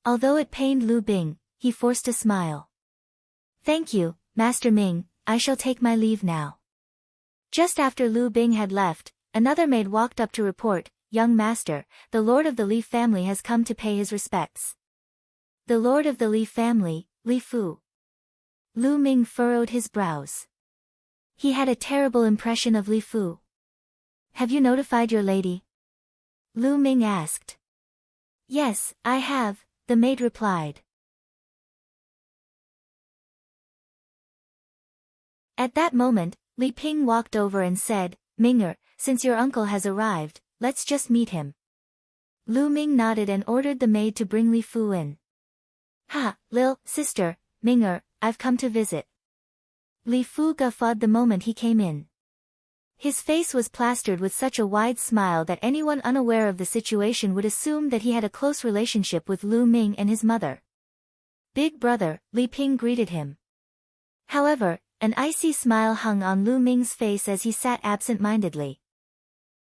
Although it pained Lu Bing, he forced a smile. Thank you, Master Ming, I shall take my leave now. Just after Lu Bing had left, another maid walked up to report, Young master, the lord of the Li family has come to pay his respects. The lord of the Li family, Li Fu. Lu Ming furrowed his brows. He had a terrible impression of Li Fu. Have you notified your lady? Lu Ming asked. Yes, I have, the maid replied. At that moment, Li Ping walked over and said, Minger, since your uncle has arrived, let's just meet him. Lu Ming nodded and ordered the maid to bring Li Fu in. Ha, Lil, sister, Minger, I've come to visit. Li Fu guffawed the moment he came in. His face was plastered with such a wide smile that anyone unaware of the situation would assume that he had a close relationship with Lu Ming and his mother. Big brother, Li Ping greeted him. However, an icy smile hung on Lu Ming's face as he sat absent-mindedly.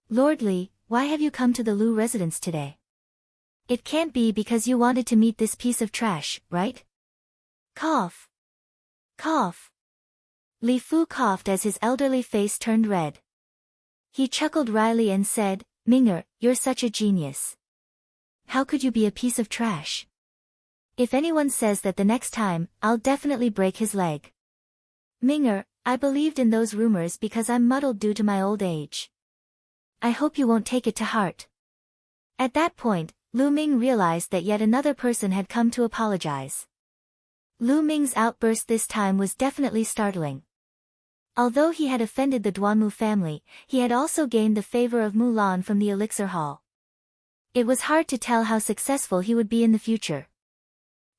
Lord Li, why have you come to the Lu residence today? It can't be because you wanted to meet this piece of trash, right? Cough. Cough. Li Fu coughed as his elderly face turned red. He chuckled wryly and said, Minger, you're such a genius. How could you be a piece of trash? If anyone says that the next time, I'll definitely break his leg. Minger, I believed in those rumors because I'm muddled due to my old age. I hope you won't take it to heart. At that point, Lu Ming realized that yet another person had come to apologize. Lu Ming's outburst this time was definitely startling. Although he had offended the Duanmu family, he had also gained the favor of Mulan from the Elixir Hall. It was hard to tell how successful he would be in the future.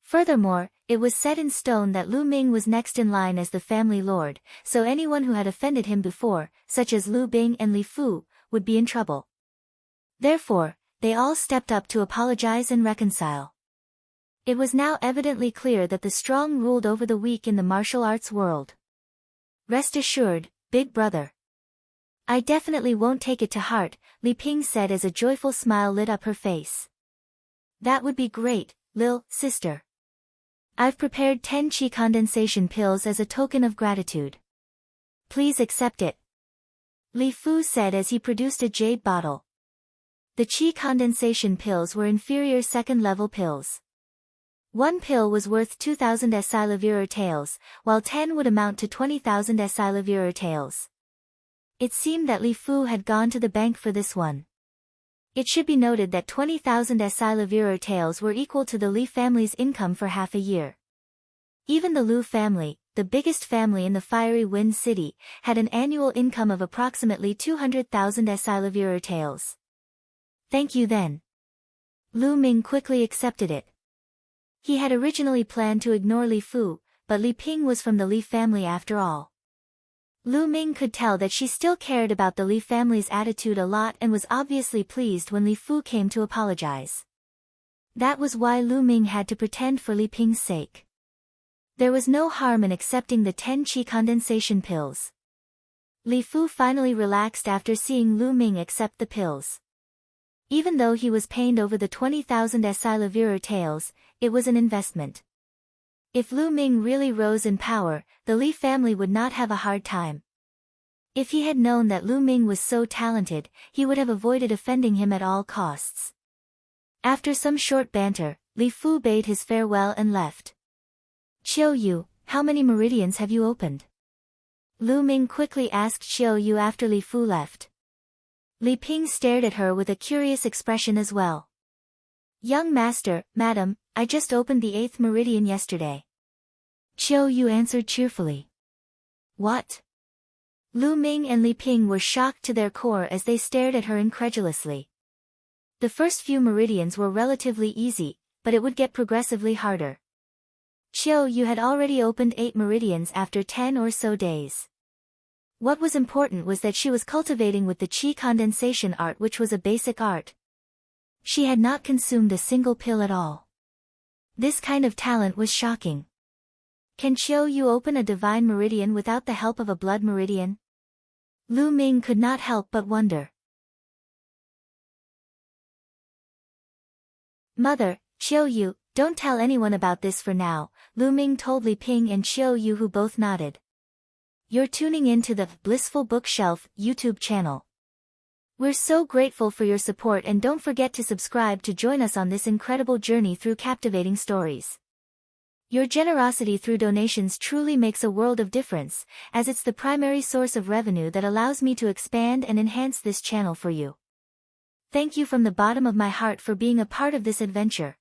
Furthermore, it was set in stone that Lu Ming was next in line as the family lord, so anyone who had offended him before, such as Lu Bing and Li Fu, would be in trouble. Therefore, they all stepped up to apologize and reconcile. It was now evidently clear that the strong ruled over the weak in the martial arts world. Rest assured, big brother. I definitely won't take it to heart, Li Ping said as a joyful smile lit up her face. That would be great, Lil, sister. I've prepared 10 qi condensation pills as a token of gratitude. Please accept it. Li Fu said as he produced a jade bottle. The qi condensation pills were inferior second-level pills. One pill was worth 2,000 Esilavir taels, while 10 would amount to 20,000 Esilavir taels. It seemed that Li Fu had gone to the bank for this one. It should be noted that 20,000 Esilavir taels were equal to the Li family's income for half a year. Even the Lu family, the biggest family in the Fiery Wind City, had an annual income of approximately 200,000 Esilavir taels. Thank you then. Lu Ming quickly accepted it. He had originally planned to ignore Li Fu, but Li Ping was from the Li family after all. Lu Ming could tell that she still cared about the Li family's attitude a lot and was obviously pleased when Li Fu came to apologize. That was why Lu Ming had to pretend for Li Ping's sake. There was no harm in accepting the 10 qi condensation pills. Li Fu finally relaxed after seeing Lu Ming accept the pills. Even though he was pained over the 20,000 Esilavir taels, it was an investment. If Lu Ming really rose in power, the Li family would not have a hard time. If he had known that Lu Ming was so talented, he would have avoided offending him at all costs. After some short banter, Li Fu bade his farewell and left. Qiu Yu, how many meridians have you opened? Lu Ming quickly asked Qiu Yu after Li Fu left. Li Ping stared at her with a curious expression as well. Young master, madam, I just opened the 8th meridian yesterday. Qiu Yu answered cheerfully. What? Lu Ming and Li Ping were shocked to their core as they stared at her incredulously. The first few meridians were relatively easy, but it would get progressively harder. Qiu Yu had already opened 8 meridians after 10 or so days. What was important was that she was cultivating with the qi condensation art, which was a basic art. She had not consumed a single pill at all. This kind of talent was shocking. Can Qiu Yu open a divine meridian without the help of a blood meridian? Lu Ming could not help but wonder. Mother, Qiu Yu, don't tell anyone about this for now, Lu Ming told Li Ping and Qiu Yu, who both nodded. You're tuning in to the Blissful Bookshelf YouTube channel. We're so grateful for your support, and don't forget to subscribe to join us on this incredible journey through captivating stories. Your generosity through donations truly makes a world of difference, as it's the primary source of revenue that allows me to expand and enhance this channel for you. Thank you from the bottom of my heart for being a part of this adventure.